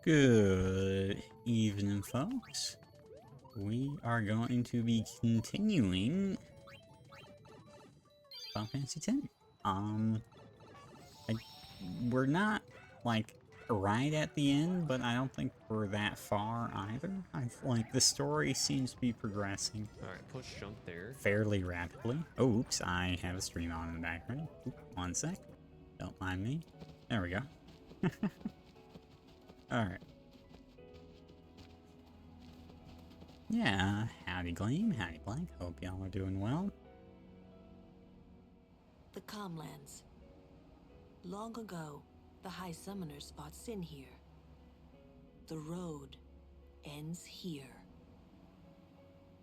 Good evening, folks. We are going to be continuing Final Fantasy X. I, we're not, like, right at the end, but I don't think we're that far either. Like, the story seems to be progressing Alright, push jump there. fairly rapidly. Oh, oops, I have a stream on in the background. Oop, one sec. Don't mind me. There we go. Alright. Yeah, howdy Gleam, howdy Blank. Hope y'all are doing well. The Calmlands. Long ago, the High Summoners fought Sin here. The road ends here.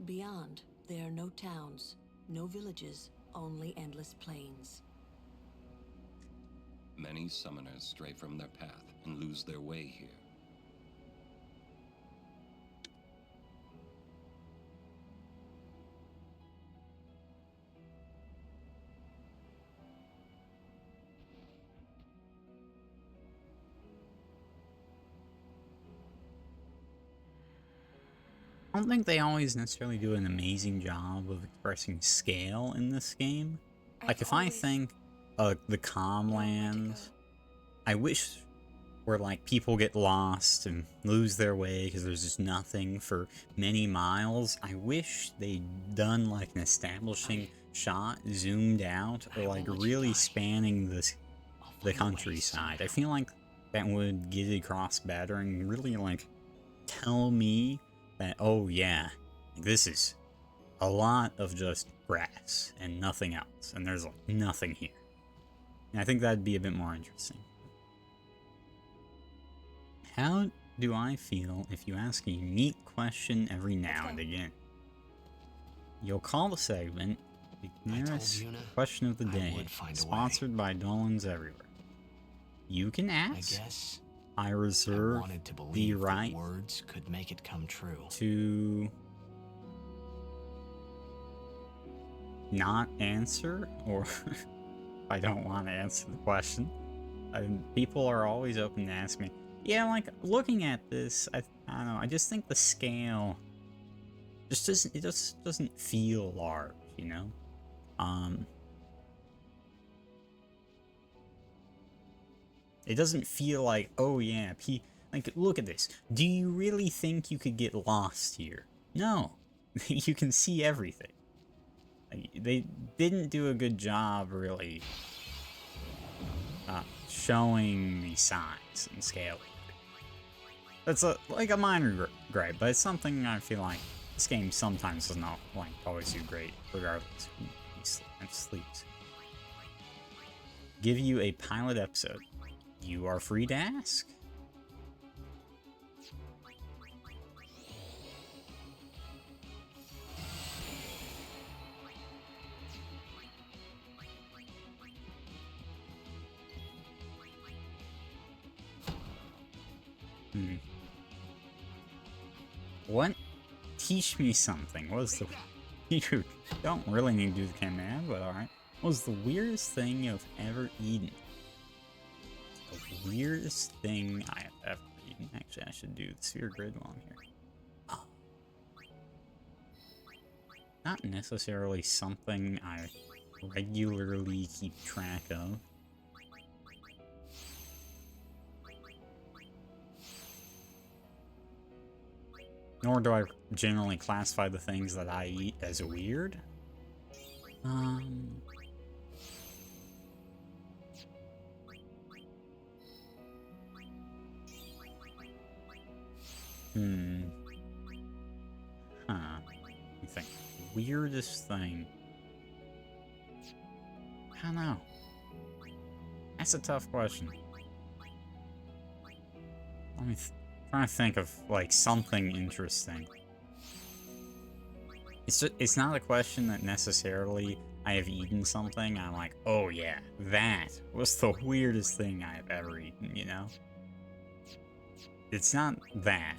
Beyond, there are no towns, no villages, only endless plains. Many summoners stray from their path and lose their way here. I don't think they always necessarily do an amazing job of expressing scale in this game. Like, if I think the Calmlands, I wish where, like, people get lost and lose their way because there's just nothing for many miles. I wish they'd done, like, an establishing shot, zoomed out, or, like, really spanning the countryside. I feel like that would get it across better and really, like, tell me that, oh yeah, this is a lot of just grass and nothing else, and there's like nothing here. And I think that'd be a bit more interesting. How do I feel if you ask a unique question every now and again? You'll call the segment the nearest question of the day, sponsored by Dolans Everywhere. You can ask. I reserve the right words could make it come true. To not answer, or if I don't want to answer the question. People are always open to ask me. Yeah, like, looking at this, I don't know, I just think the scale just doesn't feel large, you know? It doesn't feel like, oh yeah, like, look at this. Do you really think you could get lost here? No. You can see everything. Like, they didn't do a good job, really, showing the size and scale. That's like a minor gripe, but it's something I feel like this game sometimes does not, like, always do great, regardless. He sleeps. Give you a pilot episode. You are free to ask. What? Teach me something. What was the... You don't really need to do the command, but alright. What was the weirdest thing you've ever eaten? The weirdest thing I have ever eaten. Actually, I should do the sphere grid while I'm here. Oh. Not necessarily something I regularly keep track of. Nor do I generally classify the things that I eat as weird. Huh. Let me think. Weirdest thing. I don't know. That's a tough question. Let me try to think of, like, something interesting. It's not a question that necessarily I have eaten something. I'm like, oh yeah, that was the weirdest thing I have ever eaten, you know? It's not that.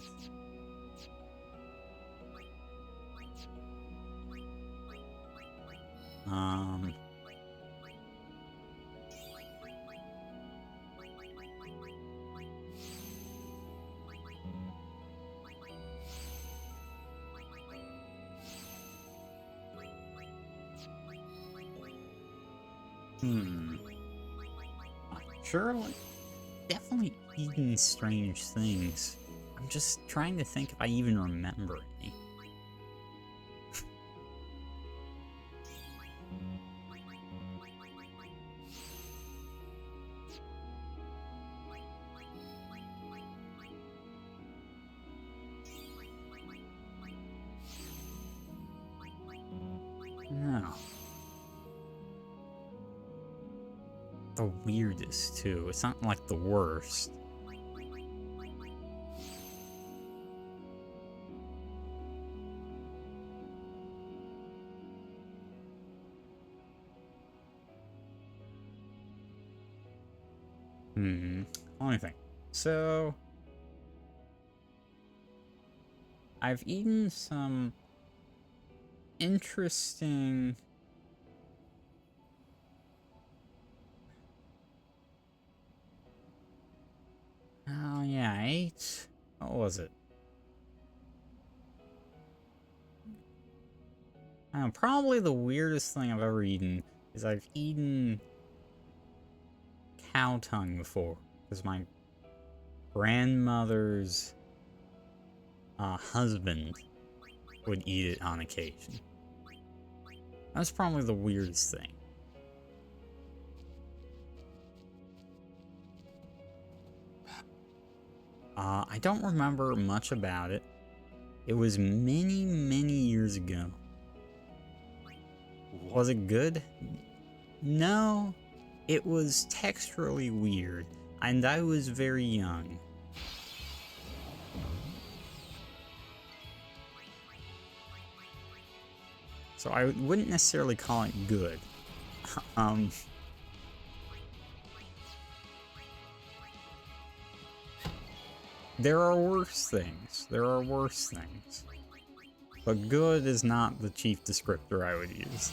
Sure, like, definitely eaten strange things. I'm just trying to think if I even remember any. No. The weirdest, too. It's not like the worst. Let me think. So, I've eaten some interesting... Oh, yeah, I ate... What was it? Probably the weirdest thing I've ever eaten is I've eaten cow tongue before. Because my grandmother's husband would eat it on occasion. That's probably the weirdest thing. I don't remember much about it. It was many, many years ago. Was it good? No. It was texturally weird, and I was very young. So I wouldn't necessarily call it good. There are worse things. There are worse things. But good is not the chief descriptor I would use.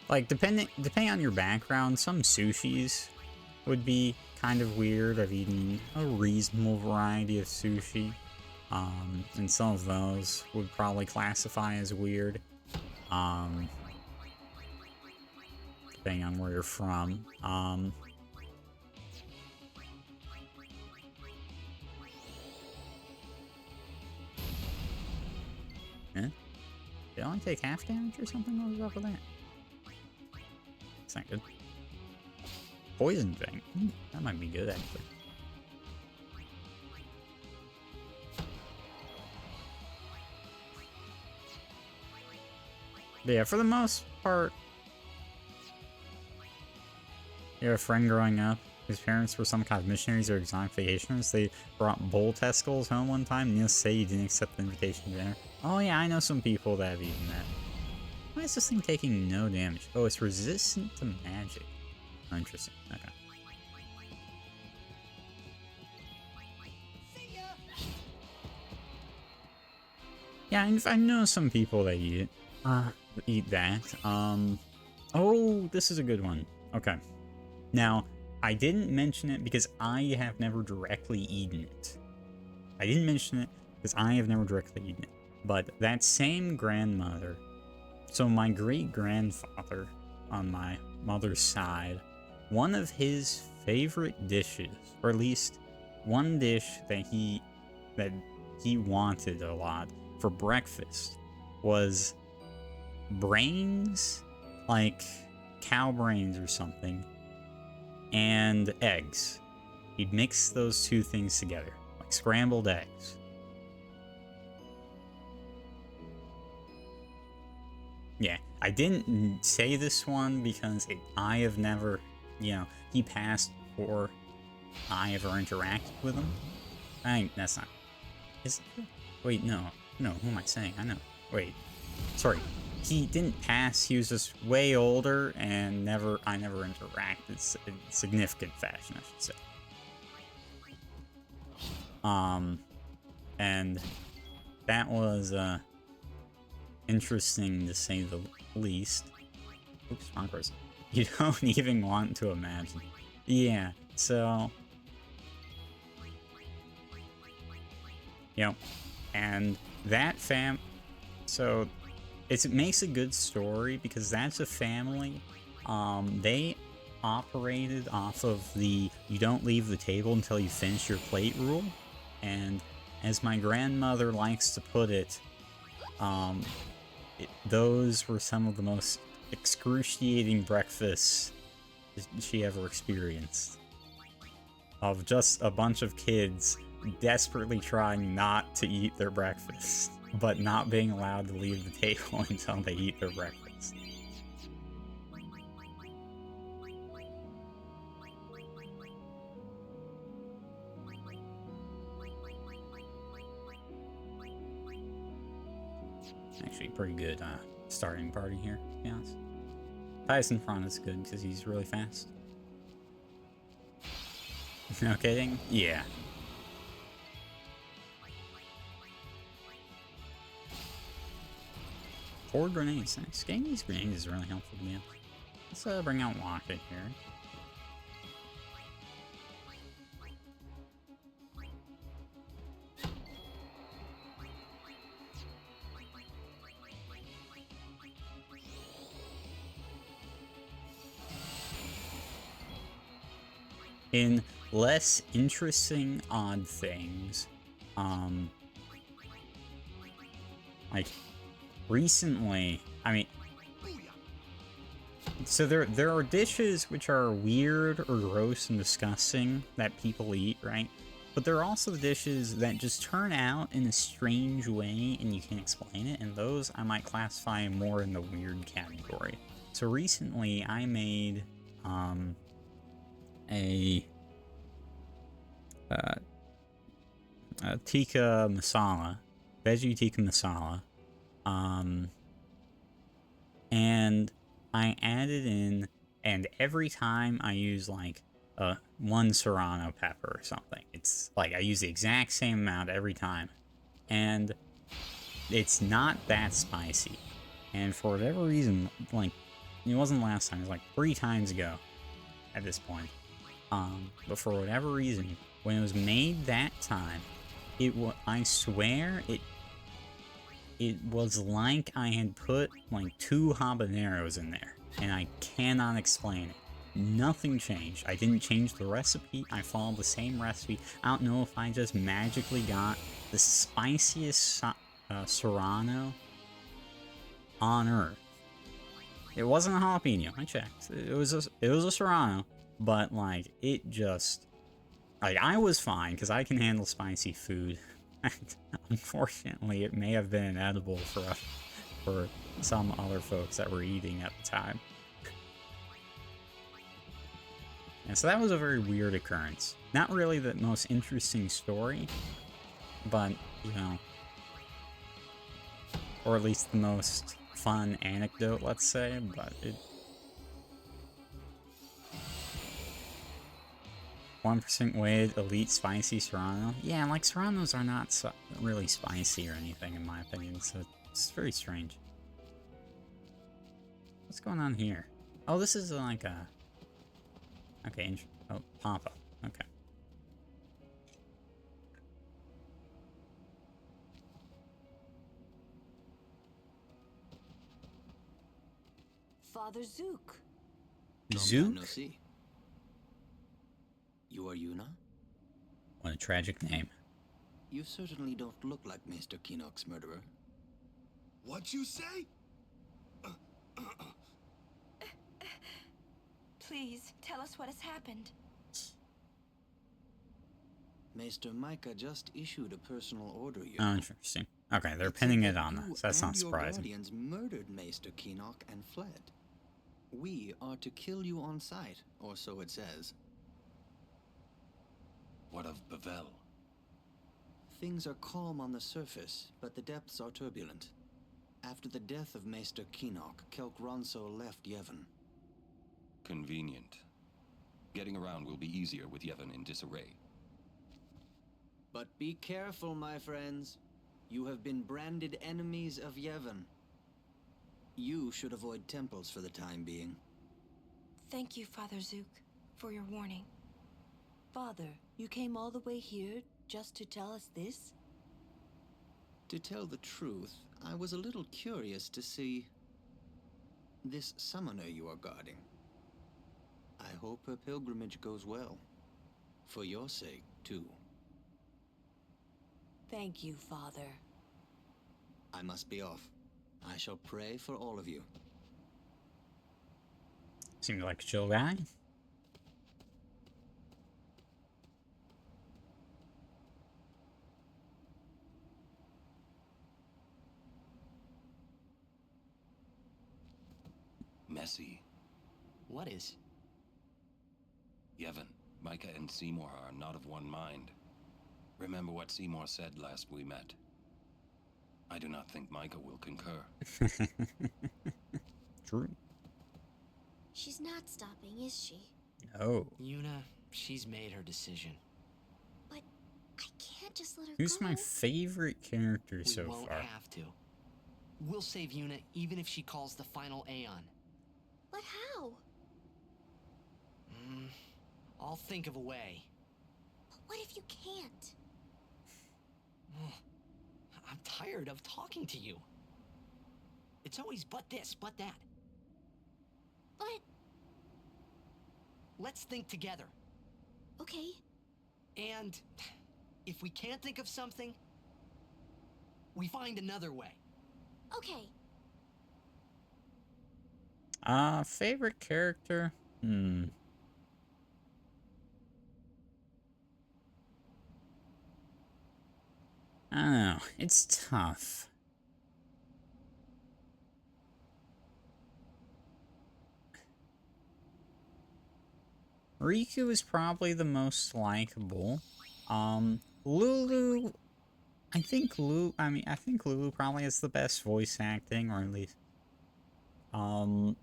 Like, depending on your background, some sushis would be kind of weird. I've eaten a reasonable variety of sushi, and some of those would probably classify as weird, depending on where you're from. Did it only take half damage or something? What was up with that? It's not good. Poison thing. That might be good, actually. But yeah, for the most part, you have a friend growing up whose parents were some kind of missionaries or exotic vacationers. They brought bull testicles home one time, and you'll say you didn't accept the invitation to dinner. Oh yeah, I know some people that have eaten that. Why is this thing taking no damage? Oh, it's resistant to magic. Oh, interesting. Okay. Yeah, I know some people that eat it. Eat that. Oh, this is a good one. Okay. Now, I didn't mention it because I have never directly eaten it. I didn't mention it because I have never directly eaten it. But that same grandmother, so my great-grandfather on my mother's side, one of his favorite dishes, or at least one dish that he wanted a lot for breakfast, was brains, like cow brains or something, and eggs. He'd mix those two things together, like scrambled eggs. Yeah, I didn't say this one because I have never, he passed before I ever interacted with him. That's not, is it? Wait, no, who am I saying? I know, wait, sorry, he didn't pass, he was just way older, and I never interacted in significant fashion, I should say. And that was, interesting to say the least. Oops, wrong person. You don't even want to imagine. Yeah, so... and that so it makes a good story because that's a family. They operated off of the you don't leave the table until you finish your plate rule, and as my grandmother likes to put it, those were some of the most excruciating breakfasts she ever experienced, of just a bunch of kids desperately trying not to eat their breakfast, but not being allowed to leave the table until they eat their breakfast. Actually, pretty good starting party here, to be honest. Tyson front is good because he's really fast. No kidding? Yeah. Four grenades. Nice. Getting these grenades is really helpful to me. Let's bring out Locket here. In less interesting odd things, like recently, I mean, so there are dishes which are weird or gross and disgusting that people eat, right? But there are also dishes that just turn out in a strange way and you can't explain it, and those I might classify more in the weird category. So recently I made a tikka masala, veggie tikka masala, and I added in, and every time I use like one serrano pepper or something, it's like I use the exact same amount every time, and it's not that spicy. And for whatever reason, like, it wasn't last time, it was like 3 times ago at this point. But for whatever reason, when it was made that time, I swear it was like I had put like 2 habaneros in there, and I cannot explain it. Nothing changed. I didn't change the recipe. I followed the same recipe. I don't know if I just magically got the spiciest serrano on earth. It wasn't a jalapeno. I checked. It was a serrano. But, like, it just... like, I was fine, because I can handle spicy food. Unfortunately, it may have been inedible for some other folks that were eating at the time. And so that was a very weird occurrence. Not really the most interesting story, but, you know... or at least the most fun anecdote, let's say, but it... 1% weighted elite spicy serrano. Yeah, like serranos are not really spicy or anything in my opinion, so it's very strange. What's going on here? Oh, this is like a... okay, oh, pop-up. Okay. Father Zook. Zook? You are Yuna? What a tragic name. You certainly don't look like Mr. Keenock's murderer. What you say? Please, tell us what has happened. Maester Micah just issued a personal order, Yuna. Oh, interesting. Okay, they're pinning it on us. That's not surprising. Your guardians murdered Maester Keenock and fled. We are to kill you on sight, or so it says. What of Bevel? Things are calm on the surface, but the depths are turbulent. After the death of Maester Keenock, Kelk Ronso left Yevon. Convenient. Getting around will be easier with Yevon in disarray. But be careful, my friends. You have been branded enemies of Yevon. You should avoid temples for the time being. Thank you, Father Zook, for your warning. Father, you came all the way here just to tell us this? To tell the truth, I was a little curious to see this summoner you are guarding. I hope her pilgrimage goes well. For your sake, too. Thank you, Father. I must be off. I shall pray for all of you. Seems like a chill guy. Messy. What is? Yevon, Micah and Seymour are not of one mind. Remember what Seymour said last we met. I do not think Micah will concur. True. She's not stopping, is she? Oh. Yuna, she's made her decision. But I can't just let her Who's go. my favorite character We so won't far? have to. We'll save Yuna even if she calls the final Aeon. But how? I'll think of a way. But what if you can't? I'm tired of talking to you. It's always but this, but that. But... Let's think together. Okay. And if we can't think of something, we find another way. Okay. Favorite character? I don't know. It's tough. Riku is probably the most likable. Lulu, I think Lulu probably has the best voice acting, or at least, but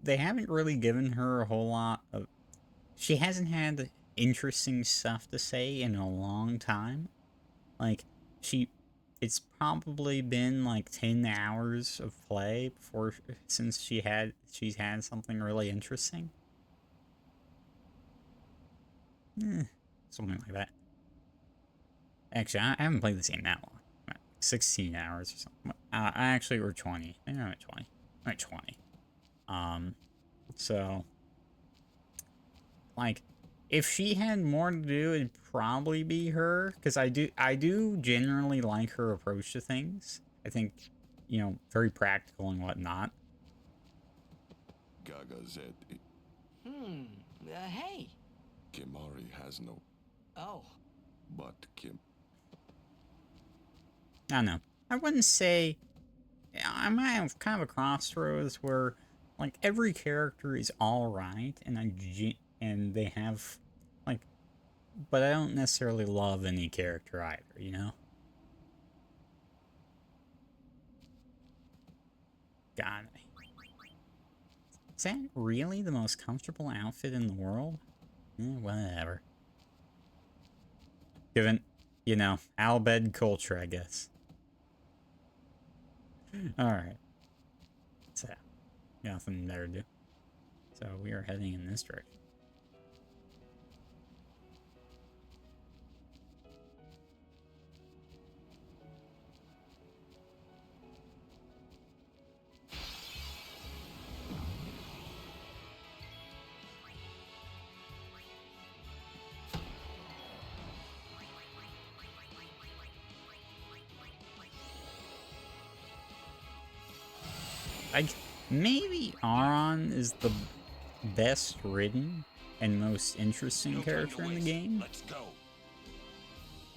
they haven't really given her a whole lot of, she hasn't had interesting stuff to say in a long time. Like, it's probably been like 10 hours of play since she's had something really interesting. Something like that. Actually, I haven't played this game that long. 16 hours or something. Actually, we're 20. I think I'm at 20. I'm at 20. So, like, if she had more to do, it'd probably be her, because I do generally like her approach to things. I think, very practical and whatnot. Gaga said Hey. Kimari has no, Oh. but Kim. I don't know. I wouldn't say, I'm at kind of a crossroads where, like, every character is alright, and they have, like, but I don't necessarily love any character either, you know? God. Is that really the most comfortable outfit in the world? Whatever. Given, Albed culture, I guess. Alright. So, nothing better to do. So, we are heading in this direction. Maybe Aron is the best written and most interesting character in the game. Let's go.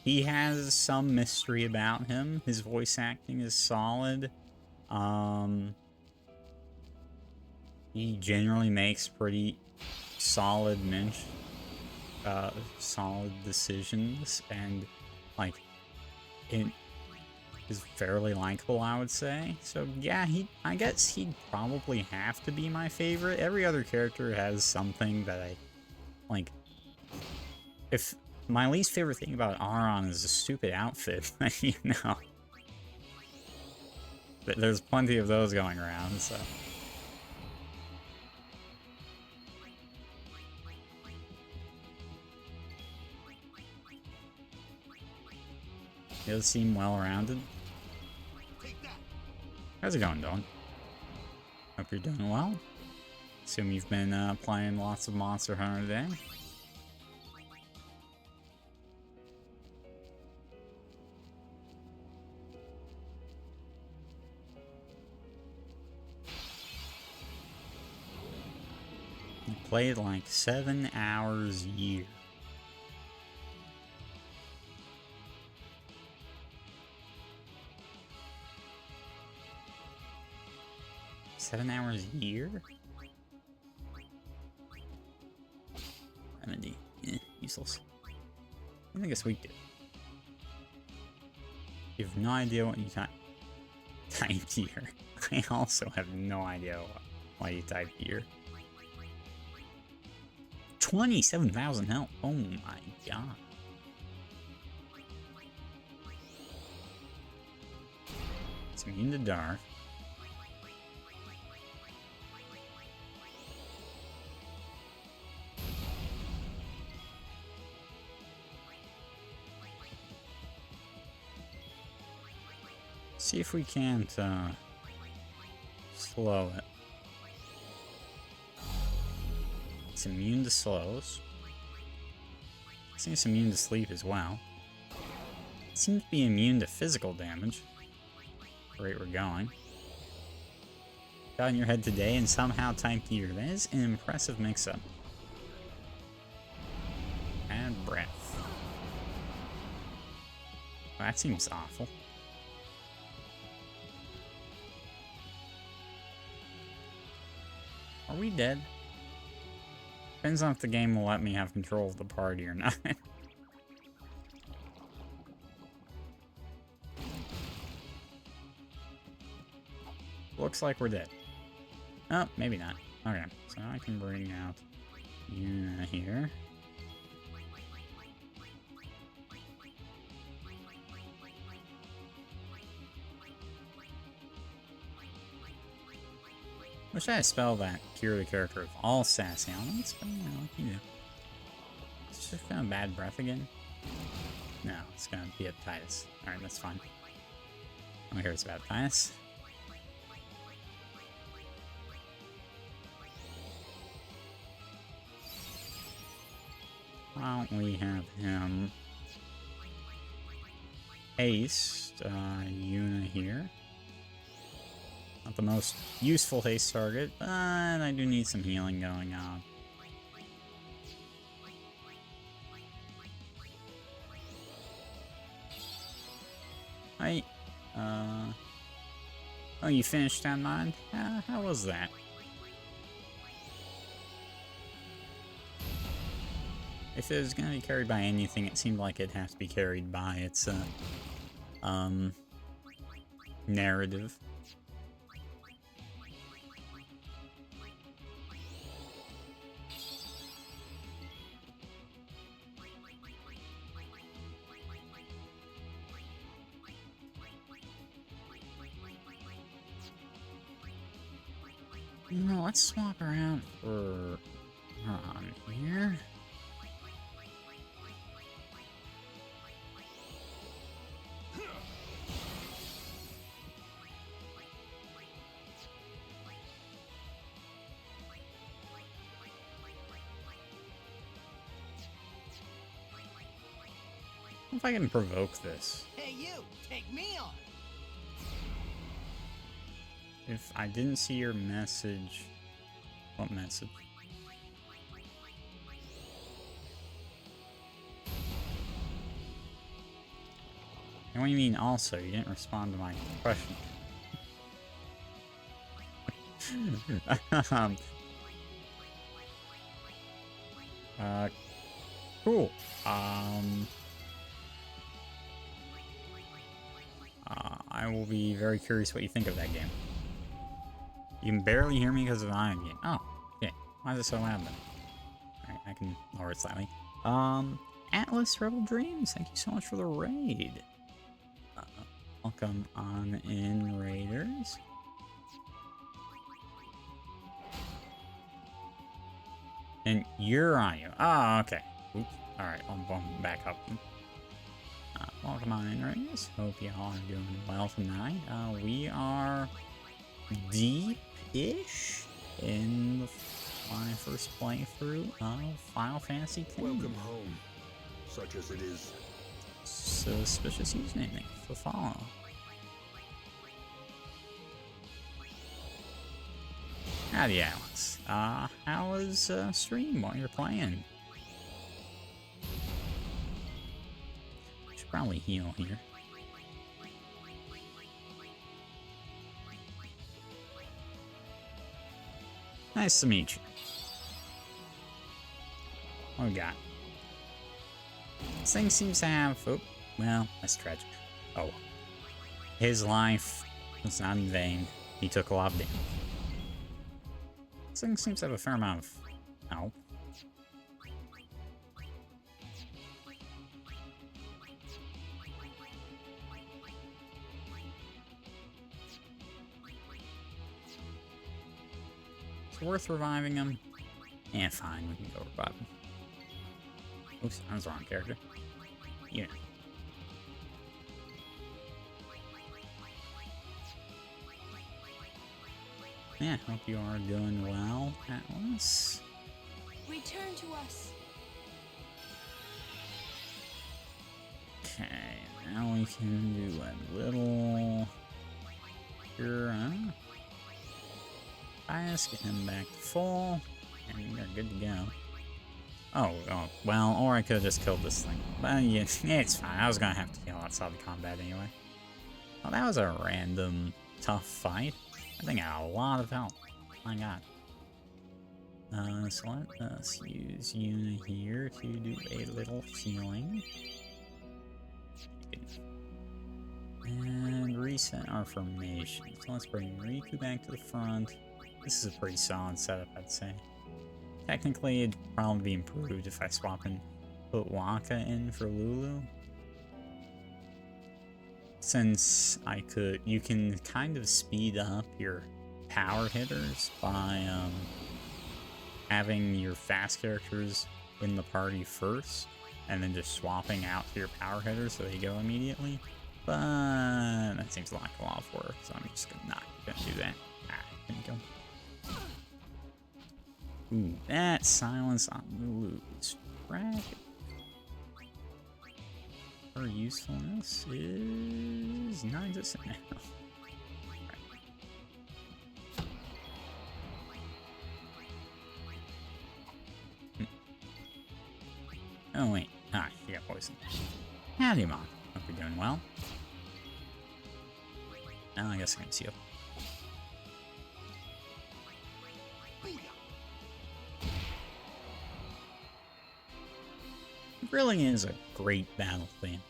He has some mystery about him. His voice acting is solid. He generally makes pretty solid solid decisions, and like it is fairly likable, I would say. So yeah, I guess he'd probably have to be my favorite. Every other character has something that I like. If my least favorite thing about Aron is a stupid outfit, There's plenty of those going around, so. It does seem well-rounded. How's it going, Dylan? Hope you're doing well. Assume you've been playing lots of Monster Hunter today. You played like 7 hours a year. $7 hours a year? Remedy. Useless. I guess we do. You have no idea what you typed here. I also have no idea why you typed here. 27,000 health. Oh my god. It's immune to dark. See if we can't slow it. It's immune to slows. I think it's immune to sleep as well. It seems to be immune to physical damage. The rate we're going. Got in your head today and somehow typed here. That is an impressive mix-up. Bad breath. Well, that seems awful. Are we dead? Depends on if the game will let me have control of the party or not. Looks like we're dead. Oh, maybe not. Okay, so I can bring out Yuna here. Wish I had spelled that cure the character of all sassy elements, but you know, you do. It's just kind of bad breath again. No, it's gonna be hepatitis. Alright, that's fine. I don't care it's about hepatitis. Why don't we have him haste Yuna here? Not the most useful haste target, but I do need some healing going on. Hi. Oh, you finished on mine? How was that? If it was gonna be carried by anything, it seemed like it'd have to be carried by its, narrative. No, let's swap around for on here. If I can provoke this. Hey, you! Take me on! If I didn't see your message... What message? And what do you mean also? You didn't respond to my question. Cool. I will be very curious what you think of that game. You can barely hear me because of the iron game. Oh, okay. Why is it so loud then? Alright, I can lower it slightly. Atlas Rebel Dreams, thank you so much for the raid. Welcome on in, Raiders. And you're on you. Oh, okay. Oops. Alright, I'm back up. Welcome on in, Raiders. Hope you all are doing well tonight. We are deep-ish in my first playthrough of Final Fantasy X. Welcome home, such as it is. Suspicious username. Thanks for follow. Howdy, Alex. How was stream while you're playing? Should probably heal here. Nice to meet you. What we got? This thing seems to have... Oh, well, that's tragic. Oh. His life was not in vain. He took a lot of damage. This thing seems to have a fair amount of health. It's worth reviving him. Yeah, fine, we can go revive him. Oops, I was the wrong character. Yeah. Yeah, hope you are doing well, Atlas. Return to us. Okay, now we can do a little... Here, bias, get him back to full, and we're good to go. Oh, well, or I could have just killed this thing. But yeah, it's fine. I was gonna have to heal outside the combat anyway. Well, that was a random tough fight. I think I got a lot of health. My god. So let us use Yuna here to do a little healing. And reset our formation. So let's bring Riku back to the front. This is a pretty solid setup, I'd say. Technically, it'd probably be improved if I swap and put Waka in for Lulu. Since you can kind of speed up your power hitters by having your fast characters in the party first, and then just swapping out to your power hitters so they go immediately. But that seems like a lot of work, so I'm just not gonna do that. There you go. Ooh, that silence on Lulu's tragic. Her usefulness is non-existent now. Oh wait, she got poisoned. Howdy, Mom. Hope you're doing well. Now I guess I can see up. It really is a great battle theme.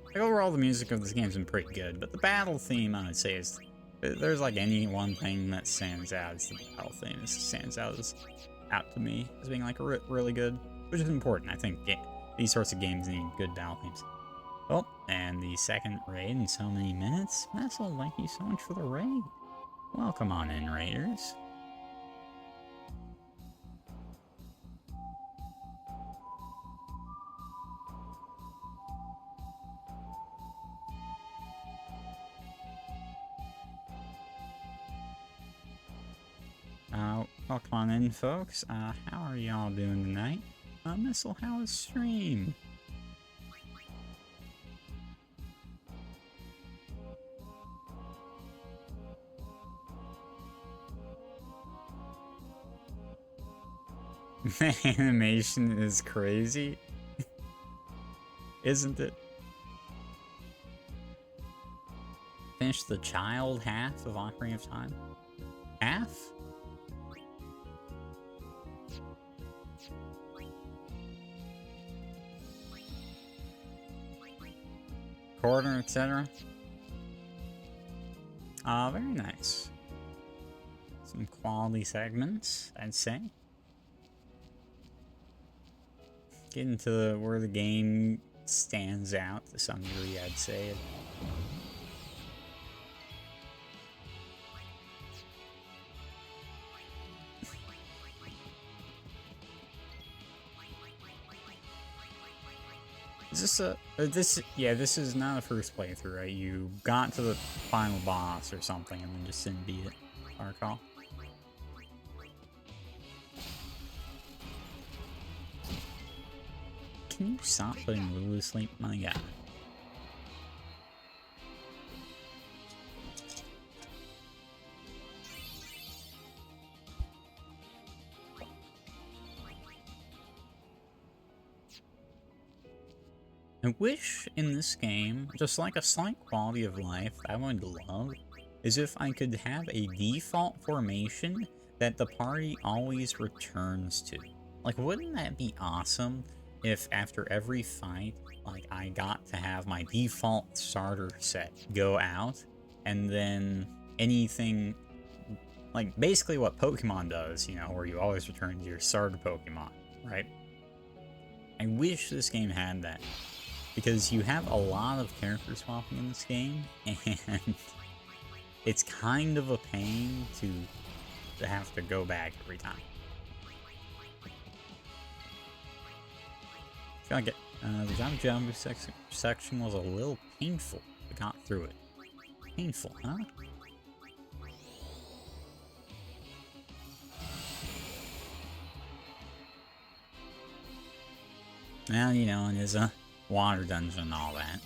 Like, overall, the music of this game's been pretty good, but the battle theme, I would say, is... There's like any one thing that stands out, it's the battle theme. It stands out to me as being like really good, which is important. I think these sorts of games need good battle themes. Oh, and the second raid in so many minutes. Messel, thank you so much for the raid. Welcome on in, Raiders. Welcome on in, folks. How are y'all doing tonight? Missile, how is stream? The animation is crazy. Isn't it? Finish the child half of Ocarina of Time. Half? Quarter, etc. Very nice. Some quality segments, I'd say. Getting to where the game stands out to some degree, I'd say. Is this this is not a first playthrough, right? You got to the final boss or something and then just didn't beat it, if I recall. Can you stop putting Lulu to sleep? My God. I wish in this game, just like a slight quality of life I would love, is if I could have a default formation that the party always returns to. Like, wouldn't that be awesome if after every fight, like, I got to have my default starter set go out, and then anything, like, basically what Pokemon does, you know, where you always return to your starter Pokemon, right? I wish this game had that. Because you have a lot of character swapping in this game, and it's kind of a pain to have to go back every time. I feel like the Jumbo section was a little painful. We got through it. Painful, huh? Well, you know, it is a water dungeon and all that.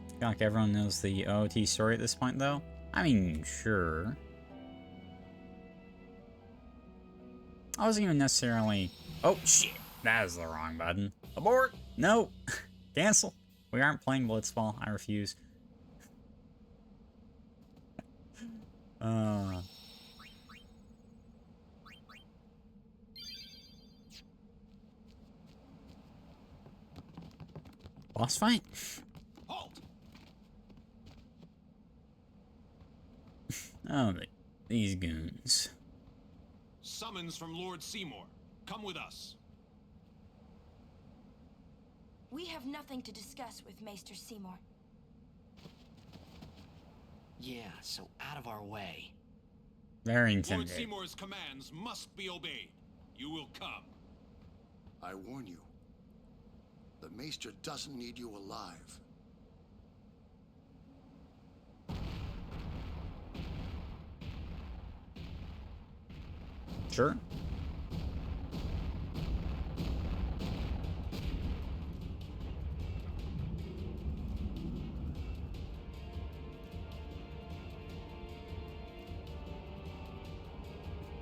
I feel like everyone knows the OOT story at this point, though. I mean, sure. I wasn't even necessarily... Oh, shit! That was the wrong button. Abort! No! Cancel! We aren't playing Blitzball. I refuse. Boss fight? Halt! Oh, these goons. Summons from Lord Seymour. Come with us. We have nothing to discuss with Maester Seymour. Yeah, so out of our way. Very Lord intimidating. Seymour's commands must be obeyed. You will come. I warn you. The Maester doesn't need you alive. Sure.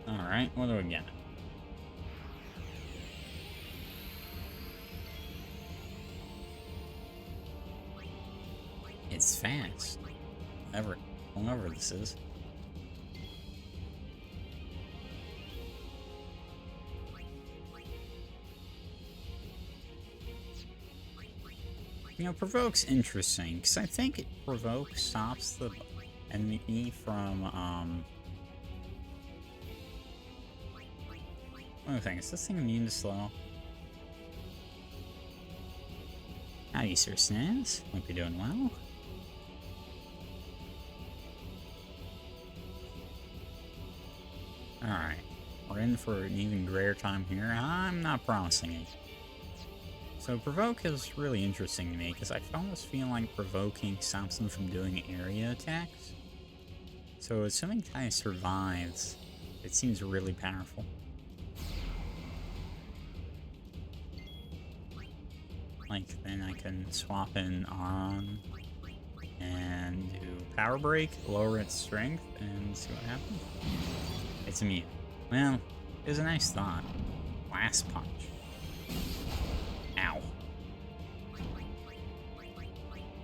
Alright, what do we got? It's fast. Whatever this is. You know, Provoke's interesting, because I think Provoke stops the enemy from, One thing, is this thing immune to slow? Howdy, Sir Snaz. Hope you're doing well. Alright, we're in for an even greater time here. I'm not promising it. So Provoke is really interesting to me, because I almost feel like provoking stops them from doing area attacks. So assuming Tai survives, it seems really powerful. Like, then I can swap in on and do Power Break, lower its strength, and see what happens. It's immune. Well, it was a nice thought. Blast Punch. Ow.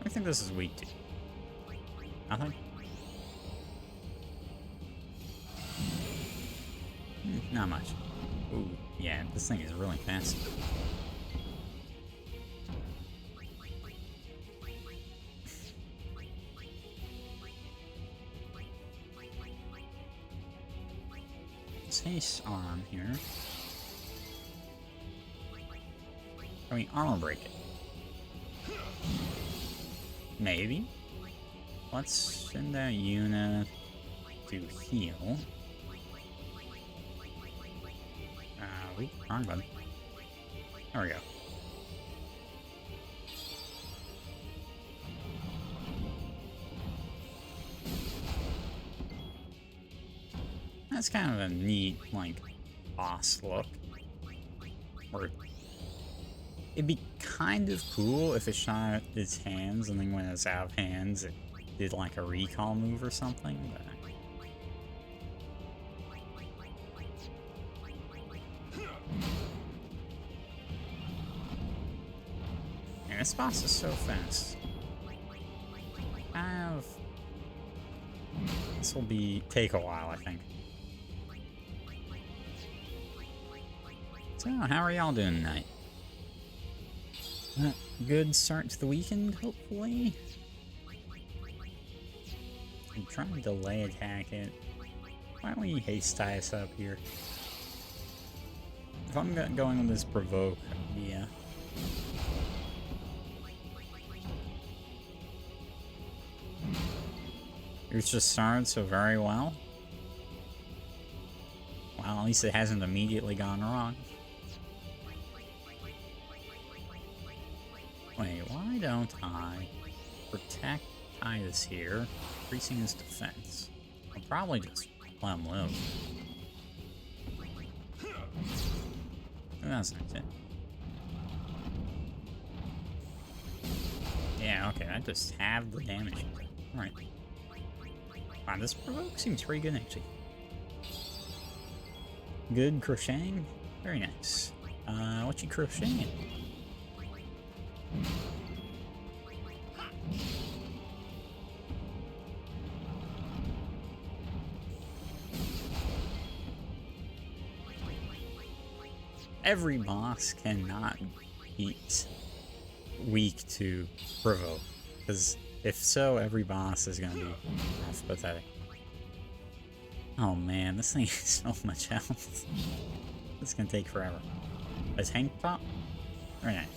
I think this is weak to. Nothing? Not much. Ooh, yeah, this thing is really fast. Haste arm here. Can we armor break it? Maybe. Let's send that unit to heal. Wrong button. There we go. That's kind of a neat, like, boss look. Or it'd be kind of cool if it shot its hands and then when it's out of hands it did like a recall move or something, but... Man, this boss is so fast. This will take a while, I think. So, how are y'all doing tonight? Good start to the weekend, hopefully. I'm trying to delay attack it. Why don't we haste tie us up here? If I'm going with this provoke idea. It's just started so very well. Well, at least it hasn't immediately gone wrong. Wait, why don't I protect Titus here, increasing his defense? I'll probably just let him live. That's not it. Yeah, okay, I just halved the damage. Alright. Wow, this provoke seems pretty good, actually. Good crocheting? Very nice. What you crocheting? Every boss cannot be weak to provoke, because if so, every boss is gonna be half pathetic. Oh man, this thing has so much health. It's gonna take forever. A tank top? Very nice.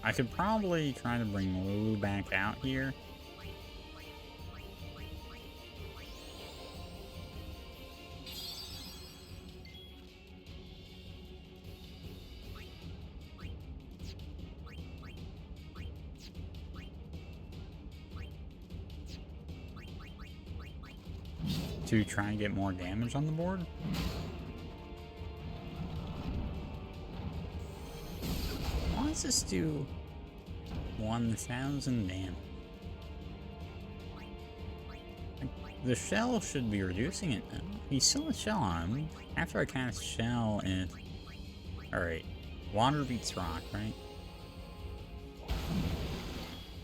I could probably try to bring Lulu back out here. To try and get more damage on the board. Why does this do 1,000 damage? The shell should be reducing it now. He's still a shell on him. After I cast shell and... Alright. Water beats rock, right?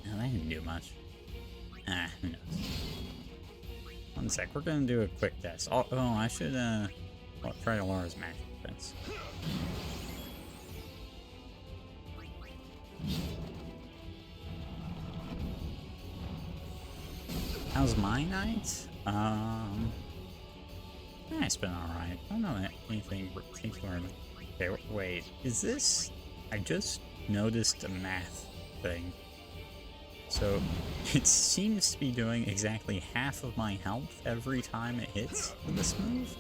No, that didn't do much. Ah, who knows. One sec, we're gonna do a quick test. Oh, I should, try to lower his magic defense. How's my night? It's been alright. I don't know anything particular. Okay, wait, is this... I just noticed a math thing. So, it seems to be doing exactly half of my health every time it hits with this move.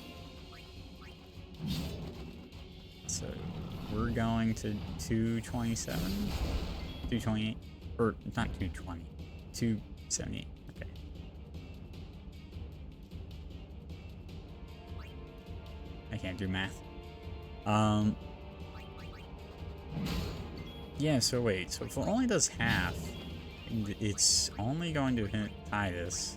So, we're going to 227? 228? Or, not 220. 278. Okay. I can't do math. Yeah, so wait. So if it only does half... It's only going to hit Titus.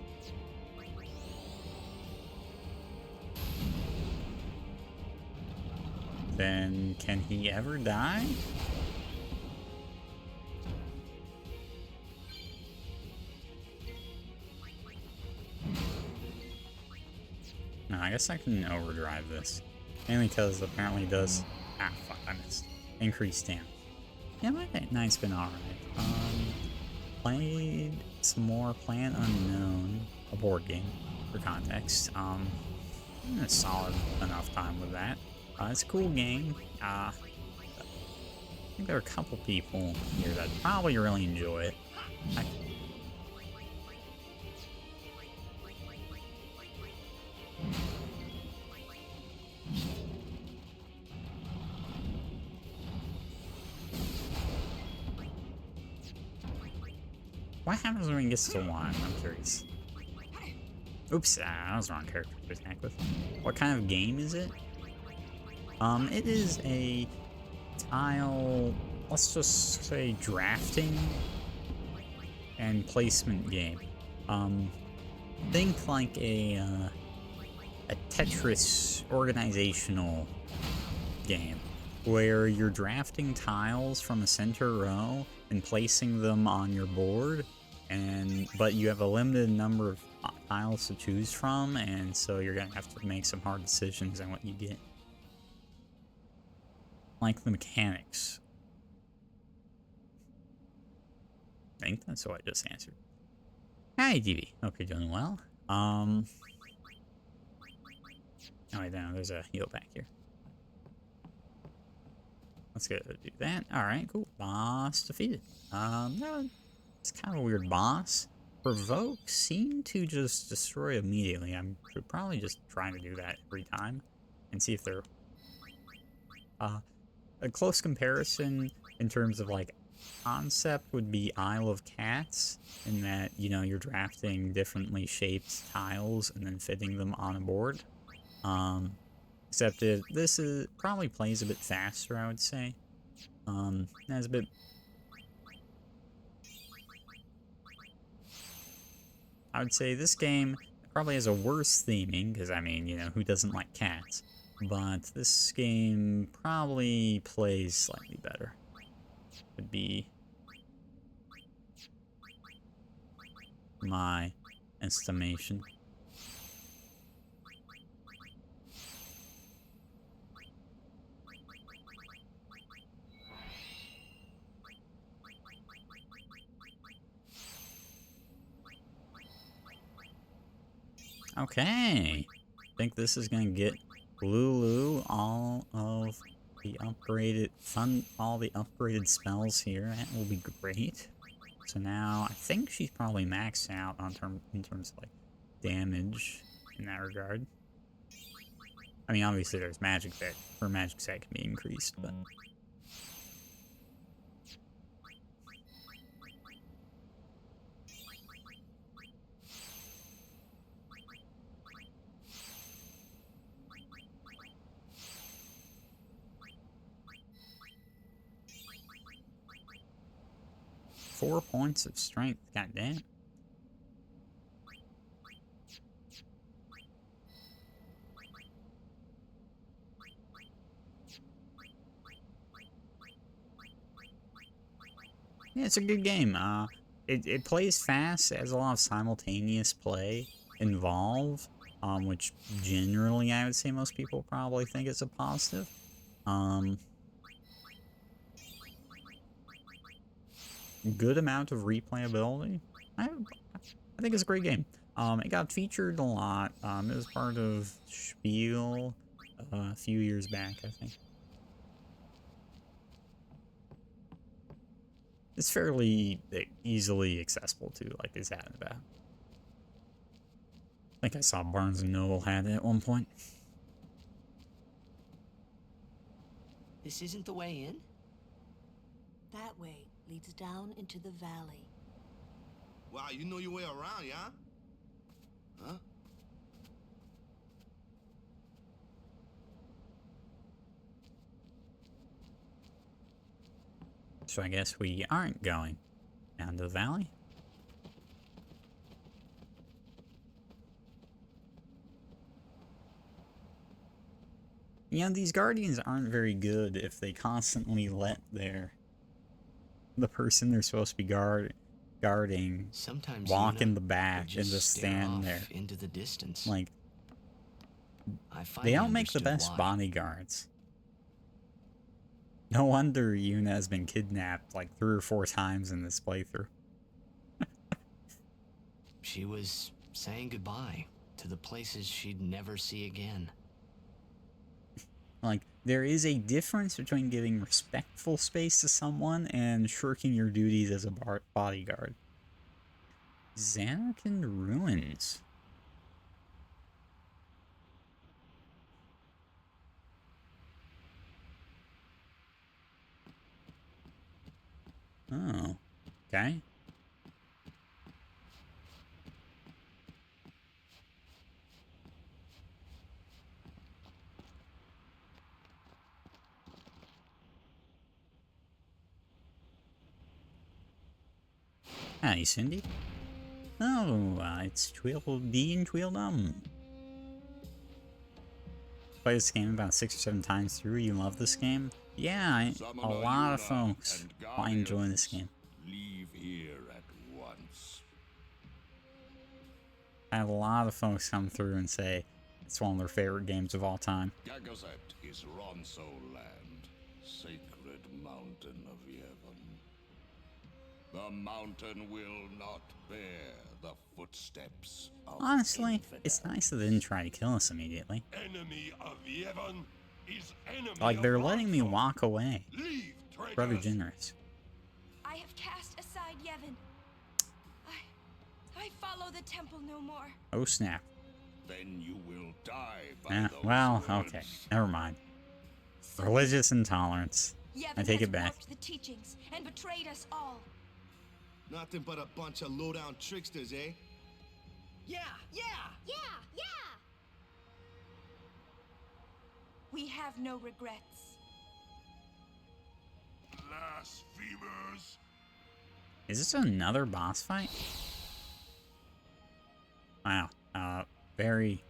Then can he ever die? No, I guess I can overdrive this. Mainly because apparently it does... Ah, fuck, I missed. Increased damage. Yeah, my night's been alright. played some more PlanetUnknown, a board game, for context. A solid enough time with that. It's a cool game. I think there are a couple people here that probably really enjoy it. What happens when he gets to 1? I'm curious. Oops, that was the wrong character to attack with. What kind of game is it? It is a tile, let's just say drafting and placement game. Think like a Tetris organizational game where you're drafting tiles from a center row and placing them on your board, but you have a limited number of tiles to choose from, and so you're gonna have to make some hard decisions on what you get. Like the mechanics. I think that's what I just answered. Hi, DB. Hope you're doing well. Oh wait, no, there's a heal back here. Let's go do that. Alright, cool. Boss defeated. No, it's kind of a weird boss. Provoke seemed to just destroy immediately. I should probably just try to do that every time and see if they're a close comparison in terms of like concept would be Isle of Cats, in that, you know, you're drafting differently shaped tiles and then fitting them on a board. Except this probably plays a bit faster, I would say. Has a bit. I would say this game probably has a worse theming, because, I mean, you know, who doesn't like cats? But this game probably plays slightly better. Would be my estimation. Okay, I think this is gonna get Lulu all of the upgraded spells here. That will be great. So now I think she's probably maxed out in terms of like damage in that regard. I mean, obviously there's magic that her magic set can be increased, but. 4 points of strength, goddamn. Yeah, it's a good game. It plays fast, it has a lot of simultaneous play involved, which generally I would say most people probably think is a positive. Good amount of replayability. I think it's a great game. It got featured a lot. It was part of Spiel a few years back, I think. It's fairly easily accessible too, like is that about. I think I saw Barnes & Noble had it at one point. This isn't the way in? That way leads down into the valley. Wow, you know your way around, yeah? Huh? So I guess we aren't going down to the valley. You know, these guardians aren't very good if they constantly let the person they're supposed to be guarding Sometimes walk in the back and just stare stand off there. into the distance. Like, I they finally don't make the understood best why. bodyguards. No wonder Yuna has been kidnapped like 3 or 4 times in this playthrough. She was saying goodbye to the places she'd never see again. Like, there is a difference between giving respectful space to someone and shirking your duties as a bodyguard. Xanarkand Ruins. Oh, okay. Hi, Cindy. Oh, it's Tweedledee and Tweedledum. Played this game about 6 or 7 times through. You love this game? Yeah, a lot of folks might enjoy this game. Leave here at once. I had a lot of folks come through and say it's one of their favorite games of all time. Gagazet is Ronso land, sacred mountain of Yevon. The mountain will not bear the footsteps of Honestly, infidels. it's nice that they didn't try to kill us immediately. Enemy of Yevon is enemy Like, of they're letting me Ronso. walk away. Leave, traitors. Rather generous. I have cast aside Yevon. I follow the temple no more. Oh, snap. Then you will die by Yeah, those well, words. okay. Never mind. Religious intolerance. Yevon I take has it back. warped the teachings and betrayed us all. Nothing but a bunch of low-down tricksters, eh? Yeah! Yeah, yeah! We have no regrets. Blasphemers. Is this another boss fight? Wow. Very...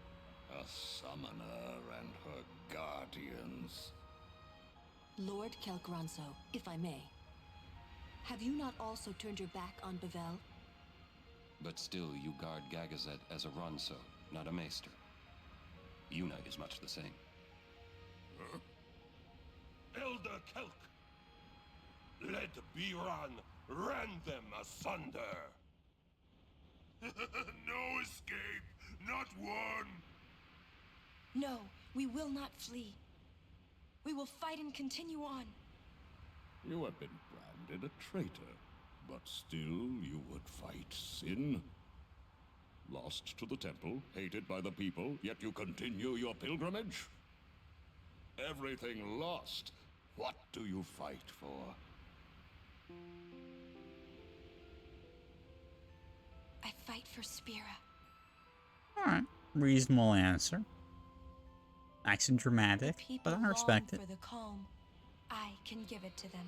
A summoner and her guardians. Lord Kelgranso, if I may. Have you not also turned your back on Bevel? But still, you guard Gagazet as a Ronso, not a Maester. Yuna is much the same. Elder Kelk. Led Biran ran them asunder. No escape, not one. No, we will not flee. We will fight and continue on. You have been branded a traitor, but still you would fight sin. Lost to the temple, hated by the people, yet you continue your pilgrimage? Everything lost. What do you fight for? I fight for Spira. Alright. Reasonable answer. Nice and dramatic, People but I respect long it. for the calm. I can give it to them.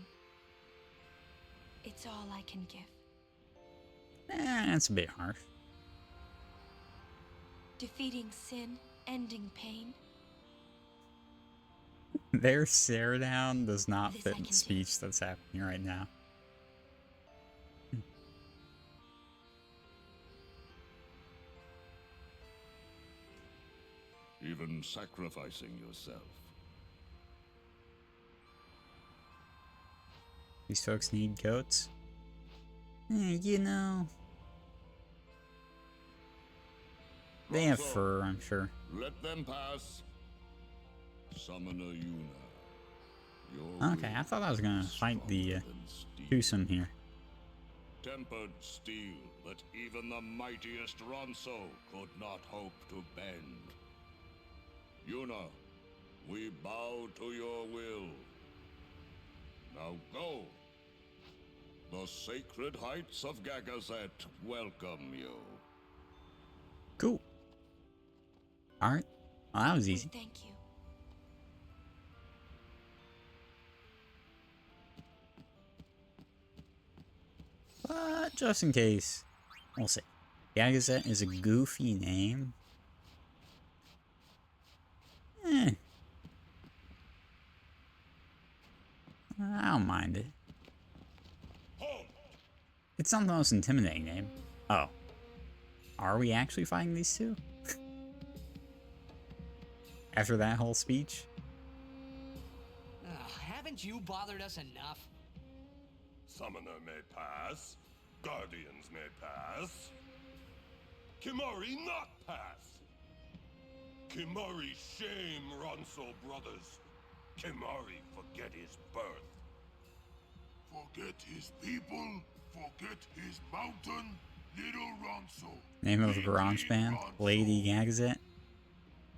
It's all I can give. That's a bit harsh. Defeating sin, ending pain. Their stare down does not This I fit can the do. speech that's happening right now. Even sacrificing yourself. These folks need goats. You know. They have Ronso, fur, I'm sure. Let them pass. Summoner Yuna. Your Okay, I thought I was gonna will is fight the stronger than steel. twosome here. Tempered steel that even the mightiest Ronso could not hope to bend. Yuna, we bow to your will. Now go. The sacred heights of Gagazet welcome you. Cool. Alright. Well, that was easy. Thank you. But just in case, we'll see. Gagazet is a goofy name. I don't mind it. It's not the most intimidating name. Oh. Are we actually fighting these two? After that whole speech? Haven't you bothered us enough? Summoner may pass. Guardians may pass. Kimari not pass! Kimari shame Ronso brothers. Kimari forget his birth. Forget his people, forget his mountain, little Ronso. Name of the bronze band, Lady Gagazet.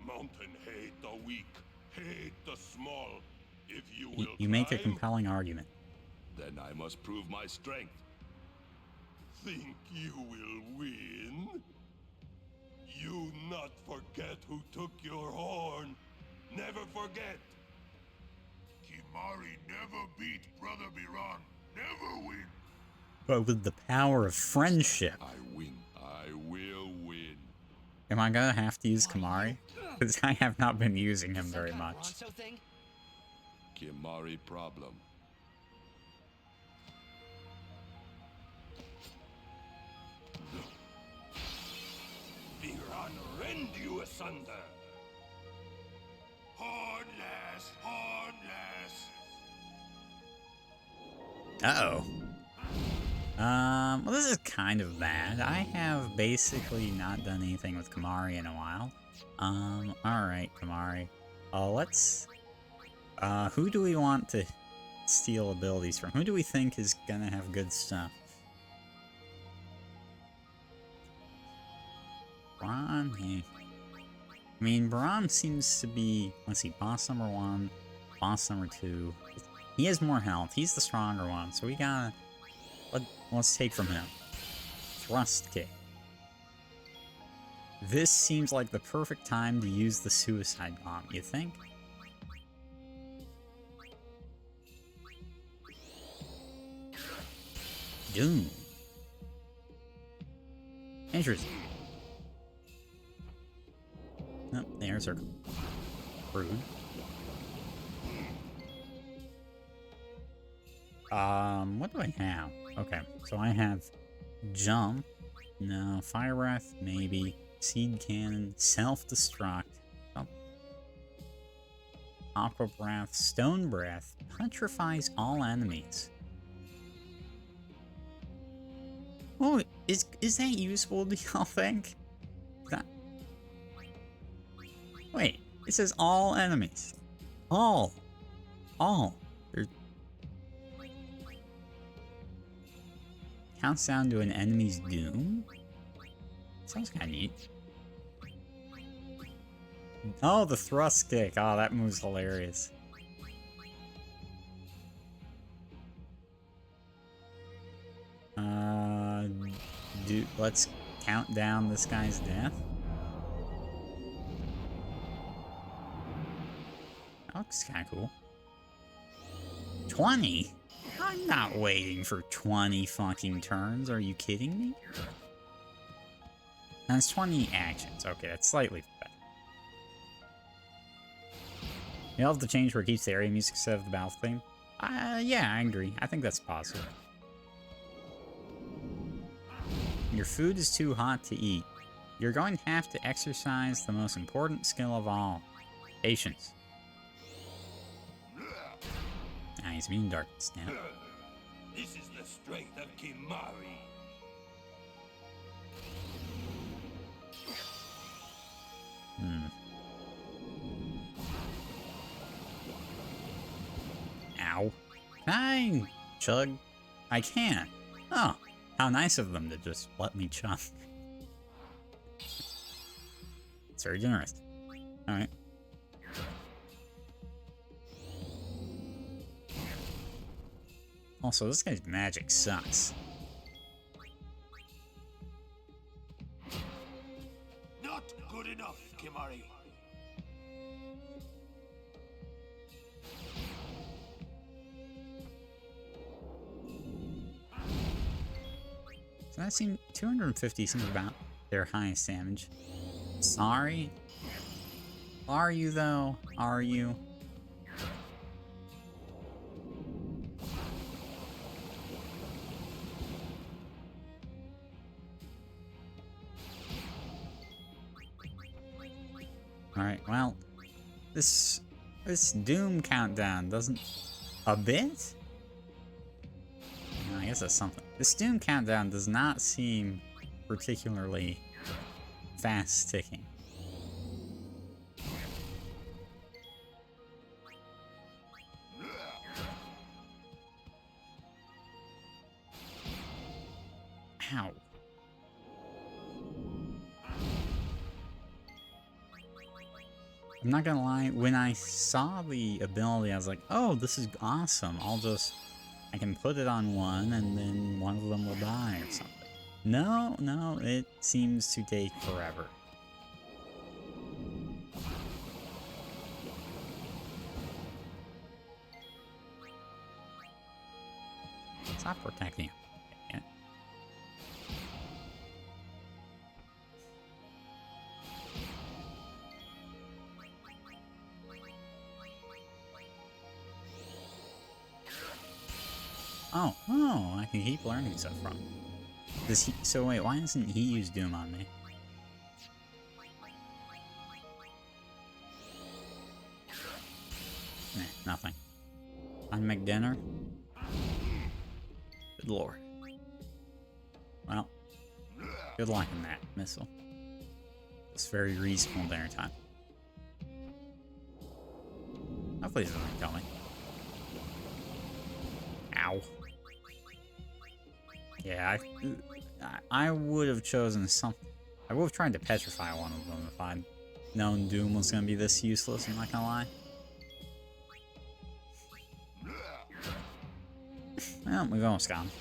Mountain hate the weak, hate the small. If You make a compelling argument. then I must prove my strength. Think you will win? You not forget who took your horn. Never forget. Kimari never beat Brother Biran. Never win. But with the power of friendship. I win. I will win. Am I gonna have to use Kimari? Because I have not been using him very much. Kimari problem. Biran rend you asunder. Hornless, hornless. Uh-oh. Well, this is kind of bad. I have basically not done anything with Kimari in a while. Alright, Kimari. Let's... who do we want to steal abilities from? Who do we think is gonna have good stuff? Braun? Yeah. I mean, Braun seems to be... Let's see, boss number 1, boss number 2. He has more health. He's the stronger one, so we gotta... Let's take from him. Thrust kick. This seems like the perfect time to use the suicide bomb, you think? Doom. Interesting. Nope, there's our brood. What do I have? Okay, so I have jump, no, fire breath, maybe, seed cannon, self-destruct, oh. Aqua breath, stone breath, petrifies all enemies. Oh, is that useful, do y'all think? That... Wait, it says all enemies. All. There's... Counts down to an enemy's doom? Sounds kinda neat. Oh, the thrust kick. Oh, that move's hilarious. Let's count down this guy's death. That looks kinda cool. 20? I'm not waiting for 20 fucking turns. Are you kidding me? That's 20 actions. Okay, that's slightly better. You'll have to change where it keeps the area music instead of the battle theme. Yeah, I agree. I think that's possible. Your food is too hot to eat. You're going to have to exercise the most important skill of all. Patience. He's mean darkness now. This is the strength of Kimari. Ow. Can I chug? I can. Oh, how nice of them to just let me chug. It's very generous. Alright. Also, this guy's magic sucks. Not good enough, Kimari. So that seemed 250 seems about their highest damage. Sorry. Are you though? Are you? Alright, well, this Doom countdown doesn't... A bit? I guess that's something. This Doom countdown does not seem particularly fast ticking. Ow. I'm not gonna lie, when I saw the ability, I was like, oh, this is awesome. I can put it on one and then one of them will die or something. No, no, it seems to take forever. Stop protecting him. Yeah. Oh, I can keep learning stuff from him. Does he? So wait, why doesn't he use Doom on me? Nothing. On McDinner? Good lord. Well, good luck in that missile. It's very reasonable dinner time. Hopefully it doesn't kill me. Ow. Yeah, I would have chosen something. I would have tried to petrify one of them if I'd known Doom was going to be this useless, I'm not going to lie. Well, we've almost got him.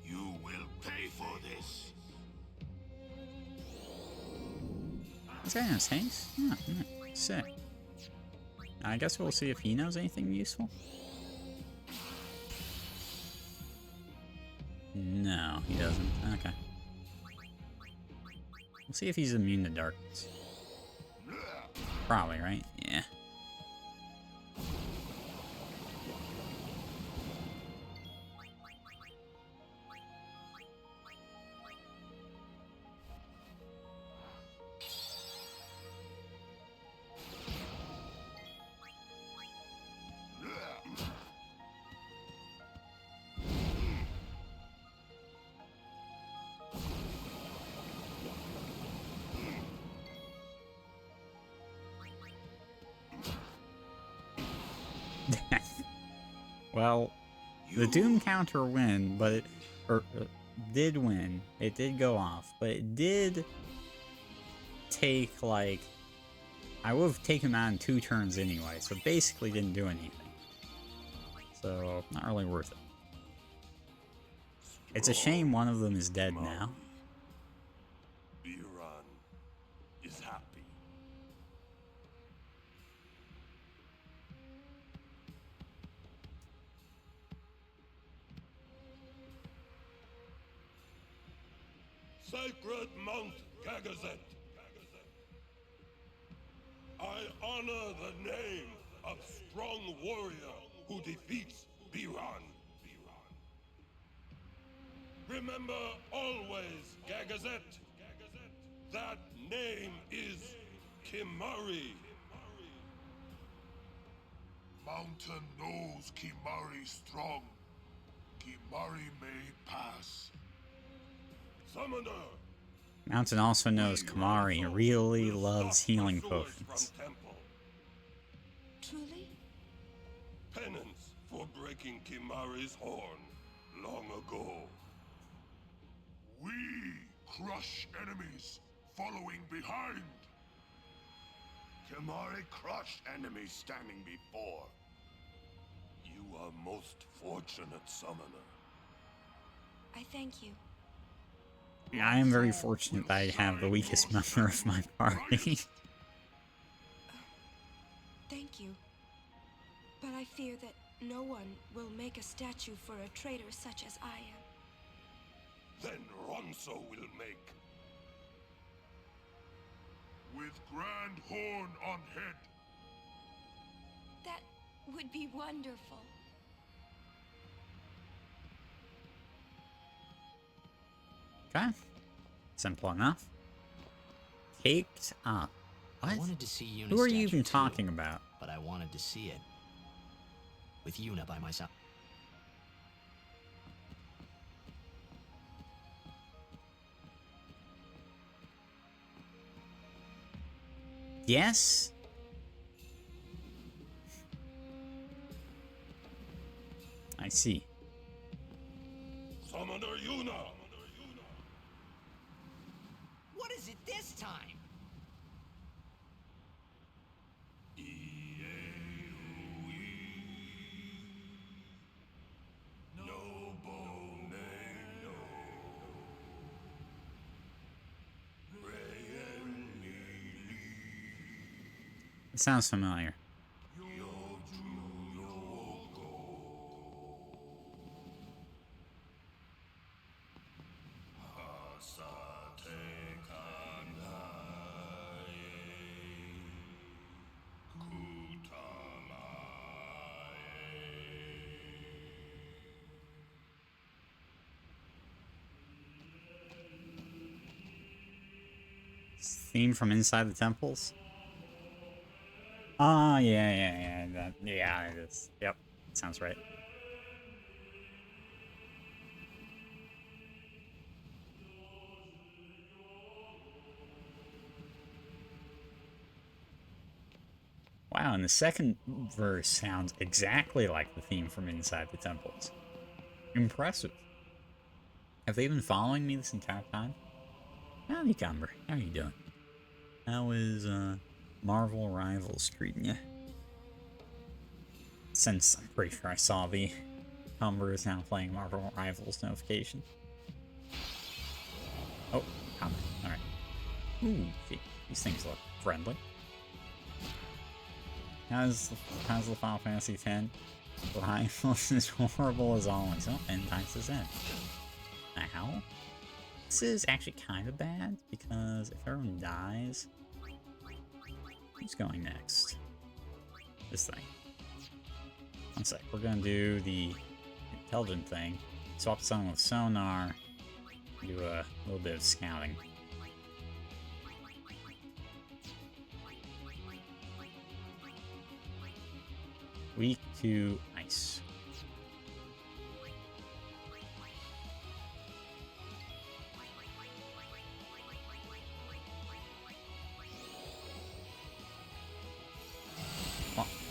You will pay for this. This guy knows haste? Oh, sick. I guess we'll see if he knows anything useful. No, he doesn't. Okay. We'll see if he's immune to darkness. Probably, right? Yeah. Well, the Doom counter win, but did win. It did go off, but it did take, like, I would have taken him out in 2 turns anyway, so basically didn't do anything. So, not really worth it. It's a shame one of them is dead now. Biran is happy. Sacred Mount Gagazet. I honor the name of strong warrior who defeats Biran. Remember always, Gagazet, that name is Kimari. Mountain knows Kimari strong. Kimari may pass. Summoner. Mountain also knows Kamari really loves healing potions. Truly? Penance for breaking Kimari's horn long ago. We crush enemies following behind. Kimari crushed enemies standing before. You are most fortunate, Summoner. I thank you. I am very fortunate that I have the weakest member of my party. Thank you. But I fear that no one will make a statue for a traitor such as I am. Then Ronso will make. With grand horn on head. That would be wonderful. Okay. Simple enough. Caked up. I What? wanted to see Who are you Unistatue even too. talking about? but I wanted to see it. With Yuna by my side. Yes? I see. Summoner Yuna! What is it this time? It sounds familiar. Theme from inside the temples? Ah, yeah, it is. Yep, sounds right. Wow, and the second verse sounds exactly like the theme from inside the temples. Impressive. Have they been following me this entire time? Howdy, Cumber. How are you doing? How is, Marvel Rivals treating you? Since I'm pretty sure I saw the Cumber is now playing Marvel Rivals notification. Oh, comment. Alright. Ooh, these things look friendly. How's the Final Fantasy X? Rivals is horrible as always. Oh, and times is in. Now, this is actually kind of bad because if everyone dies, who's going next? This thing. One sec. We're gonna do the intelligent thing. Swap someone with sonar. Do a little bit of scouting. Weak to ice.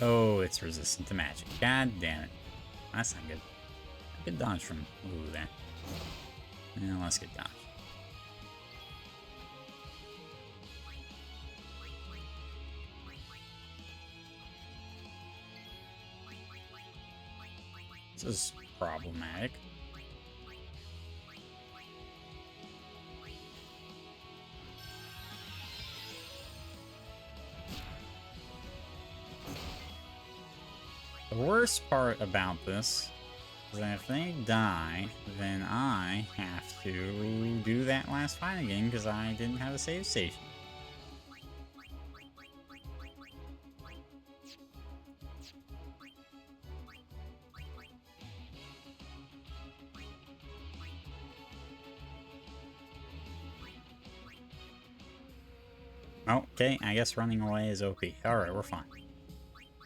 Oh, it's resistant to magic. God damn it. That's not good. Good dodge from Lulu there. Yeah, let's get dodge. This is problematic. The worst part about this is that if they die, then I have to do that last fight again because I didn't have a save station. Okay, I guess running away is OP. Alright, we're fine.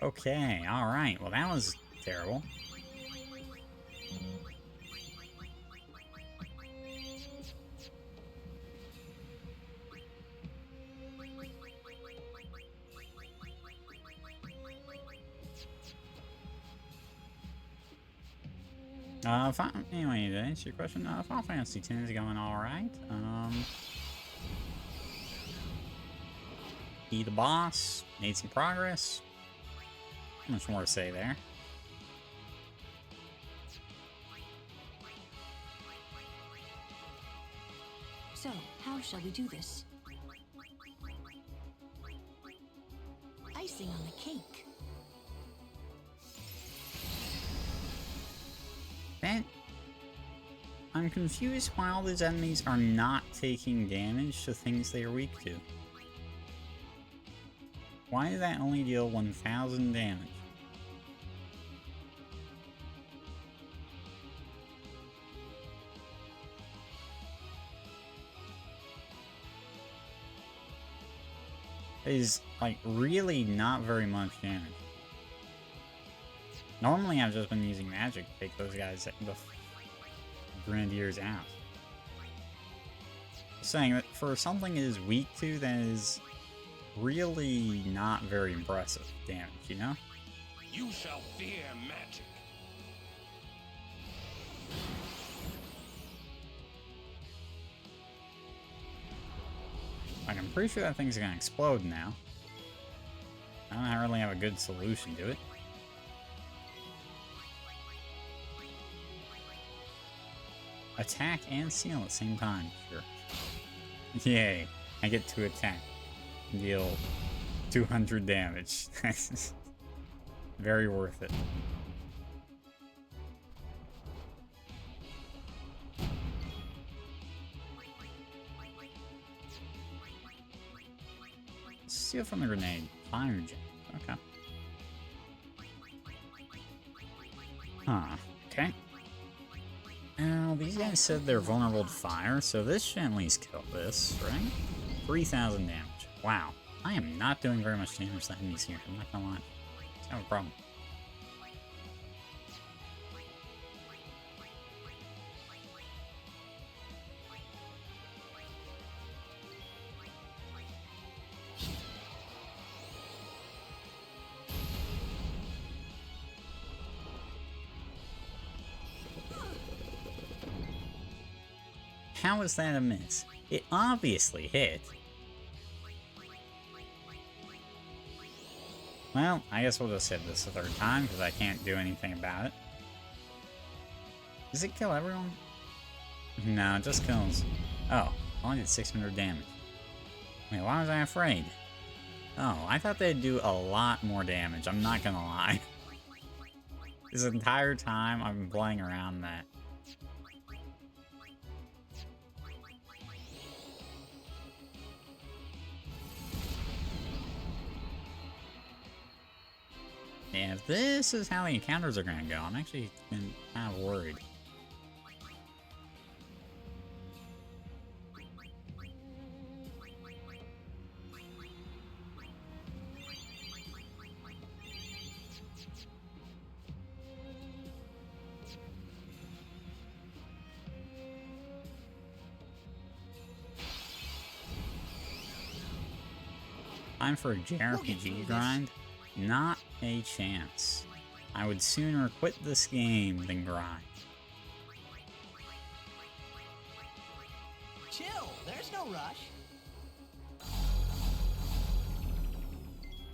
Okay, alright. Well, that was terrible. Anyway, to answer your question, Final Fantasy X is going alright. Be the boss, made some progress. Not much more to say there. So, how shall we do this? Icing on the cake. I'm confused why all these enemies are not taking damage to things they are weak to. Why did that only deal 1,000 damage? is, like, really not very much damage. Normally, I've just been using magic to take those guys the Grenadier's ass. Saying that for something it is weak to, that is really not very impressive damage, you know? You shall fear magic. Like, I'm pretty sure that thing's gonna explode now. I don't really have a good solution to it. Attack and seal at the same time, sure. Yay, I get to attack. Deal 200 damage. Very worth it. Steal from the grenade. Fire gem. Okay. Huh. Okay. Now, these guys said they're vulnerable to fire, so this should at least kill this, right? 3,000 damage. Wow. I am not doing very much damage to enemies here. I'm not gonna lie. It's kind of a problem. How is that a miss? It obviously hit. Well, I guess we'll just hit this a third time, because I can't do anything about it. Does it kill everyone? No, it just kills... Oh, only did 600 damage. Wait, why was I afraid? Oh, I thought they'd do a lot more damage, I'm not gonna lie. This entire time, I've been playing around that. Yeah, if this is how the encounters are gonna go, I'm actually been kind of worried. Time for a JRPG grind? Not a chance. I would sooner quit this game than grind. Chill, there's no rush.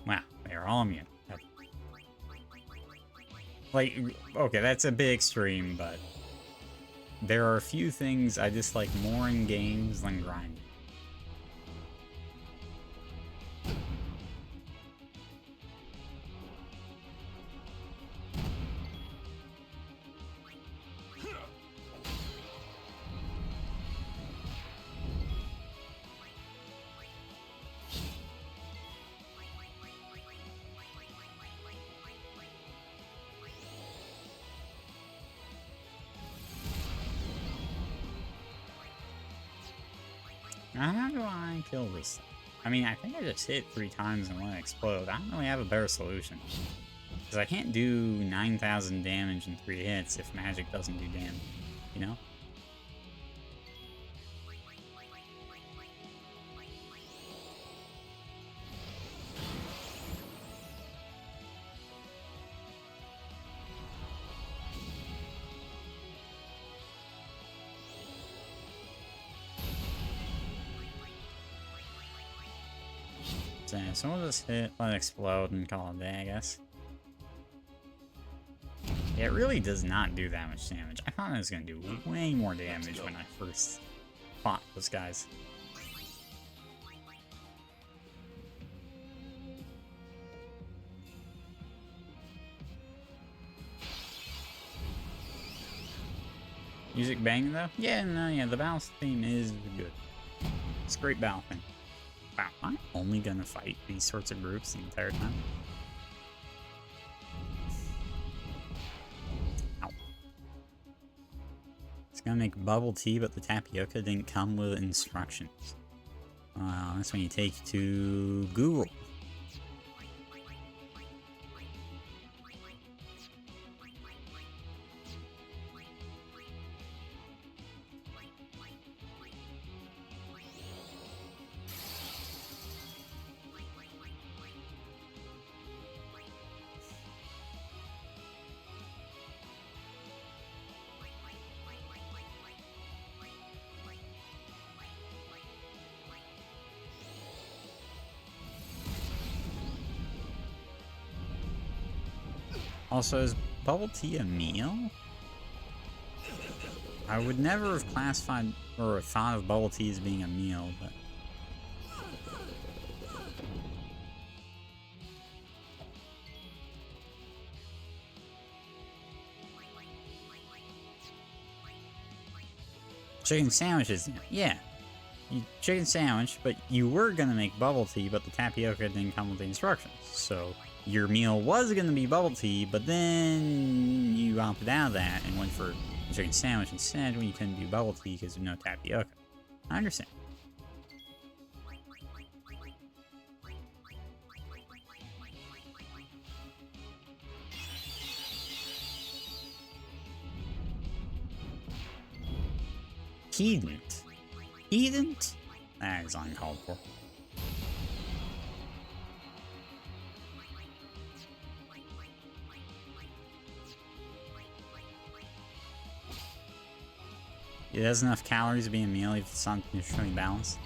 Wow, they're all immune. Okay. Like, okay, that's a bit extreme, but there are a few things I dislike more in games than grinding. How do I kill this thing? I mean, I think I just hit 3 times and let it explode. I don't really have a better solution. Because I can't do 9,000 damage in 3 hits if magic doesn't do damage, you know? So we'll just hit, let it explode, and call it a day, I guess. Yeah, it really does not do that much damage. I thought it was going to do way more damage when I first fought those guys. Music banging though? Yeah, no, yeah, the battle theme is good. It's a great battle theme. Wow, I'm only gonna fight these sorts of groups the entire time. Ow. It's gonna make bubble tea, but the tapioca didn't come with instructions. That's when you take you to Google. Also, is bubble tea a meal? I would never have classified or thought of bubble tea as being a meal, but... Chicken sandwiches, yeah. Chicken sandwich, but you were gonna make bubble tea, but the tapioca didn't come with the instructions, so... Your meal was going to be bubble tea, but then you opted out of that and went for a chicken sandwich instead when you couldn't do bubble tea because of no tapioca. I understand. Hedont. Hedont? That is uncalled for. It has enough calories to be a meal if it's not nutritionally balanced.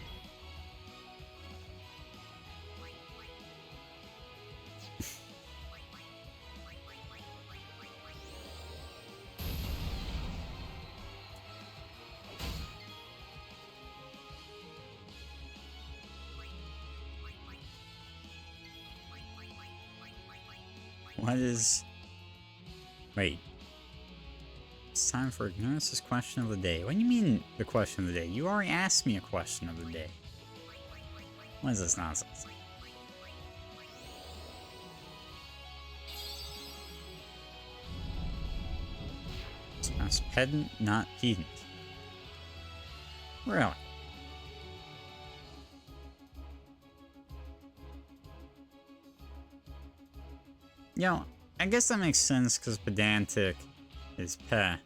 What is... Wait. It's time for Ignorance's question of the day. What do you mean, the question of the day? You already asked me a question of the day. What is this nonsense? It's pedant, not pedant. Really? You know, I guess that makes sense because pedantic is peh.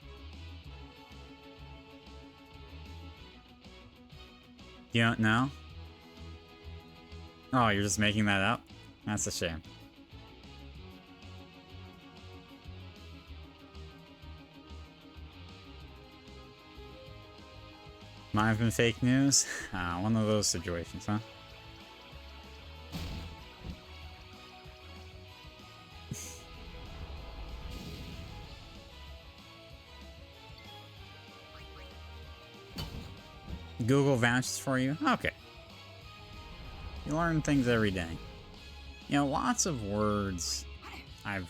You don't know? Oh, you're just making that up? That's a shame. Might have been fake news. One of those situations, huh? Google vouches for you? Okay. You learn things every day. You know, lots of words I've...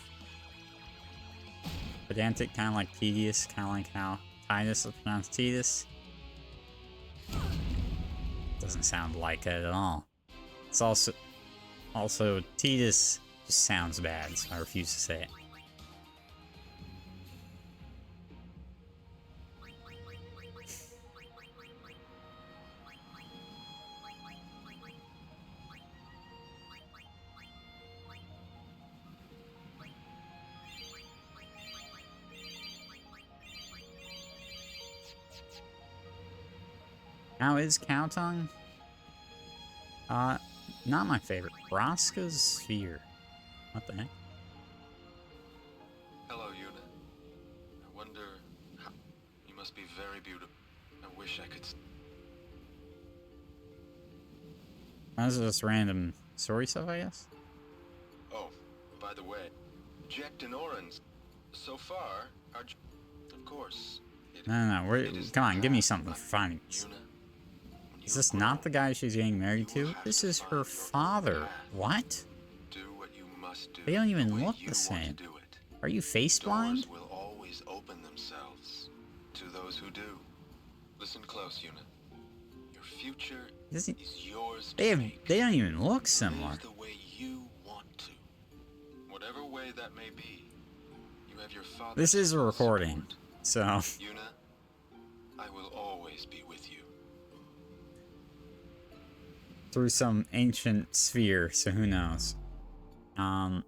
Pedantic, kind of like tedious, kind of like how Titus is pronounced Titus. Doesn't sound like it at all. It's also Titus just sounds bad, so I refuse to say it. How is Cowtongue? Not my favorite. Braska's Sphere. What the heck? Hello, Yuna. I wonder how... You must be very beautiful. I wish I could... That's just random story stuff, I guess? Oh, by the way, Jekt and Oren's, so far, are... Of course. No. Come on, give me something for finding this. Is this not the guy she's getting married to? This is her father. What? They don't even look the same. Are you face blind? Doors will always open themselves to those who do. Listen close, Yuna. Your future is yours to make. They don't even look similar. Live the way you want to. Whatever way that may be, you have your father's This is a recording, support. so... Yuna, I will always be with you. through some ancient sphere, so who knows. And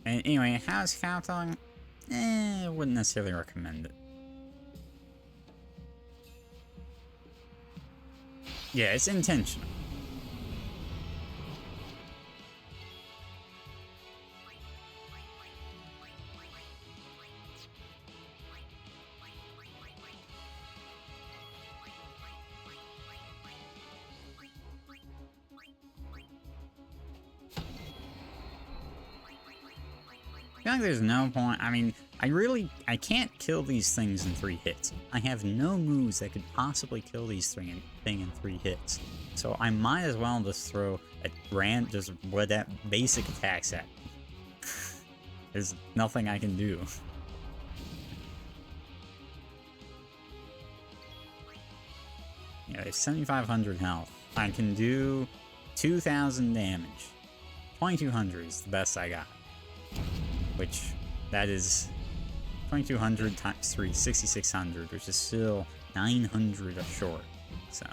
anyway, how's Kowtow? I wouldn't necessarily recommend it. Yeah, it's intentional. I feel like there's no point. I mean, I can't kill these things in 3 hits. I have no moves that could possibly kill these thing in 3 hits. So I might as well just throw just what that basic attacks at me. There's nothing I can do. Yeah, they have 7,500 health. I can do 2,000 damage. 2,200 is the best I got. Which, that is 2,200 times 3, 6,600, which is still 900 short. So,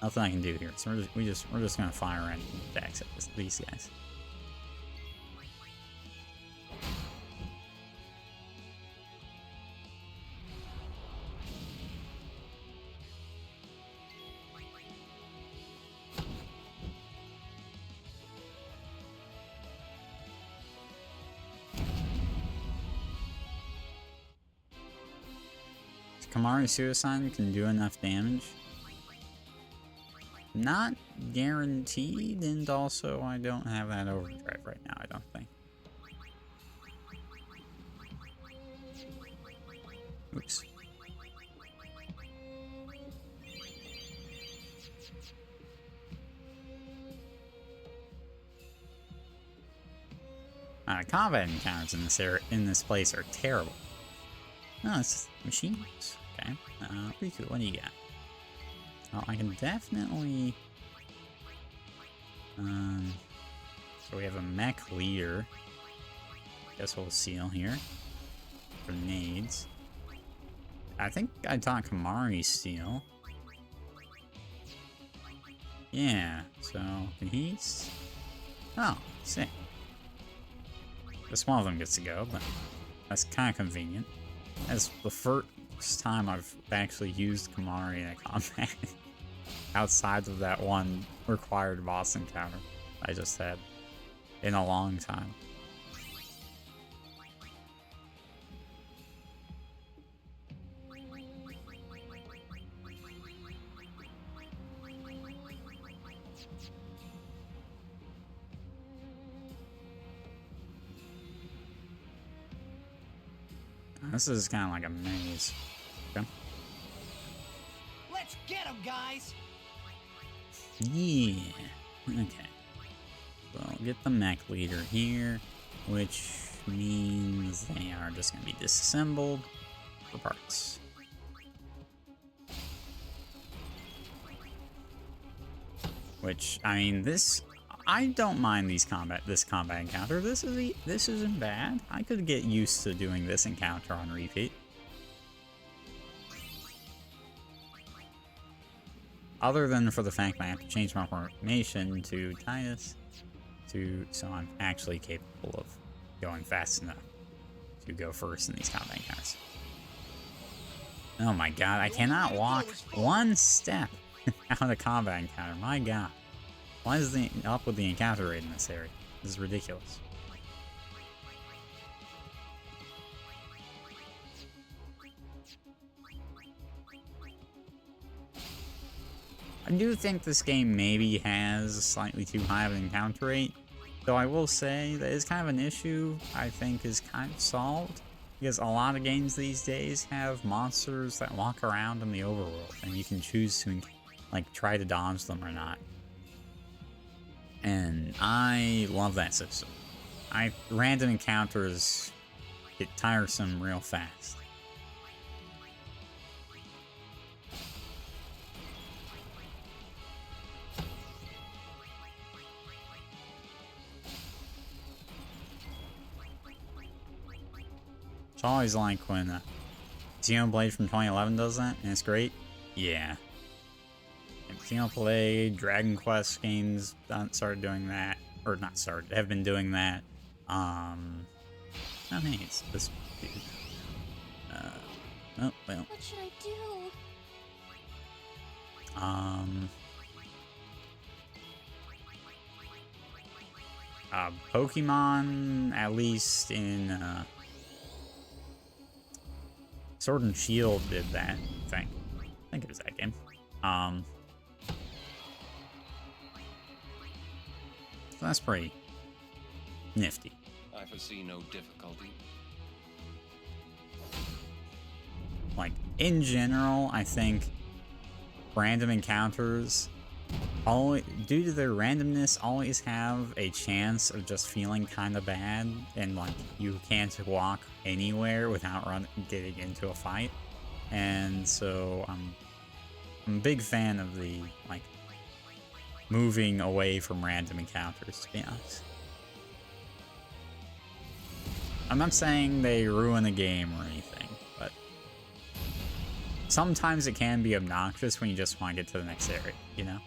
nothing I can do here. So we're just gonna fire random attacks at these guys. Kamari Suicide can do enough damage. Not guaranteed, and also I don't have that overdrive right now, I don't think. Oops. Combat encounters in this place are terrible. No, it's machines. Okay. Riku, what do you got? Well, I can definitely... so we have a mech leader. Guess we'll seal here. Grenades. I think I taught Kamari steal. Yeah, so can he... Oh, sick. Just one of them gets to go, but that's kind of convenient. That's the first time I've actually used Kamari in a combat outside of that one required boss encounter I just had in a long time. This is kind of like a maze. Okay. Let's get him, guys. Yeah. Okay. So I'll get the mech leader here, which means they are just going to be disassembled for parts. Which, I mean, I don't mind this combat encounter. This isn't bad. I could get used to doing this encounter on repeat. Other than for the fact that I have to change my formation to Titus, so I'm actually capable of going fast enough to go first in these combat encounters. Oh my god, I cannot walk one step out of combat encounter. My god. Why is the up with the encounter rate in this area? This is ridiculous. I do think this game maybe has slightly too high of an encounter rate, though I will say that is kind of an issue I think is kind of solved, because a lot of games these days have monsters that walk around in the overworld, and you can choose to like try to dodge them or not. And I love that system. Random encounters get tiresome real fast. It's always like when Xenoblade from 2011 does that, and it's great. Yeah. Xenoblade, Dragon Quest games started doing that, or not started, have been doing that. Oh hey, it's this dude. Oh well. What should I do? Pokemon, at least in Sword and Shield did that, I think it was that game. So that's pretty nifty. I foresee no difficulty. Like, in general, I think random encounters, due to their randomness, always have a chance of just feeling kind of bad, and like you can't walk anywhere without getting into a fight. And so I'm a big fan of the like moving away from random encounters, to be honest. I'm not saying they ruin the game or anything, but sometimes it can be obnoxious when you just want to get to the next area, you know?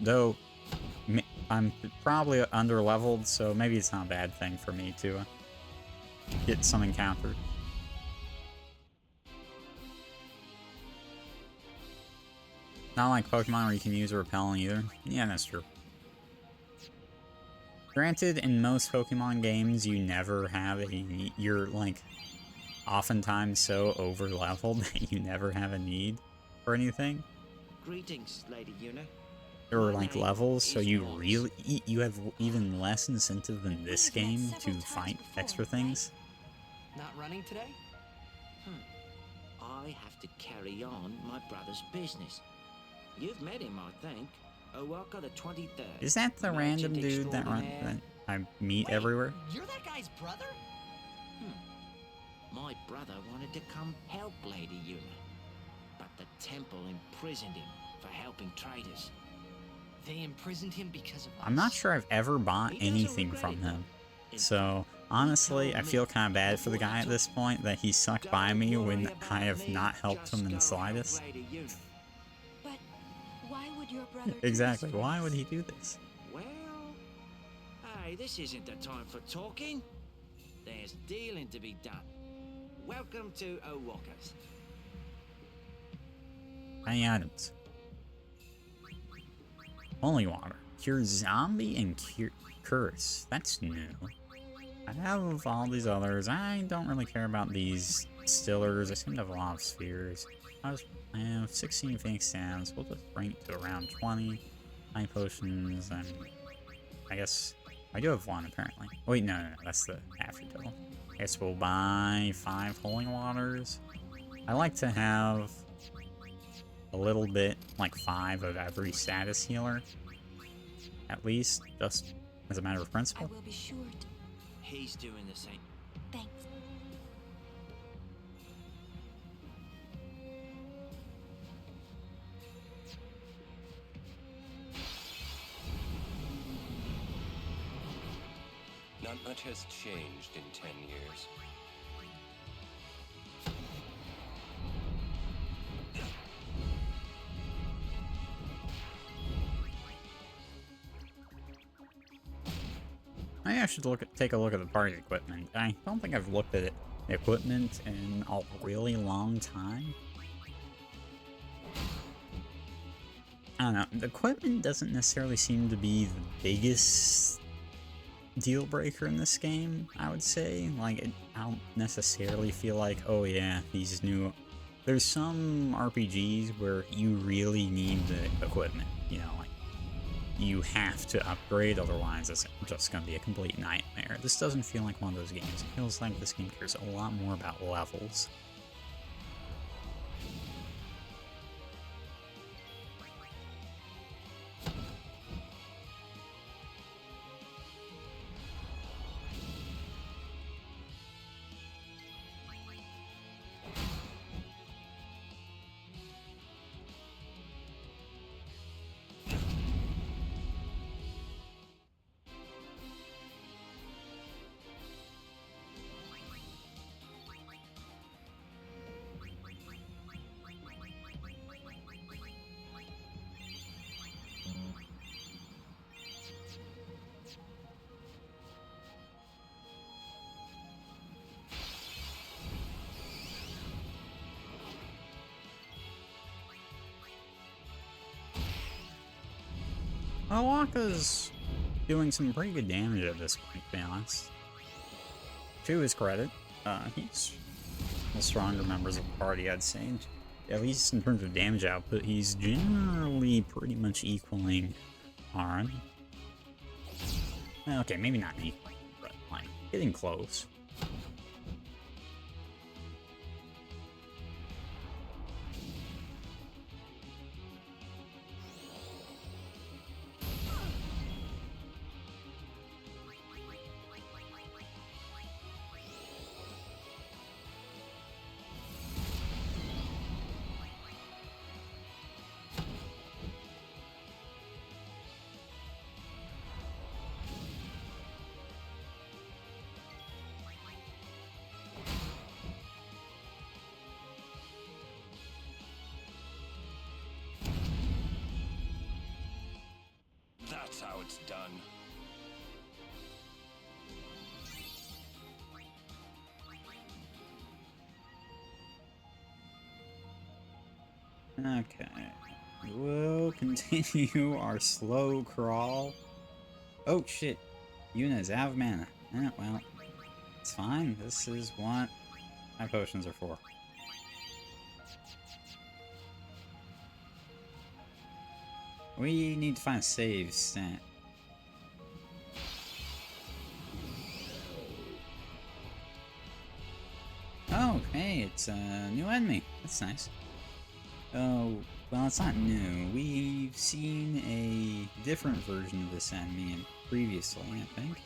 Though, I'm probably under-leveled, so maybe it's not a bad thing for me to get some encounter. Not like Pokemon where you can use a repel either. Yeah, that's true. Granted, in most Pokemon games, you never have you're like oftentimes so over-leveled that you never have a need for anything. Greetings, Lady Yuna. Or like levels, so you have even less incentive than this game to fight extra things. Not running today? I have to carry on my brother's business. You've met him, I think. Owaka the 23rd. Is that the random dude that I meet everywhere? You're that guy's brother? My brother wanted to come help Lady Yuna, but the temple imprisoned him for helping traitors. They imprisoned him because of us. I'm not sure I've ever bought anything from him. So, honestly, I feel kind of bad for the guy at this point that he stuck by me when I have not helped him in the slightest. But why would your brother Exactly, why would he do this? Well, hey, this isn't the time for talking. There's dealing to be done. Welcome to Owaka's. Any items? Holy water. Cure zombie and curse. That's new. I have all these others. I don't really care about these stillers. I seem to have a lot of spheres. I have 16 Phoenix Sands. We'll just bring it to around 20. 9 potions, and I guess I do have one apparently. Oh, wait, no, that's the after total. I guess we'll buy 5 holy waters. I like to have a little bit, like 5 of every status healer, at least, just as a matter of principle. I will be sure to. He's doing the same. Thanks. Not much has changed in 10 years. Maybe I should take a look at the party equipment. I don't think I've looked at the equipment in a really long time. I don't know. The equipment doesn't necessarily seem to be the biggest deal breaker in this game, I would say. Like, I don't necessarily feel like, oh yeah, these new... There's some RPGs where you really need the equipment, you know, like, you have to upgrade, otherwise it's just going to be a complete nightmare. This doesn't feel like one of those games. It feels like this game cares a lot more about levels. Waka's doing some pretty good damage at this point, to be honest. To his credit, he's one of the stronger members of the party, I'd say. At least in terms of damage output, he's generally pretty much equaling Aaron. Okay, maybe not equaling, but like getting close. That's how it's done. Okay, we'll continue our slow crawl. Oh shit, Yuna's out of mana. Well, it's fine. This is what my potions are for. We need to find a save stat. Oh, hey, it's a new enemy. That's nice. Oh, well, it's not new. We've seen a different version of this enemy previously, I think.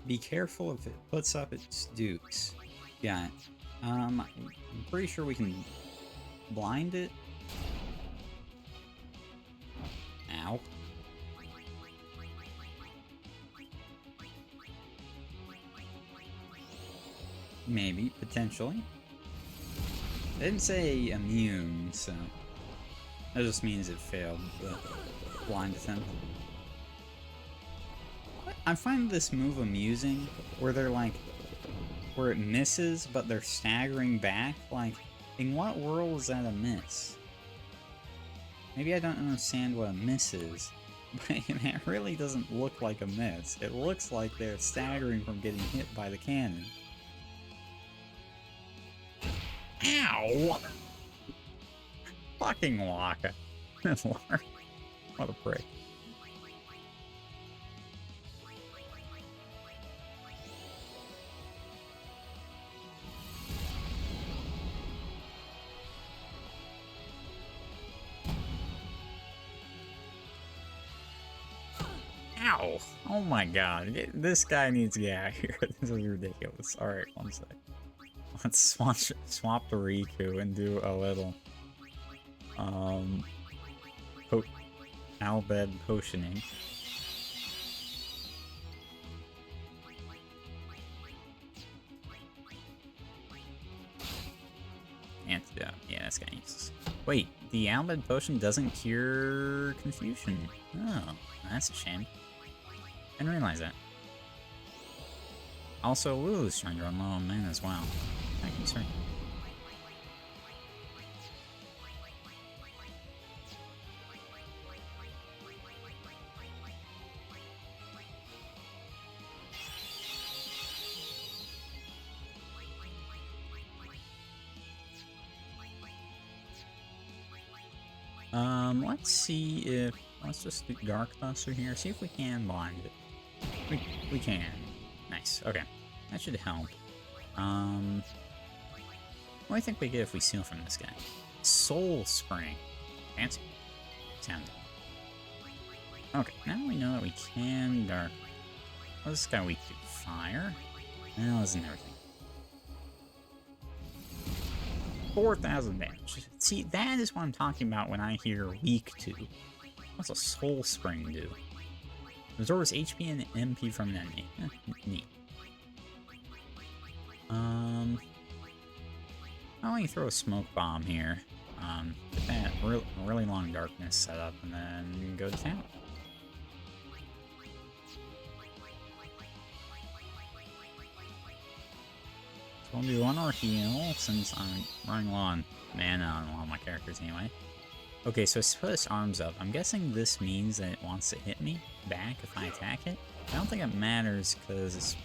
Be careful if it puts up its dukes. Yeah. I'm pretty sure we can blind it. Ow. Maybe, potentially. It didn't say immune, so that just means it failed the blind attempt. I find this move amusing, where they're like, where it misses, but they're staggering back. Like, in what world is that a miss? Maybe I don't understand what a miss is, but it really doesn't look like a miss. It looks like they're staggering from getting hit by the cannon. Ow! Fucking Waka. What a prick. Ow! Oh my god. This guy needs to get out of here. This is ridiculous. Alright, one sec. Let's swap the Riku and do a little Albed potioning. Antidote. Yeah, that's kinda useless. Wait, the Albed potion doesn't cure confusion. Oh, that's a shame. I didn't realize that. Also, Lulu's trying to run low on mana as well. I can start. Let's see if... Let's just do Dark Buster here, see if we can blind it. We can. Nice, okay. That should help. What do you think we get if we steal from this guy? Soul Spring. Fancy. Sound. Okay, now we know that we can Dark. What is this guy weak to? Fire? Well, isn't everything. 4,000 damage. See, that is what I'm talking about when I hear weak to. What's a Soul Spring do? Absorbs HP and MP from an enemy. Neat. I'll only throw a smoke bomb here. Get that really long darkness set up and then go to town. I'll do one more heal since I'm running low on mana on a lot of my characters anyway. Okay, so I suppose arms up. I'm guessing this means that it wants to hit me back if I attack it. I don't think it matters because it's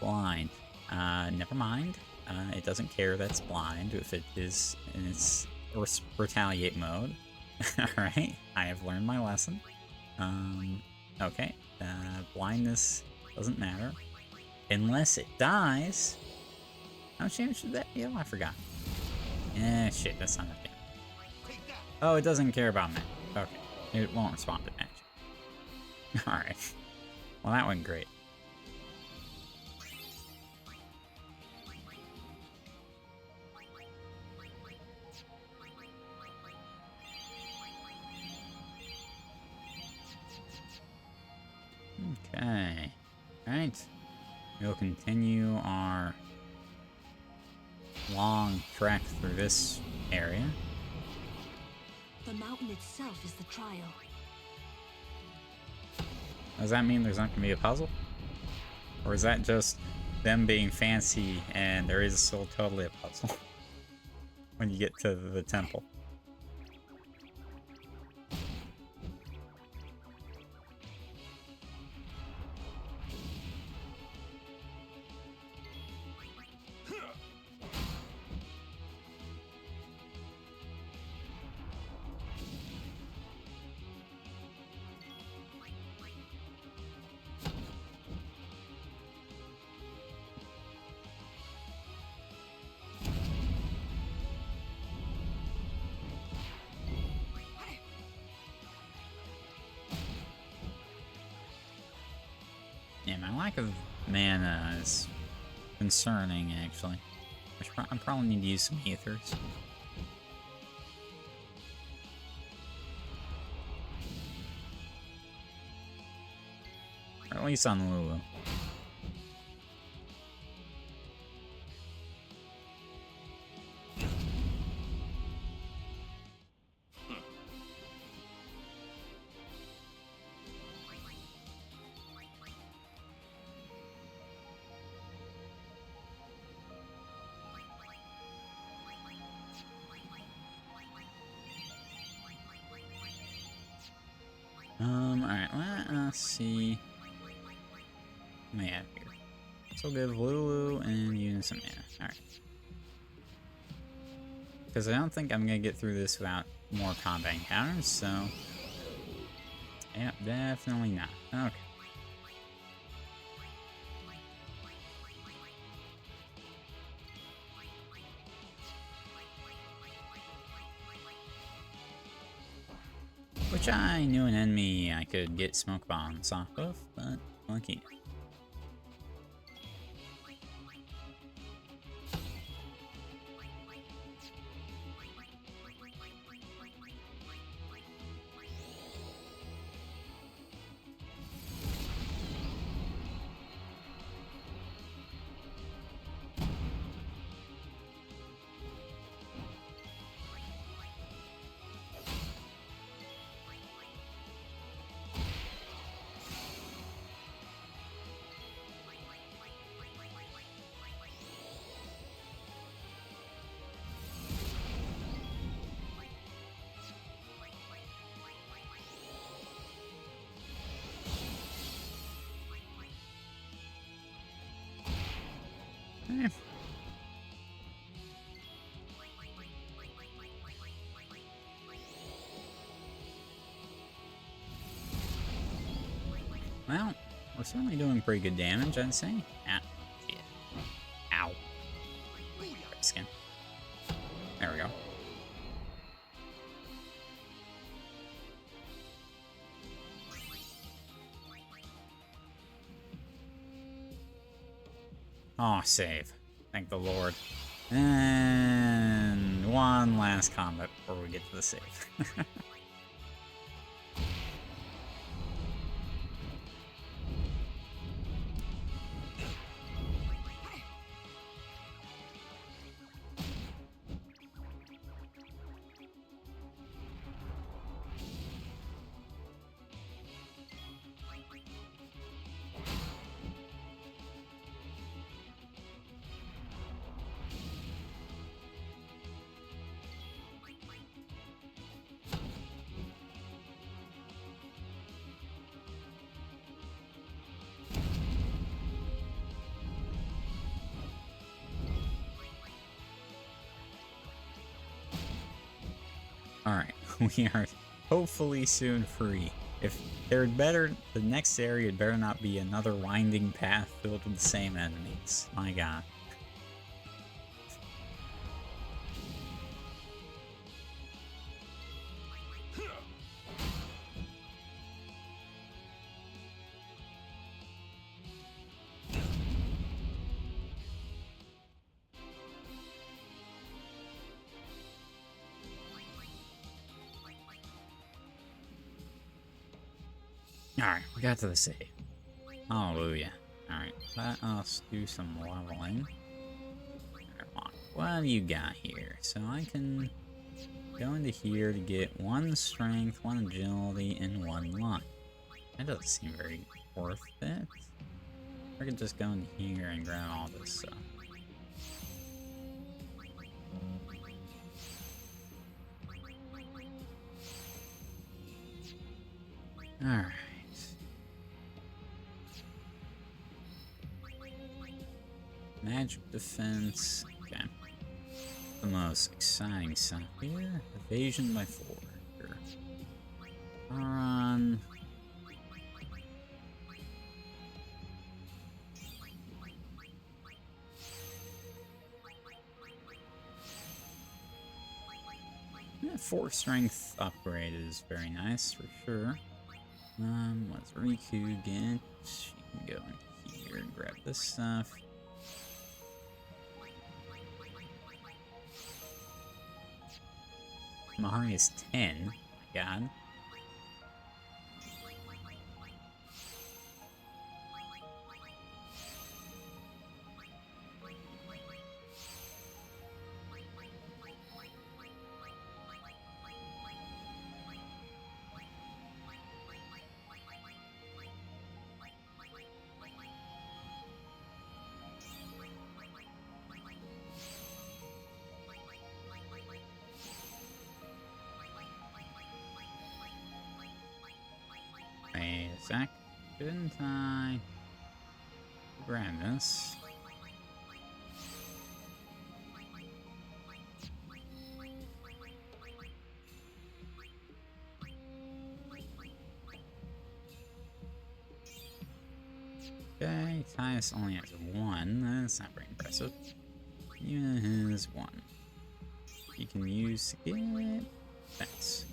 blind. Never mind. It doesn't care that it's blind if it is in its retaliate mode. Alright, I have learned my lesson. Okay, blindness doesn't matter. Unless it dies. How much damage did that deal? I forgot. Shit, that's not enough damage. Oh, it doesn't care about magic. Okay, it won't respond to magic. Alright. Well, that went great. Okay. Alright. We'll continue our long trek through this area. The mountain itself is the trial. Does that mean there's not going to be a puzzle? Or is that just them being fancy and there is still totally a puzzle when you get to the temple? Yeah, my lack of mana is concerning, actually. I probably need to use some ethers. Or at least on Lulu. Alright, let us see. What do we have here? So give Lulu and Eunice some mana. Alright. Because I don't think I'm gonna get through this without more combat encounters, so. Yep, definitely not. Okay. Which I knew an enemy I could get smoke bombs off of, but lucky. Well, we're certainly doing pretty good damage, I'd say. Ah, shit. Ow. Skin. There we go. Oh, save. Thank the Lord. And one last combat before we get to the save. Alright, we are hopefully soon free. If the next area better not be another winding path filled with the same enemies. My god. Alright, we got to the save. Hallelujah. Alright, let us do some leveling. What do you got here? So I can go into here to get 1 strength, 1 agility, and 1 luck. That doesn't seem very worth it. I could just go in here and grab all this stuff. Alright. Magic defense. Okay. The most exciting stuff here. Evasion by 4. Sure. Run. Yeah, 4 strength upgrade is very nice for sure. Let's Riku get. She can go in here and grab this stuff. Mahari is 10. My god. Wait a sec. Couldn't I grab this? Okay, Titus only has 1. That's not very impressive. Yuna has 1. You can use to get. Thanks.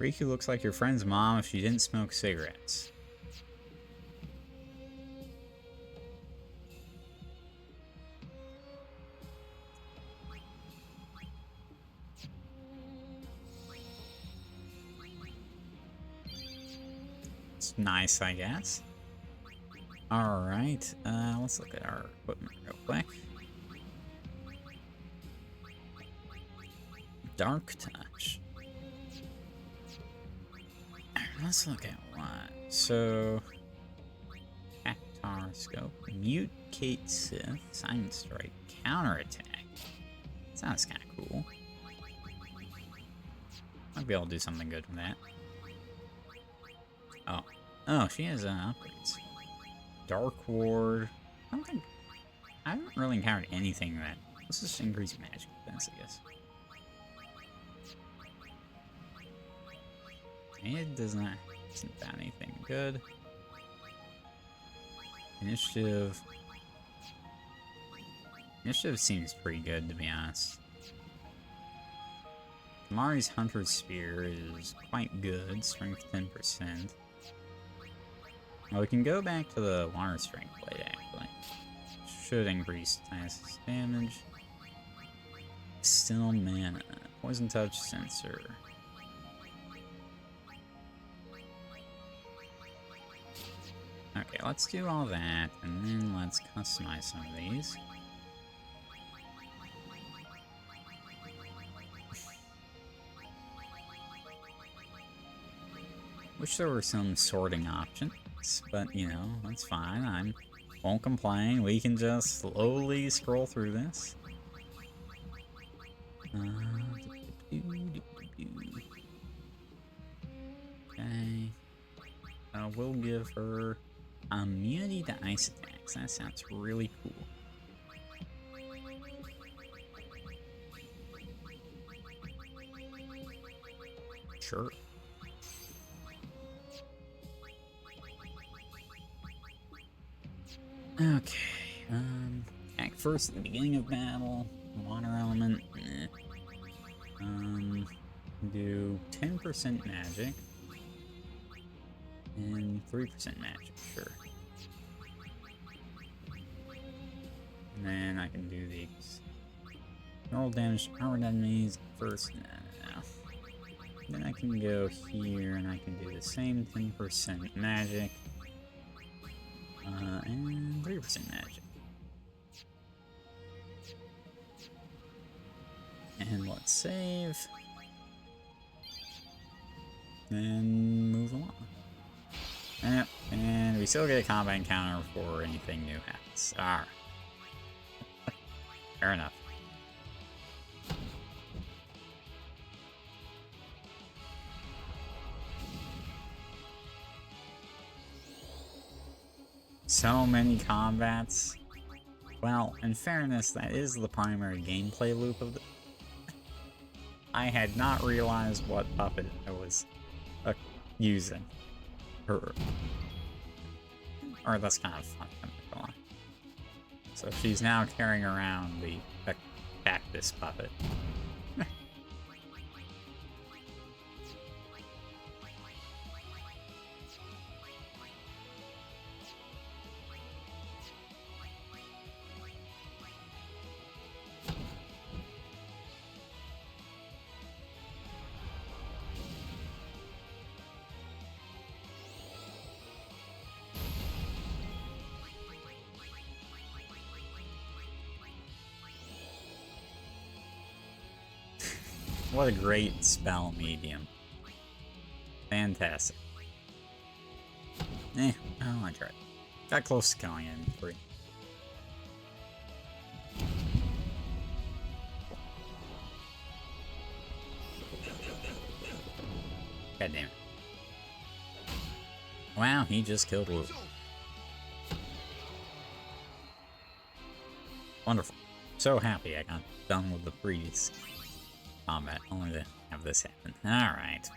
Riku looks like your friend's mom if she didn't smoke cigarettes. It's nice, I guess. Alright, let's look at our equipment real quick. Dark Touch. Let's look at what. So, Cactar Scope, Mutate Sith, Silent Strike, Counterattack. Sounds kind of cool. Might be able to do something good with that. Oh, she has upgrades. Dark Ward. I haven't really encountered anything that. Let's just increase magic defense, I guess. It isn't that anything good. Initiative. Initiative seems pretty good, to be honest. Kamari's Hunter's Spear is quite good, strength 10%. Well, we can go back to the Water Strength Blade, actually. Should increase Titus' damage. Still mana. Poison Touch Sensor. Okay, let's do all that, and then let's customize some of these. Wish there were some sorting options, but you know, that's fine. I won't complain. We can just slowly scroll through this. Okay. We'll give her immunity to ice attacks. That sounds really cool. Sure. Okay. Act first at the beginning of battle. Water element. Eh. Do 10% magic. And 3% magic, sure. And then I can do the normal damage to powered enemies first. No. Then I can go here and I can do the same 10% magic. And 3% magic. And let's save. Then move along. Yep, and we still get a combat encounter before anything new happens. Alright. Fair enough. So many combats. Well, in fairness, that is the primary gameplay loop of the... I had not realized what puppet I was using. Or that's kind of fun. So she's now carrying around the cactus puppet. What a great spell medium. Fantastic. I tried. Got close to killing it in 3. God damn it. Wow, he just killed Wu. Wonderful. So happy I got done with the previous combat, only to have this happen. Alright.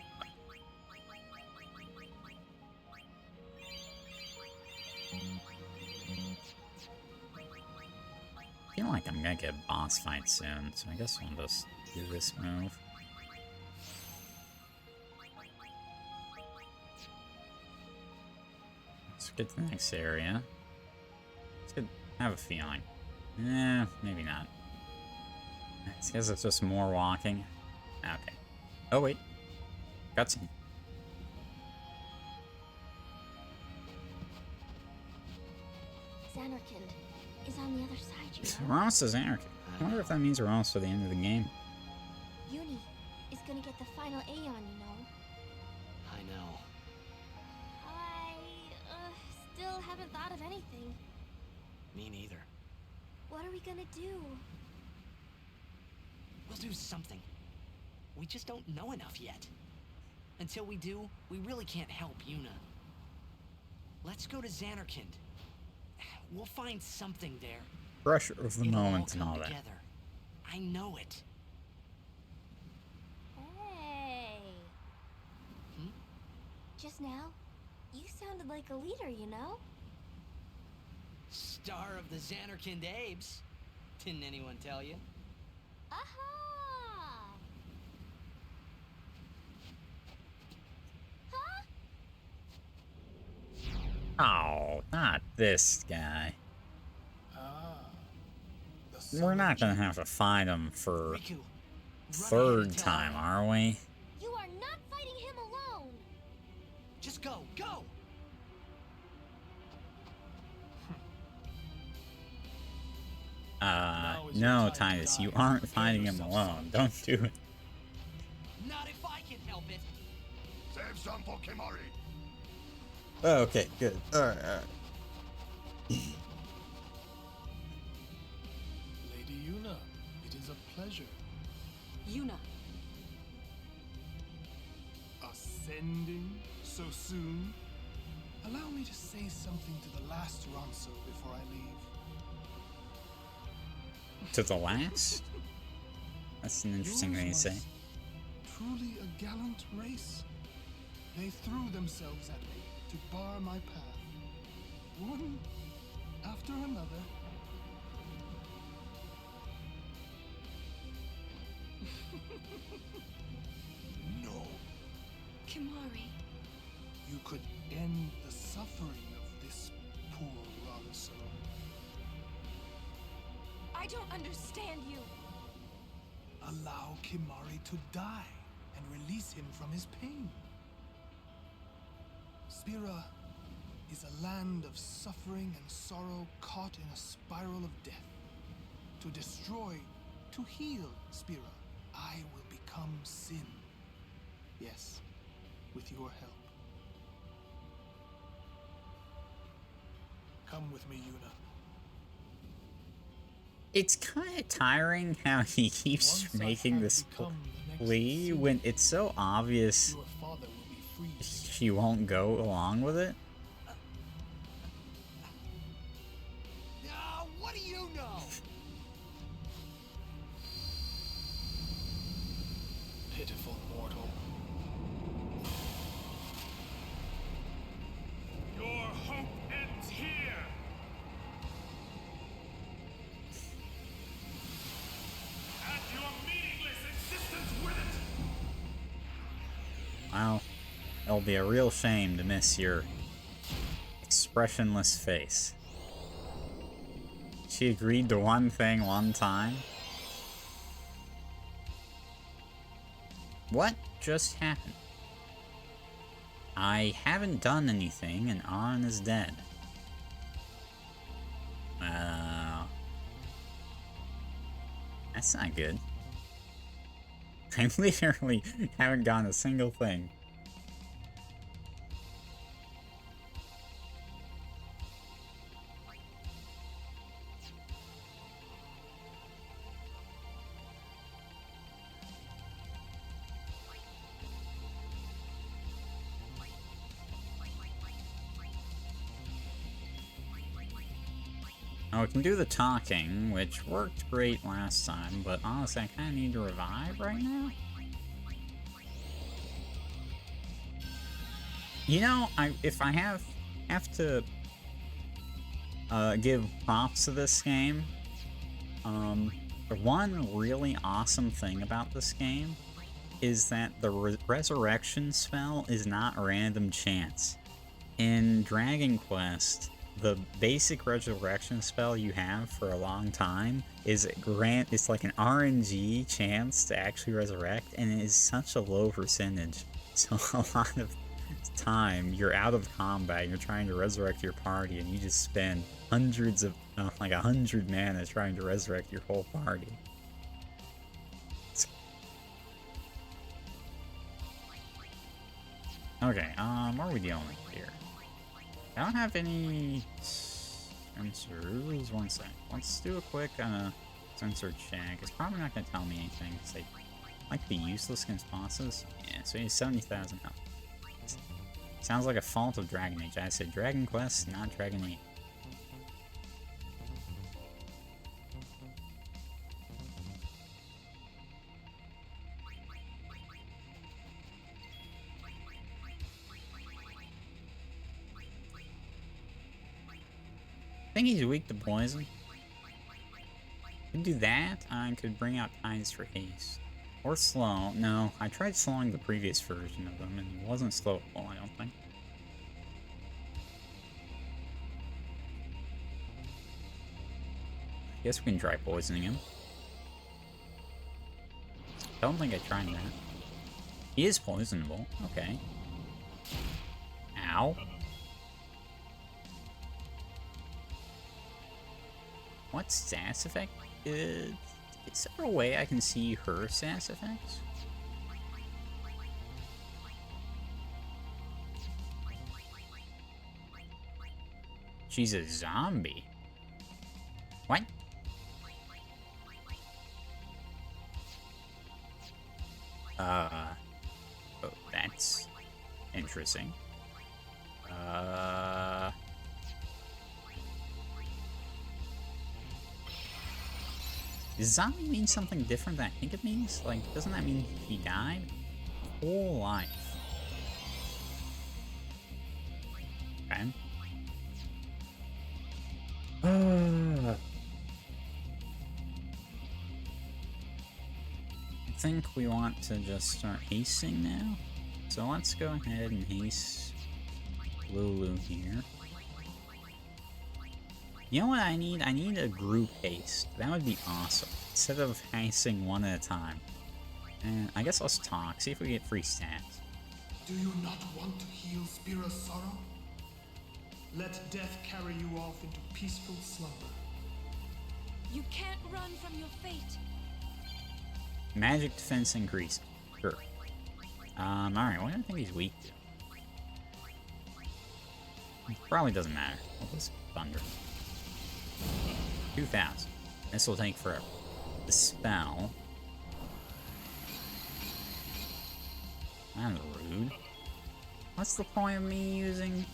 I feel like I'm gonna get a boss fight soon, so I guess we'll just do this move. Let's get to the next area. I have a feeling. Maybe not. I guess it's just more walking. Okay. Oh, wait. Cutscene. Xanarkand is on the other side, you know? We're almost to Xanarkand. I wonder if that means we're almost to the end of the game. Uni is gonna get the final Aeon, you know? I know. I, still haven't thought of anything. Me neither. What are we gonna do? We'll do something. We just don't know enough yet. Until we do, we really can't help Yuna. Let's go to Xanarkand. We'll find something there. Pressure of the It'll moment and come all that. together. I know it. Hey. Just now, you sounded like a leader, you know? Star of the Xanarkand Abes. Didn't anyone tell you? Aha! Huh? Oh, not this guy. We're not gonna have to fight him for Riku, third time, are we? You are not fighting him alone! Just go, go! No, Titus, you aren't fighting him alone. Don't do it. Not if I can help it. Save some for Kimari. Oh, okay, good. Alright. Lady Yuna, it is a pleasure. Yuna. Ascending so soon? Allow me to say something to the last Ronso before I leave. To the last? That's an interesting thing to say. truly a gallant race? They threw themselves at me to bar my path, one after another. No. Kimari. You could end the suffering of this poor Ronso. I don't understand you. Allow Kimari to die and release him from his pain. Spira is a land of suffering and sorrow caught in a spiral of death. To destroy, to heal Spira, I will become Sin. Yes, with your help. Come with me, Yuna. It's kind of tiring how he keeps making this plea when it's so obvious she won't go along with it. What do you know? Pitiful mortal. Your hope ends here! And your meaningless existence with it! Well, it'll be a real shame to miss your expressionless face. She agreed to one thing one time. What just happened? I haven't done anything and Arn is dead. That's not good. I literally haven't done a single thing. Oh, we can do the talking, which worked great last time, but honestly, I kind of need to revive right now. You know, if I have to give props to this game, the one really awesome thing about this game is that the resurrection spell is not random chance. In Dragon Quest, the basic resurrection spell you have for a long time is it's like an RNG chance to actually resurrect, and it is such a low percentage. So a lot of time you're out of combat, you're trying to resurrect your party, and you just spend hundreds of like 100 mana trying to resurrect your whole party. Okay, what are we dealing with here? I don't have any sensors. One sec. Let's do a quick sensor check. It's probably not going to tell me anything because they like to be useless against bosses. Yeah, so he has 70,000 health. Sounds like a fault of Dragon Age. I said Dragon Quest, not Dragon Age. I think he's weak to poison. Could do that. I could bring out Tides for haste. Or slow. No, I tried slowing the previous version of them and it wasn't slowable, I don't think. I guess we can try poisoning him. I don't think I tried that. He is poisonable. Okay. Ow. What stats effect? Is there a way I can see her stats effects? She's a zombie. What? Oh, that's interesting. Does zombie mean something different than I think it means? Like, doesn't that mean he died? whole life. Okay. I think we want to just start hasting now. So let's go ahead and haste Lulu here. You know what I need? I need a group haste. That would be awesome. Instead of hasting one at a time. And I guess let's talk, see if we get free stats. Do you not want to heal Spira's sorrow? Let death carry you off into peaceful slumber. You can't run from your fate. Magic defense increased. Sure. Alright, what do I think he's weak to? It probably doesn't matter. What was thunder? 2,000. This will take forever. The spell. That's rude. What's the point of me using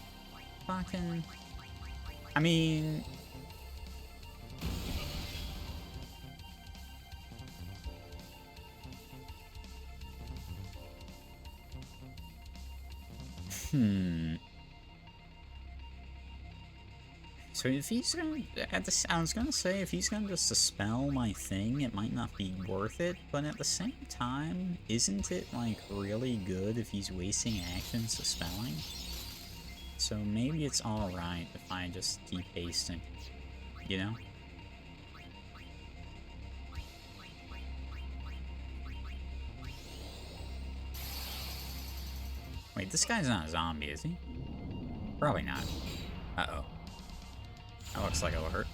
fucking... I mean... So if he's gonna, I was gonna say, if he's gonna just dispel my thing, it might not be worth it, but at the same time, isn't it, like, really good if he's wasting actions dispelling? So maybe it's alright if I just keep hasting, you know? Wait, this guy's not a zombie, is he? Probably not. Uh-oh. That looks like it'll hurt.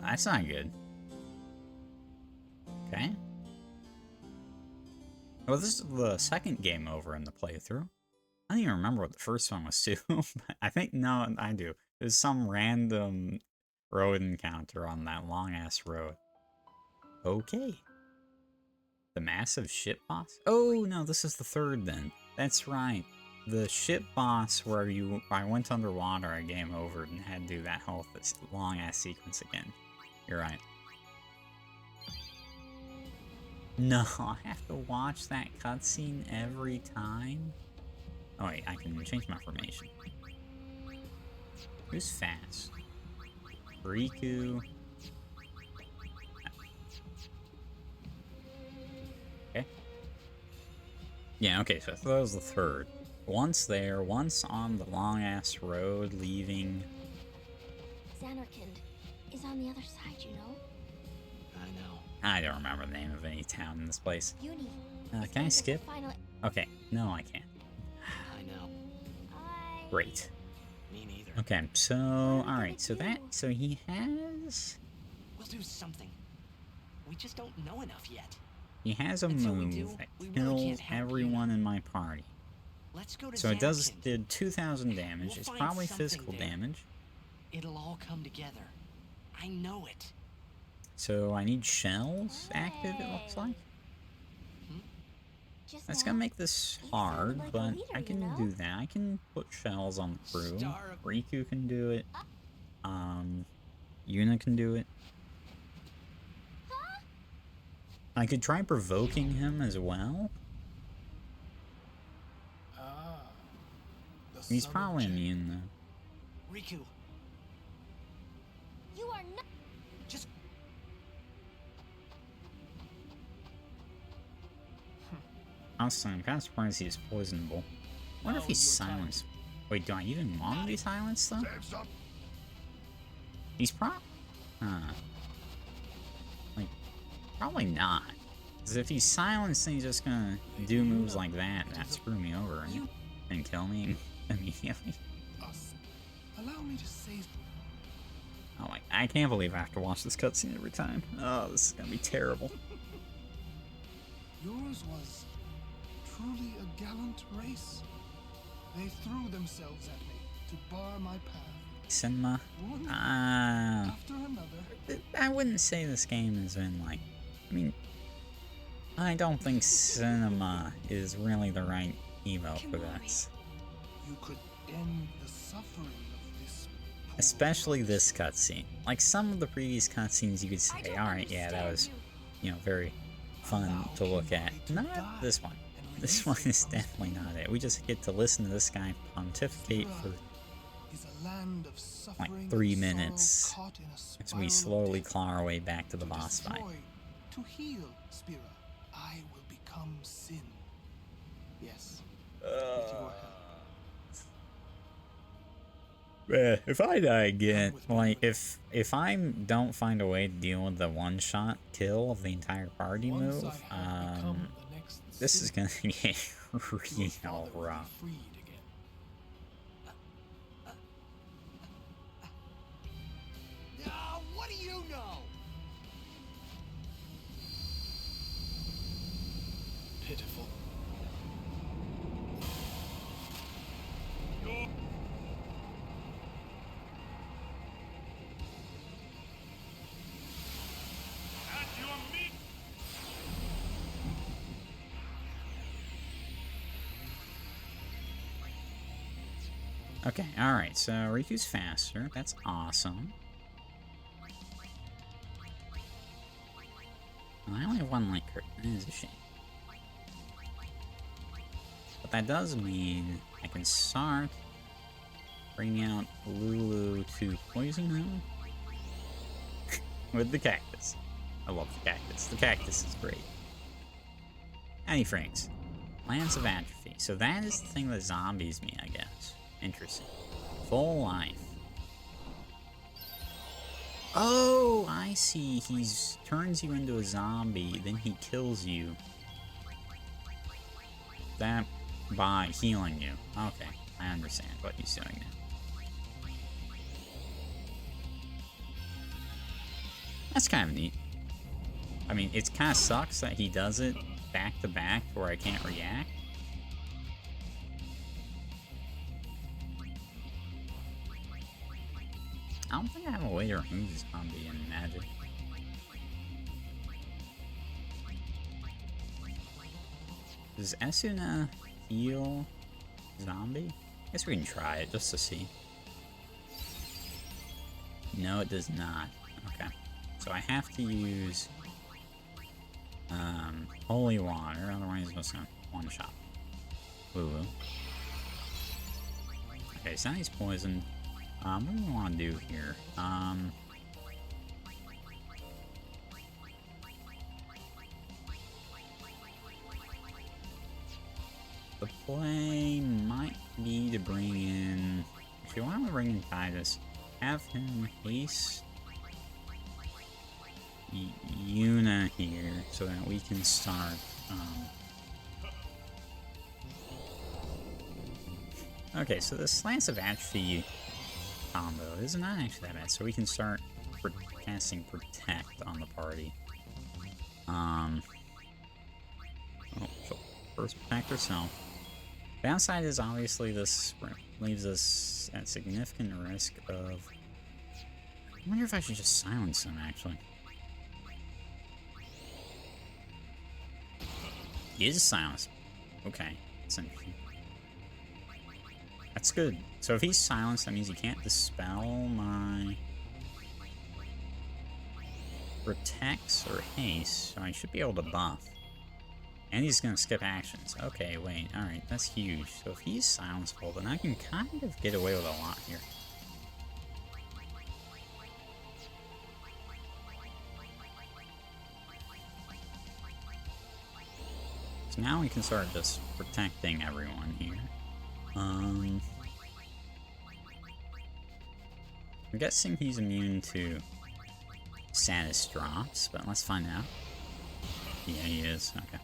That's not good. Okay. Well, this is the second game over in the playthrough. I don't even remember what the first one was too. I think, no, I do. There's some random road encounter on that long-ass road. Okay. The massive ship boss? Oh, no, this is the third then. That's right. The ship boss where I went underwater, I game over and had to do that whole long-ass sequence again. You're right. No, I have to watch that cutscene every time? Oh wait, I can change my formation. Who's fast? Riku. Okay. Yeah, okay, so that was the third. Once there, once on the long-ass road leaving... Xanarkand is on the other side, you know? I know. I don't remember the name of any town in this place. Uni. Can I skip? Okay, no I can't. I know. Great. Me neither. Okay, so, alright, so he has... We'll do something. We just don't know enough yet. He has a move that kills everyone in my party. Let's go to So it Xanarkand. did 2,000 damage. We'll It's find probably something physical there. damage. It'll all come together. I know it. So I need shells active, it looks like. That's gonna make this hard, but I can do that. I can put shells on the crew. Riku can do it. Yuna can do it. I could try provoking him as well. He's probably immune though. Riku. You are not. Just. Honestly, I'm kind of surprised he's poisonable. I wonder if he's silenced. Wait, do I even want to be silenced though? He's like, probably not. Because if he's silenced, then he's just gonna do moves like that and that screw me over and kill me immediately. Allow me to say. Oh my, I can't believe I have to watch this cutscene every time. Oh, this is gonna be terrible. Yours was truly a gallant race. They threw themselves at me to bar my path. Cinema. After another. I wouldn't say this game has been like. I mean, I don't think cinema is really the right emo for this. You could end the suffering of this. Especially this cutscene. Like some of the previous cutscenes, you could say, alright, yeah, that was, you know, very fun to look at. Not this one. This one is definitely not it. We just get to listen to this guy pontificate for like 3 minutes as we slowly claw our way back to the boss fight. To heal, Spira, I will become sin. Yes. If I die again, like if I don't find a way to deal with the one-shot kill of the entire party move, this is gonna get real rough. What do you know? Pitiful. Okay, alright, so Riku's faster. That's awesome. Well, I only have one light curtain. That is a shame. But that does mean I can start bringing out Lulu to poison him with the cactus. I love the cactus. The cactus is great. Any frames. Lands of Atrophy. So that is the thing that zombies me, I guess. Interesting. Full life. Oh, I see. He's turns you into a zombie, then he kills you. That by healing you. Okay, I understand what he's doing now. That's kind of neat. I mean, it kind of sucks that he does it back to back where I can't react. I don't think I have a way to remove this zombie in Magic. Does Esuna heal zombie? I guess we can try it just to see. No, it does not. Okay. So I have to use holy water, otherwise it's just gonna one-shot. Woo-woo. Okay, so now he's poisoned. What do we want to do here? The play might be to bring in... Actually, why don't we bring in Titus? Have him haste Yuna here so that we can start... Okay, so the Lance of Atrophy combo is not actually that bad, so we can start casting Protect on the party. Oh, she'll first protect herself. Downside is obviously this leaves us at significant risk of... I wonder if I should just silence him, actually. He is silenced. Okay, that's interesting. That's good. So if he's silenced, that means he can't dispel my protects or haste, so I should be able to buff. And he's gonna skip actions. Okay, wait, alright, that's huge. So if he's silenceable, then I can kind of get away with a lot here. So now we can start just protecting everyone here. I'm guessing he's immune to status drops, but let's find out. Yeah, he is. Okay.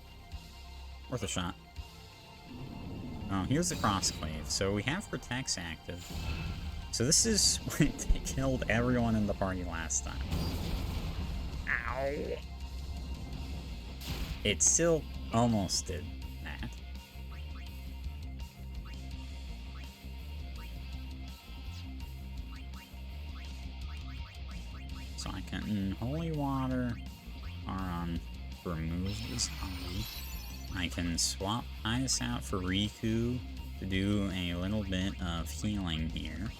Worth a shot. Oh, here's the crossclave. So we have protects active. So this is when they killed everyone in the party last time. Ow! It still almost did that. So I can holy water on remove the zombie. I can swap Ice out for Riku to do a little bit of healing here.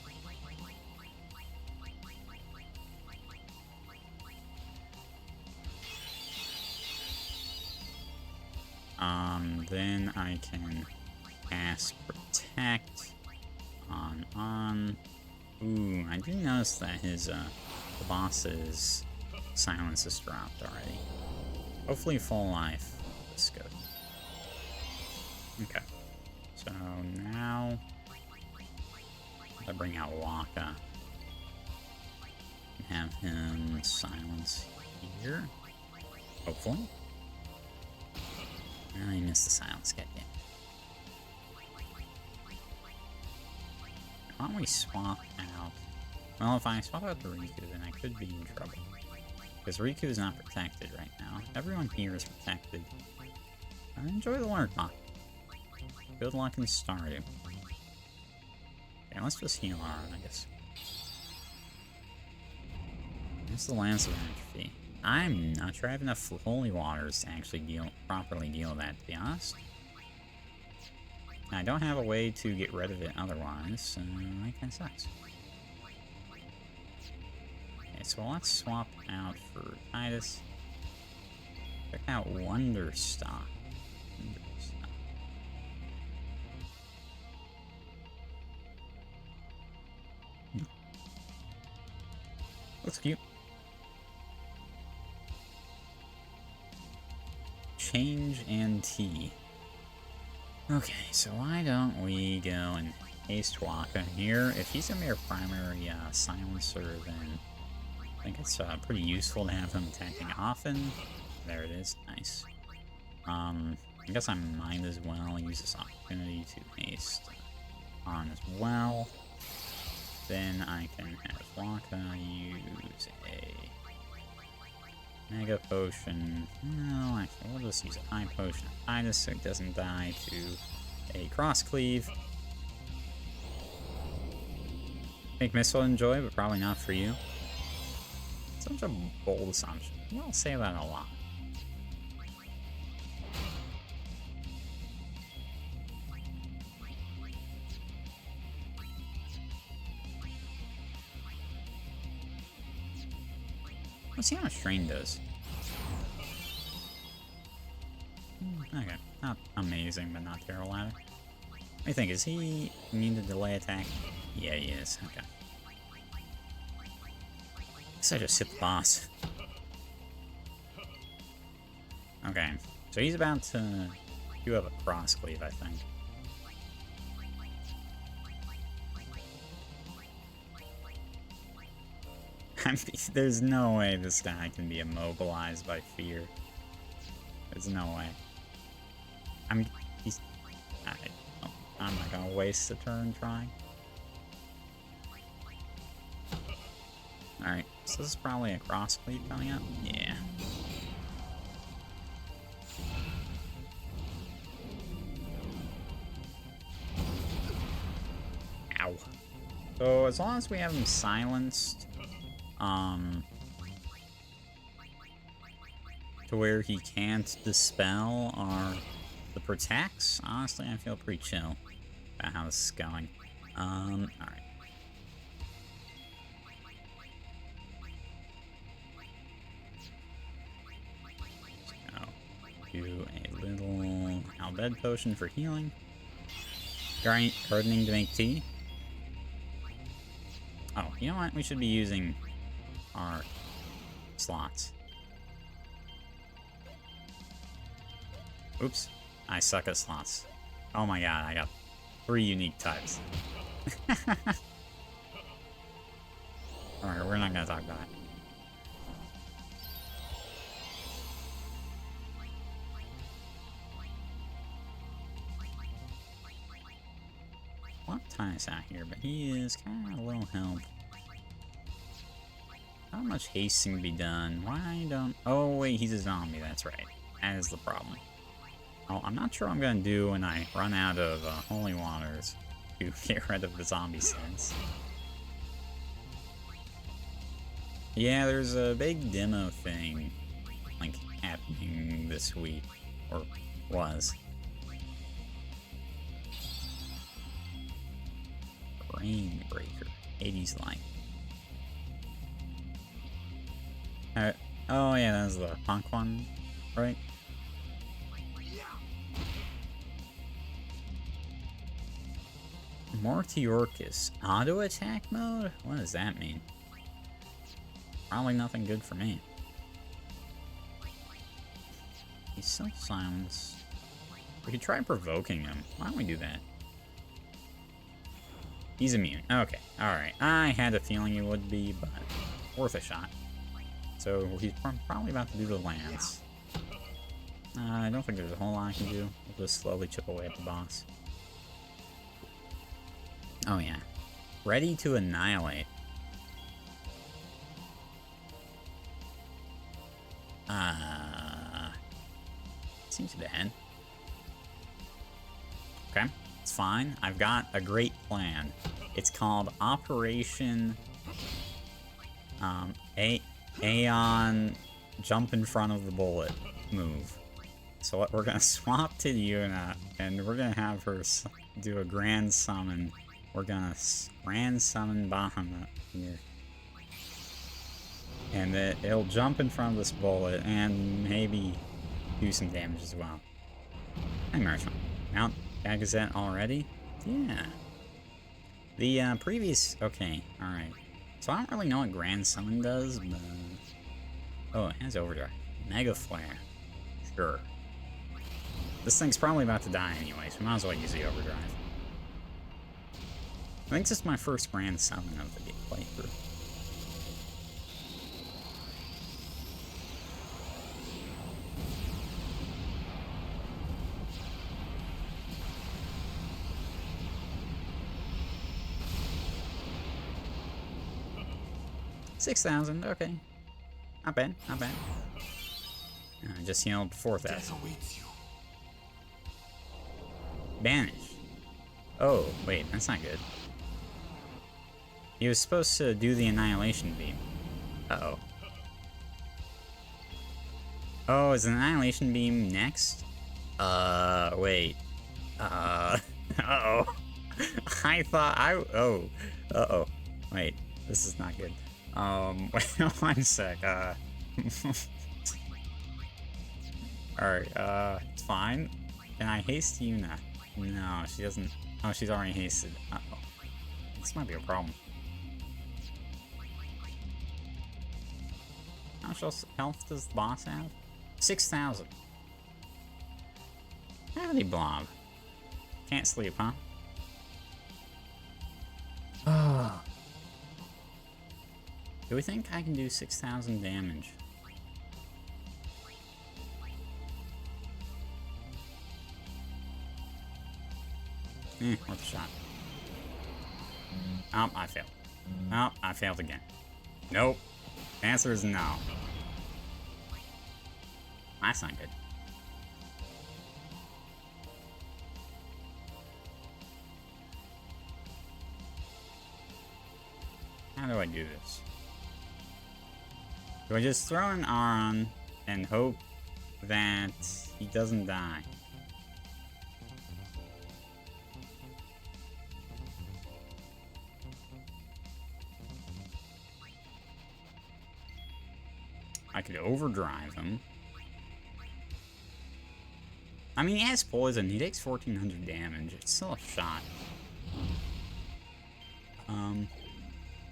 Then I can cast Protect on. Ooh, I do notice that his the boss's silence is dropped already. Hopefully full life. That's good. Okay. So now I bring out Waka. Have him silence here. Hopefully. I missed the silence get yet. Why don't we swap out? Well, if I swap out the Riku, then I could be in trouble. Because Riku is not protected right now. Everyone here is protected. Enjoy the water pot. Good luck in Stardew. Okay, let's just heal our own, I guess. Here's the Lance of Atrophy. I'm not sure I have enough holy waters to actually properly deal with that, to be honest. I don't have a way to get rid of it otherwise, so that kind of sucks. Okay, so let's swap out for Titus. Check out Wonderstock. Looks cute. Change and T. Okay, so why don't we go and haste Waka here? If he's gonna be our primary silencer, then I think it's pretty useful to have him attacking often. There it is, nice. I guess I might as well use this opportunity to haste on as well. Then I can have Waka use a Mega Potion. No, actually, we'll just use a High Potion of Titus so it doesn't die to a Cross Cleave. I think Miss will enjoy, but probably not for you. Such a bold assumption. You don't say that a lot. Let's see how much Strain does. Okay, not amazing, but not terrible either. What do you think? Is he immune to delay attack? Yeah, he is. Okay. Guess I just hit the boss. Okay, so he's about to do have a Cross Cleave, I think. I mean, there's no way this guy can be immobilized by fear. There's no way. I'm not gonna waste a turn trying. Alright, so this is probably a Cross Cleave coming up? Yeah. Ow. So as long as we have him silenced, to where he can't dispel the protects, honestly, I feel pretty chill about how this is going. Alright. So, do a little Albed Potion for healing. Gardening to make tea. Oh, you know what? We should be using our slots. Oops. I suck at slots. Oh my god, I got 3 unique types. Alright, we're not gonna talk about it. Want Titus out here, but he is kind of a little help. Not much hasting to be done. Why don't... Oh, wait, he's a zombie. That's right. That is the problem. Oh, I'm not sure what I'm going to do when I run out of holy waters to get rid of the zombie sins. Yeah, there's a big demo thing, like, happening this week. Or was. Rainbreaker. 80s light. Oh yeah, that was the punk one, right? Mortiorcus. Auto attack mode? What does that mean? Probably nothing good for me. He's so silenced. We could try provoking him. Why don't we do that? He's immune. Okay, alright. I had a feeling he would be, but worth a shot. So he's probably about to do the lance. I don't think there's a whole lot I can do. We'll just slowly chip away at the boss. Oh yeah. Ready to annihilate. Seems bad. Okay, it's fine. I've got a great plan. It's called Operation Aeon Jump in Front of the Bullet move. So what, we're gonna swap to Yuna, and we're gonna have her do a grand summon. We're gonna grand summon Bahamut here. And it'll jump in front of this bullet and maybe do some damage as well. Hey, Marshall. Mount Bagazet already? Yeah. The previous... Okay, alright. So I don't really know what Grand Summon does, but... Oh, it has Overdrive. Mega Flare. Sure. This thing's probably about to die anyway, so we might as well use the Overdrive. I think this is my first Grand Summon of the playthrough. $6,000, okay. Not bad, not bad. I just healed before that. Banish. Oh, wait, that's not good. He was supposed to do the Annihilation Beam. Uh-oh. Oh, is the Annihilation Beam next? Wait. Uh-oh. I thought oh. Uh-oh. Wait, this is not good. Wait, one sec, Alright, it's fine. Can I haste Yuna? No, she doesn't. Oh, she's already hasted. Uh-oh. This might be a problem. How much health does the boss have? 6,000. Howdy, Blob. Can't sleep, huh? Oh. Do we think I can do 6,000 damage? Worth a shot. Oh, I failed. Oh, I failed again. Nope. The answer is no. That's not good. How do I do this? Do I just throw an R on and hope that he doesn't die? I could overdrive him. I mean, he has poison. He takes 1,400 damage. It's still a shot.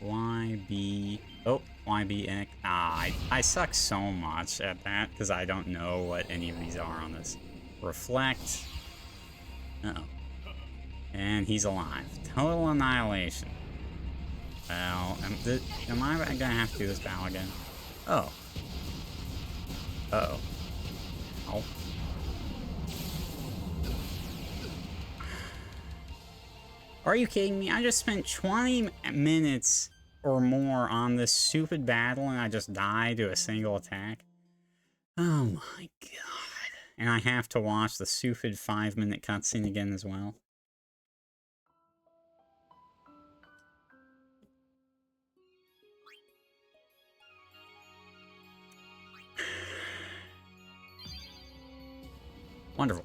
YB... Oh, YB... I suck so much at that, because I don't know what any of these are on this. Reflect. Uh-oh. And he's alive. Total annihilation. Well, am I gonna have to do this battle again? Oh. Uh-oh. Oh. Are you kidding me? I just spent 20 minutes or more on this stupid battle and I just died to a single attack? Oh my god. And I have to watch the stupid 5-minute cutscene again as well? Wonderful.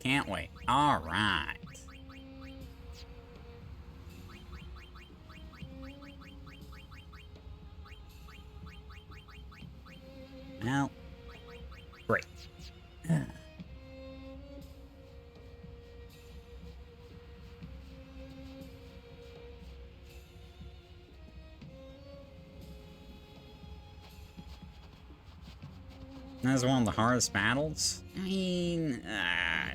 Can't wait. All right. Well, great. That was one of the hardest battles. I mean,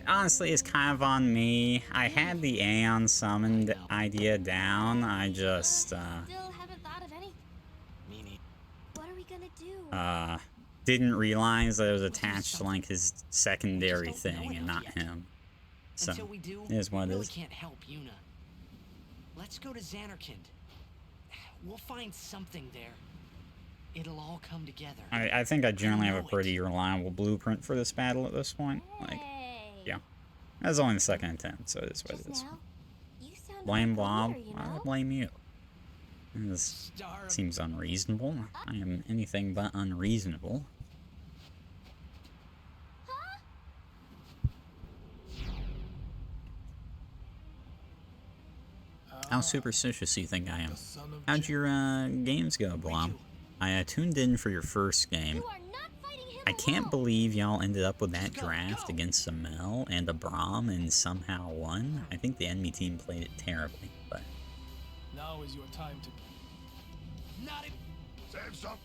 honestly, it's kind of on me. I had the Aeon summoned idea down. I just, Still haven't thought of anything. What are we gonna do? didn't realize that it was attached to, like, his secondary thing and not him. So, Until we do, it is what we it really is. can't help Yuna. Let's go to Xanarkand. We'll find something there. It'll all come together. I think I generally have a pretty reliable blueprint for this battle at this point. Like, yeah. That was only the second attempt, so it is what it is. Blame Bob, I blame you. This seems unreasonable. I am anything but unreasonable. How superstitious do you think I am? How'd your games go, Blob? I tuned in for your first game. I can't believe y'all ended up with that draft against a Mel and a Braum and somehow won. I think the enemy team played it terribly, but... Now is your time to... Save some.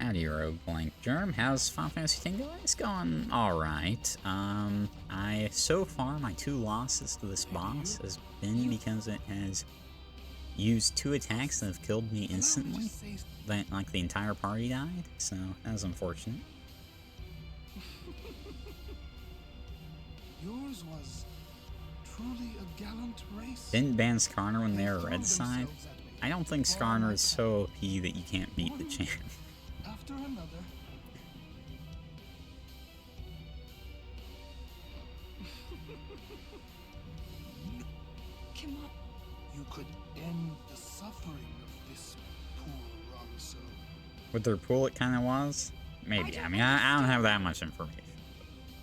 Howdy, Rogue Blank Germ. How's Final Fantasy 10 going? It's going alright. So far, my 2 losses to this boss has been because it has used 2 attacks that have killed me instantly. That, like, the entire party died, so that was unfortunate. Yours was truly a gallant race. Didn't ban Skarner when they were red side? I don't think Skarner is so OP that you can't beat the champ. After another. Come on. You could end the suffering of this poor Ronso. With their pool, it kind of was? Maybe. I mean, I don't have that much information.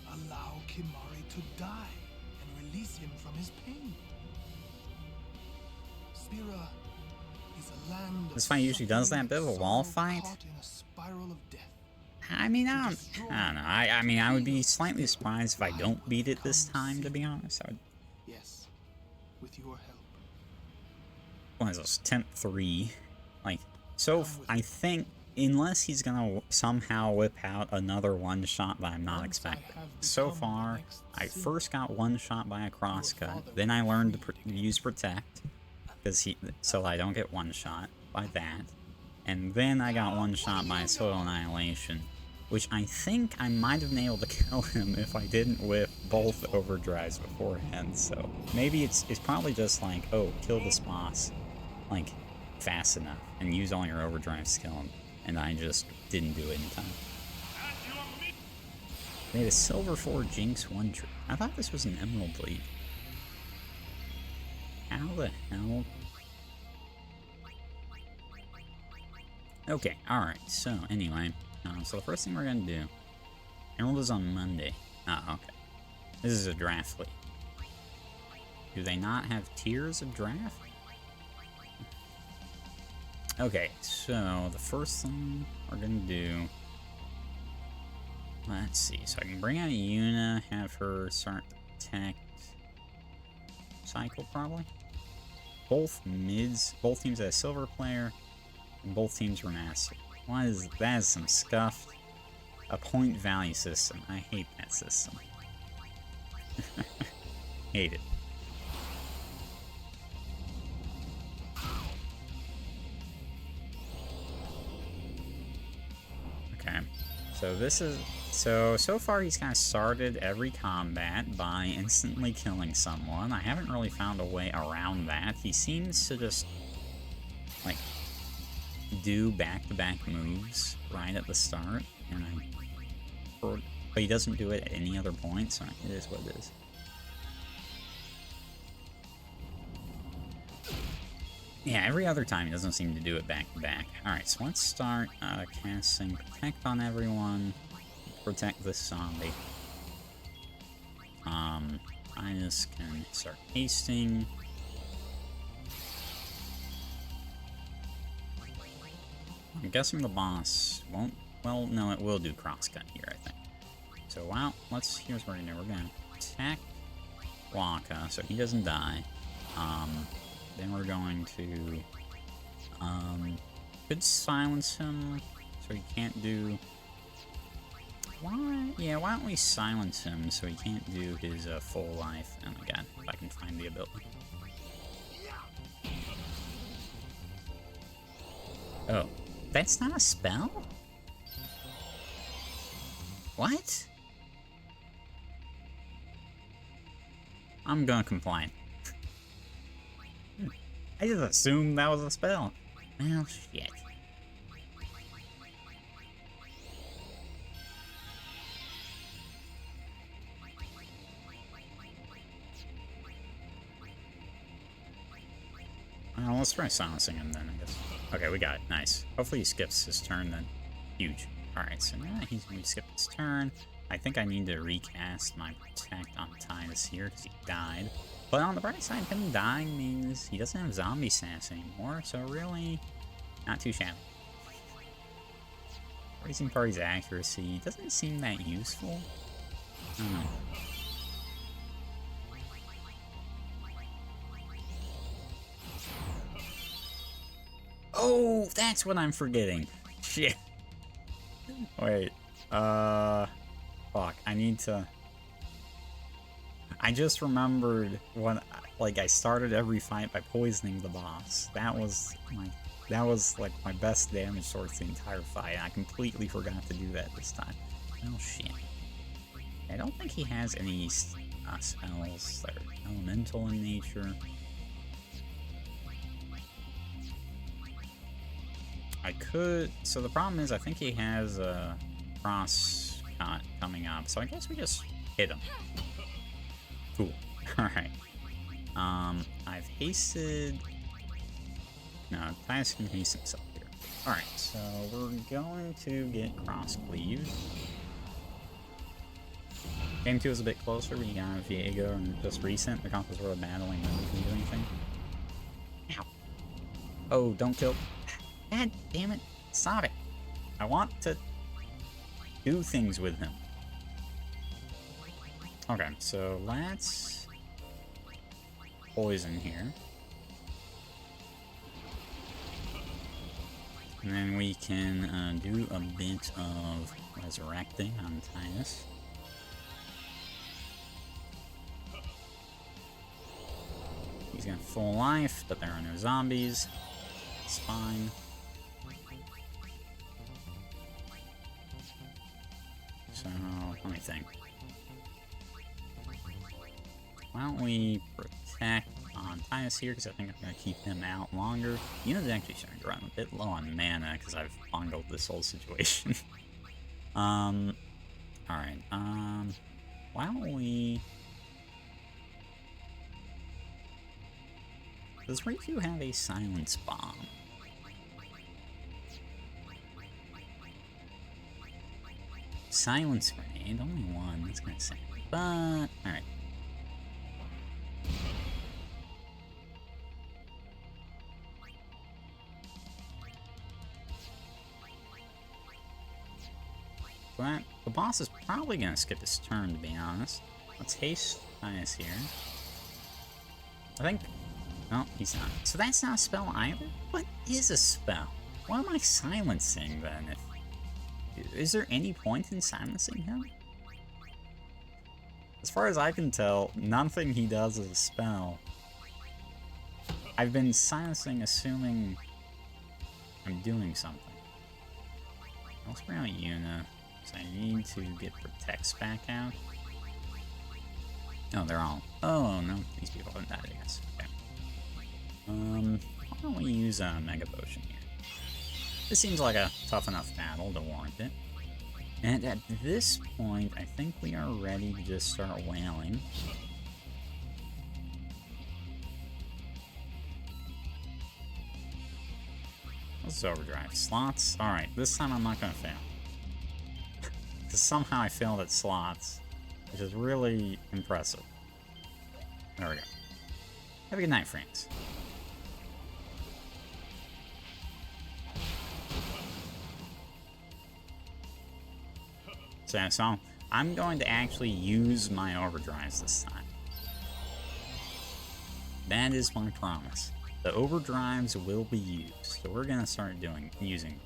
Allow Kimari to die and release him from his pain. Spira is a land of This fight usually does that bit of a wall fight. caught in a spiral of death. I mean, I don't know. I mean, I would be slightly surprised if I don't beat it this time, to be honest. I would... Yes, with your help. What is this? Temp 3. Like, so I think, unless he's gonna somehow whip out another one-shot that I'm not expecting. So far, I first got one-shot by a crosscut, then I learned to use Protect, so I don't get one-shot by that, and then I got one-shot by Soil Annihilation, which I think I might have been able to kill him if I didn't whip both overdrives beforehand, so maybe it's probably just like, oh, kill this boss, like, fast enough, and use all your overdrives to kill him, and I just didn't do it in time. They had a Silver 4 Jinx 1 tree. I thought this was an Emerald Lead. How the hell? Okay, alright, so anyway, so the first thing we're gonna do, Emerald is on Monday. Oh, okay. This is a draft league. Do they not have tiers of draft? Okay, so the first thing we're gonna do, let's see, so I can bring out Yuna, have her start the Protect cycle probably. Both teams have a silver player, and both teams were master. That is some scuffed, a point value system. I hate that system. Hate it. Okay, so this is, so far he's kind of started every combat by instantly killing someone. I haven't really found a way around that. He seems to just, like, do back-to-back moves right at the start, and but he doesn't do it at any other point, so it is what it is. Yeah, every other time he doesn't seem to do it back to back. Alright, so let's start casting Protect on everyone. Protect this zombie. Titus can start hasting. I'm guessing the boss won't... Well, no, it will do crosscut here, I think. So, wow, here's what we're gonna do. We're gonna attack Waka, so he doesn't die. Then we're going to, could silence him, so he can't do... Why? Yeah, why don't we silence him so he can't do his, full life? Oh my god, if I can find the ability. Oh, that's not a spell? What? I'm gonna complain. I just assumed that was a spell. Well, shit. Well, let's try silencing him then, I guess. Okay, we got it. Nice. Hopefully he skips his turn then. Huge. Alright, so now he's going to skip his turn. I think I need to recast my Protect on Titus here because he died. But on the bright side, him dying means he doesn't have zombie sass anymore, so really, not too shabby. Raising Party's accuracy doesn't seem that useful. I don't know. Oh, that's what I'm forgetting. Shit. Wait. Fuck, I need to... I just remembered when, like, I started every fight by poisoning the boss. That was like my best damage source the entire fight. I completely forgot to do that this time. Oh shit. I don't think he has any spells that are elemental in nature. I could... So the problem is I think he has a cross cut coming up, so I guess we just hit him. Cool. Alright. I've hasted... No, Titus can haste himself here. Alright, so we're going to get cross cleave. Game 2 is a bit closer. We got Viego and just recent. The Conqueror's World battling and we can do anything. Ow. Oh, don't kill. God damn it. Stop it. I want to do things with him. Okay, so let's poison here. And then we can do a bit of resurrecting on Titus. He's got full life, but there are no zombies. It's fine. So, let me think. Why don't we protect on Titus here, because I think I'm going to keep him out longer. Yuna's actually starting to run a bit low on mana, because I've bungled this whole situation. Alright, why don't we... Does Riku have a silence bomb? Silence grenade, only one, that's gonna say. But, alright. But the boss is probably gonna skip his turn, to be honest. Let's haste Titus here. I think... No, he's not. So that's not a spell either? What is a spell? What am I silencing then? Is there any point in silencing him? As far as I can tell, nothing he does is a spell. I've been silencing assuming I'm doing something. Let's bring out Yuna, because I need to get Protects back out. Oh, they're all... Oh, no, these people haven't died, I guess. Okay. Why don't we use a Mega Potion here? This seems like a tough enough battle to warrant it. And at this point, I think we are ready to just start wailing. What's overdrive? Slots? Alright, this time I'm not gonna fail. Because somehow I failed at slots, which is really impressive. There we go. Have a good night, friends. So I'm going to actually use my overdrives this time. That is my promise. The overdrives will be used, so we're gonna start using.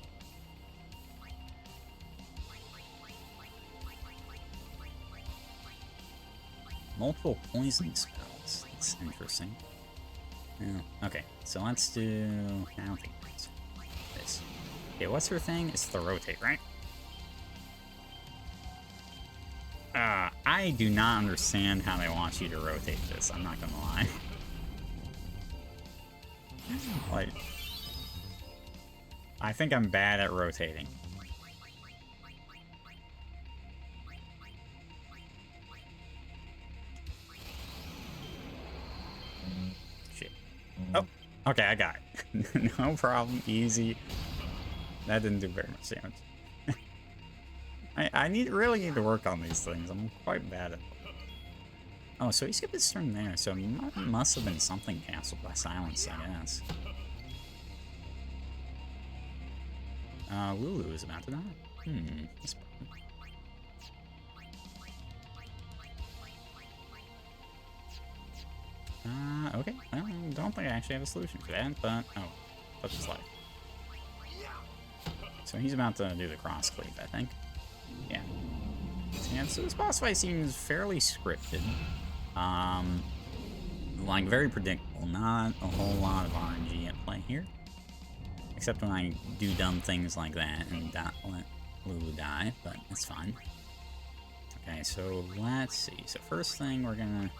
Multiple poison spells. That's interesting. Yeah, okay, so let's do this. Okay, what's her thing? It's the rotate, right? I do not understand how they want you to rotate this, I'm not gonna lie. Like, I think I'm bad at rotating. Shit. Oh, okay, I got it. No problem, easy. That didn't do very much damage. I really need to work on these things. I'm quite bad at them. Oh, so he skipped his turn there, so it must have been something canceled by silence, I guess. Lulu is about to die. That's okay. Well, I don't think I actually have a solution for that, but, oh, touch his life. So he's about to do the cross cleave, I think. Yeah. And so this boss fight seems fairly scripted. Like, very predictable. Not a whole lot of RNG at play here. Except when I do dumb things like that and not let Lulu die, but it's fine. Okay, so let's see. So first thing, we're gonna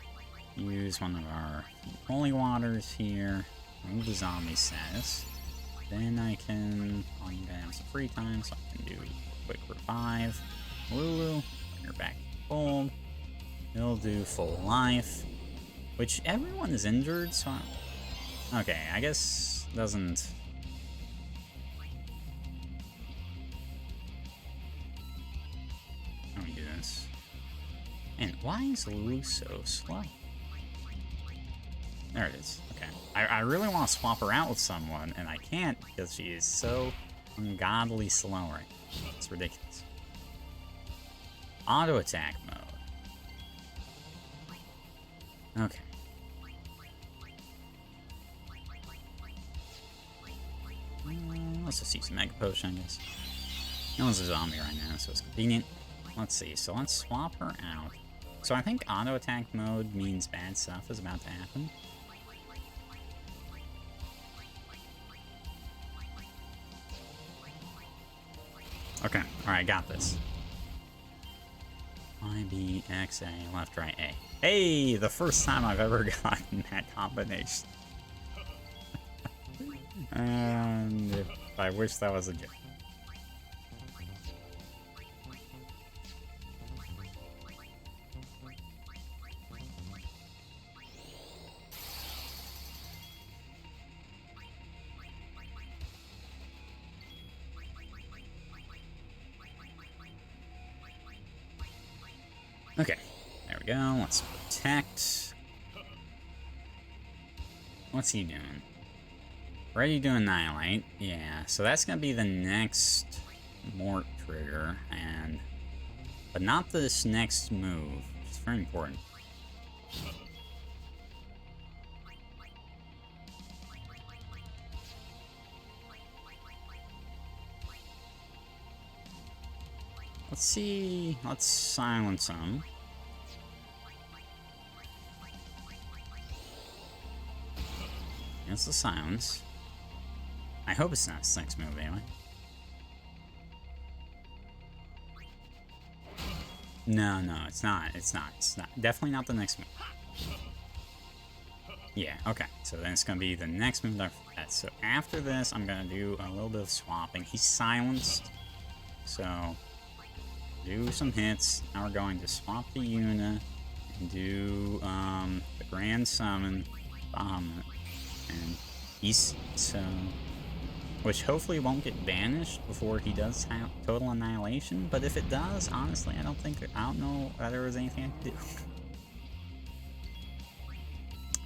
use one of our holy waters here. Remove the zombie status. Then I'm gonna have some free time, so I can do a quick revive. Lulu, when you're back full, he'll do full life. Which, everyone is injured, so okay, I guess doesn't... Let me do this. And why is Lulu so slow? There it is. Okay. I really want to swap her out with someone, and I can't because she is so ungodly slow right now. It's ridiculous. Auto attack mode. Okay. Let's just use Mega Potion, I guess. No one's a zombie right now, so it's convenient. Let's see, so let's swap her out. So I think auto attack mode means bad stuff is about to happen. Okay, alright, got this. IBXA, left, right, A. Hey, the first time I've ever gotten that combination. And I wish that was a joke. Okay, there we go. Let's protect. What's he doing? Ready to annihilate. Yeah, so that's gonna be the next Mort trigger, but not this next move, which is very important. Let's see. Let's silence him. Here's the silence. I hope it's not his next move anyway. No, it's not. It's not. Definitely not the next move. Yeah, okay. So then it's gonna be the next move after that. So after this, I'm gonna do a little bit of swapping. He's silenced. So do some hits. Now we're going to swap the Yuna and do the Grand Summon, and he's so which hopefully won't get banished before he does total annihilation. But if it does, honestly, I don't know whether there was anything I could do.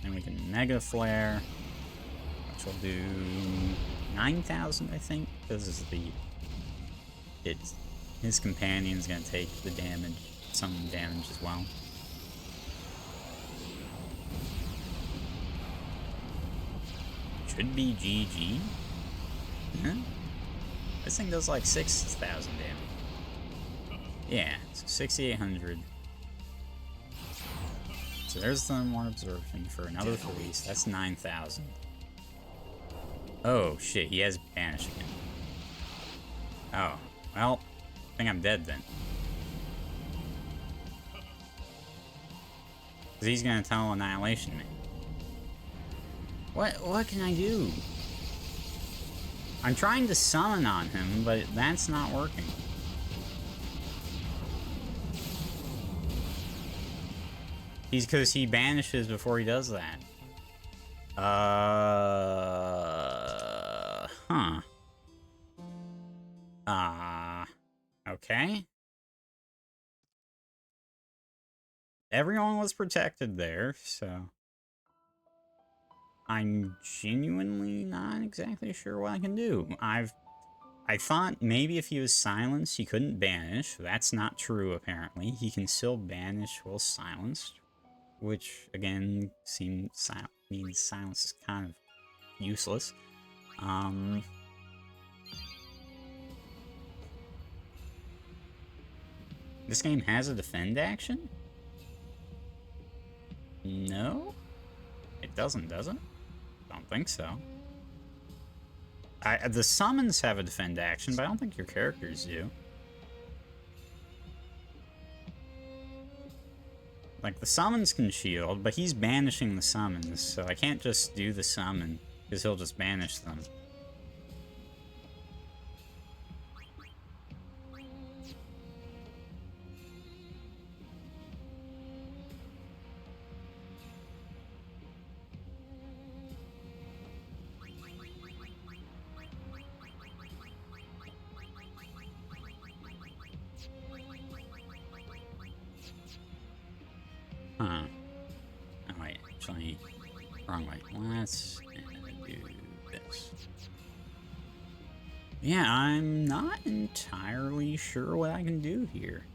And we can Mega Flare, which will do 9,000, I think, because his companion's gonna take the damage, some damage as well. Should be GG. Huh? This thing does like 6,000 damage. Yeah, so 6,800. So there's the more absorption for another 3, so that's 9,000. Oh shit, he has banish again. Oh, well, I think I'm dead then. Cause he's gonna tell annihilation me. What can I do? I'm trying to summon on him, but that's not working. Because he banishes before he does that. Okay. Everyone was protected there, so I'm genuinely not exactly sure what I can do. I thought maybe if he was silenced, he couldn't banish. That's not true, apparently. He can still banish while silenced, which, again, means silence is kind of useless. This game has a defend action? No? It doesn't, does it? Don't think so. The summons have a defend action, but I don't think your characters do. Like, the summons can shield, but he's banishing the summons, so I can't just do the summon, because he'll just banish them. Huh. Oh wait, actually, wrong way. Let's do this. Yeah, I'm not entirely sure what I can do here.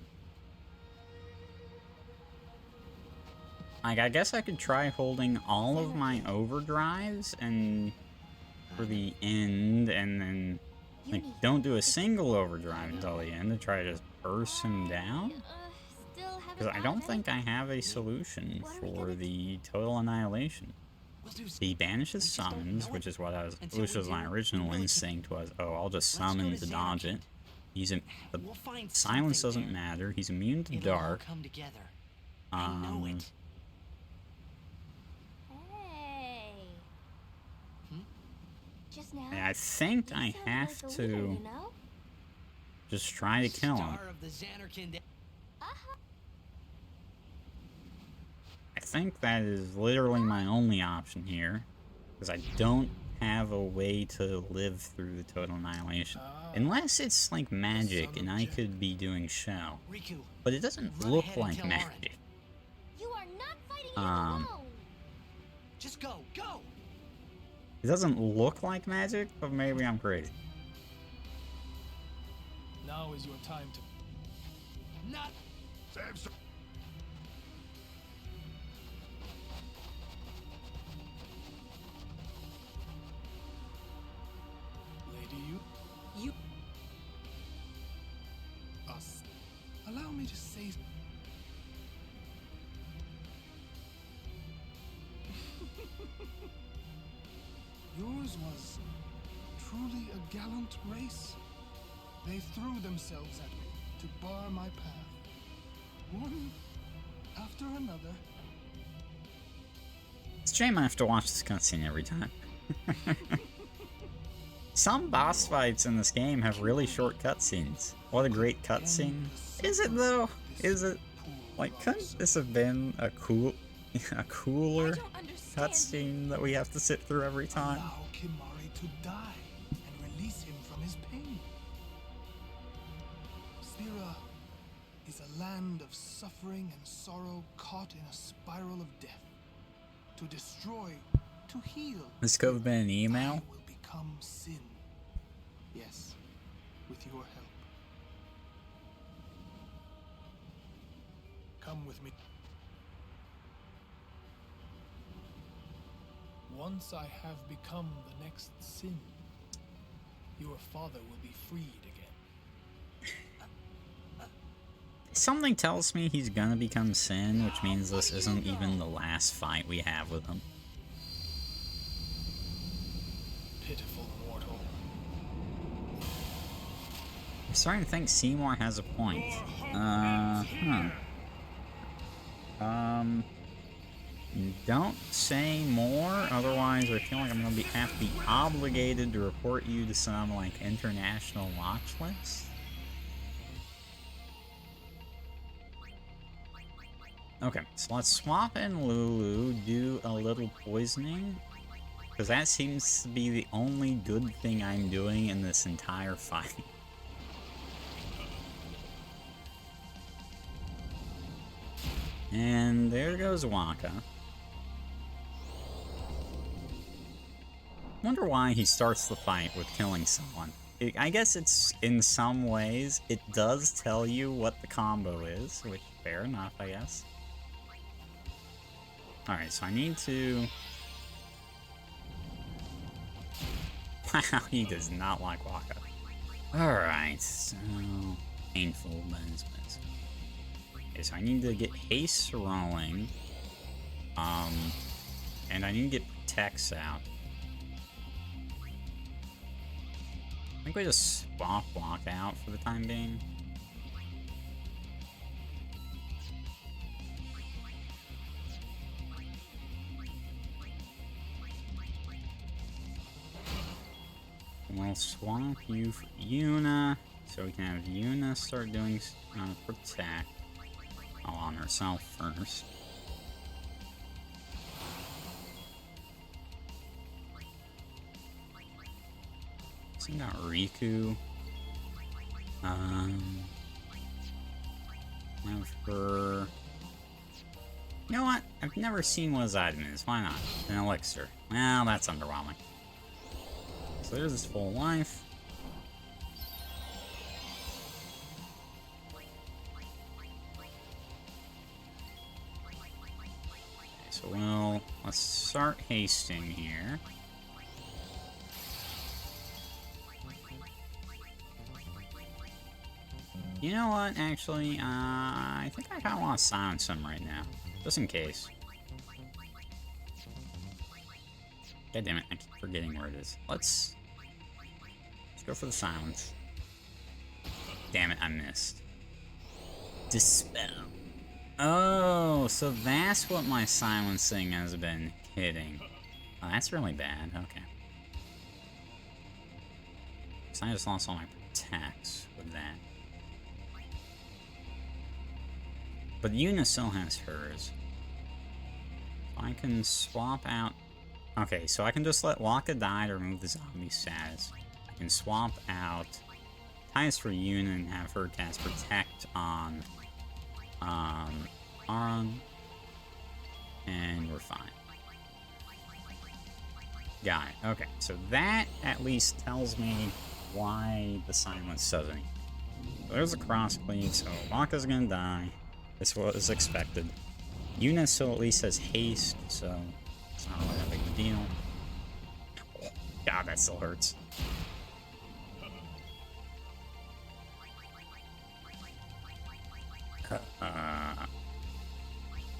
Like, I guess I could try holding all of my overdrives and for the end, and then, like, don't do a single overdrive until the end to try to burst him down. Because I don't think I have a solution for the total annihilation. He banishes summons, which is which was my original instinct was, oh, I'll just summon to dodge it. The silence doesn't matter. He's immune to dark. Hey. Just now. I think I have to just try to kill him. I think that is literally my only option here, because I don't have a way to live through the total annihilation. Unless it's like magic and I could be doing shell. But it doesn't look like magic. You are not fighting alone. Just go. It doesn't look like magic, but maybe I'm crazy. Now is your time to... Not... Samson. You... Us. Allow me to say... Yours was truly a gallant race. They threw themselves at me to bar my path. One after another. It's a shame I have to watch this cutscene every time. Some boss fights in this game have really short cutscenes. What a great cutscene. Is it though? Is it? Like, couldn't this have been a cooler cutscene that we have to sit through every time? Allow Kimari to die and a land of suffering and sorrow caught in a spiral of death. To destroy, to heal. This could have been an email. I will become sin. Yes, with your help. Come with me. Once I have become the next sin, your father will be freed again. Something tells me he's gonna become Sin, which means this isn't even the last fight we have with him. Pitiful mortal. I'm starting to think Seymour has a point. Don't say more, otherwise I feel like I'm gonna have to be obligated to report you to some, like, international watch list. Okay, so let's swap in Lulu, do a little poisoning, because that seems to be the only good thing I'm doing in this entire fight. And there goes Waka. Wonder why he starts the fight with killing someone. I guess it's, in some ways, it does tell you what the combo is, which, fair enough, I guess. Alright, so I need to... Wow, he does not like Waka. Alright, so... Painful, but it's best. Okay, so I need to get haste rolling. And I need to get protects out. I think we just swap block out for the time being. We'll swap you for Yuna, so we can have Yuna start doing protect. On herself first. So we got Riku. Have her. You know what? I've never seen what his item is. Why not? An elixir. Well, that's underwhelming. So there's his full life. So let's start hasting here. You know what, actually, I think I kinda wanna silence him right now. Just in case. God damn it, I keep forgetting where it is. Let's go for the silence. Damn it, I missed. Dispel. Oh, so that's what my silencing has been hitting. Oh, that's really bad. Okay. So I just lost all my protects with that. But Yuna still has hers. So I can swap out... Okay, so I can just let Waka die to remove the zombie status. I can swap out Titus for Yuna and have her cast Protect on... Aron, and we're fine. Got it. Okay, so that at least tells me why the silence doesn't. So there's a cross cleave, so Waka's gonna die. This was expected. Yuna still at least has haste, so it's not really that big of a deal. God, that still hurts.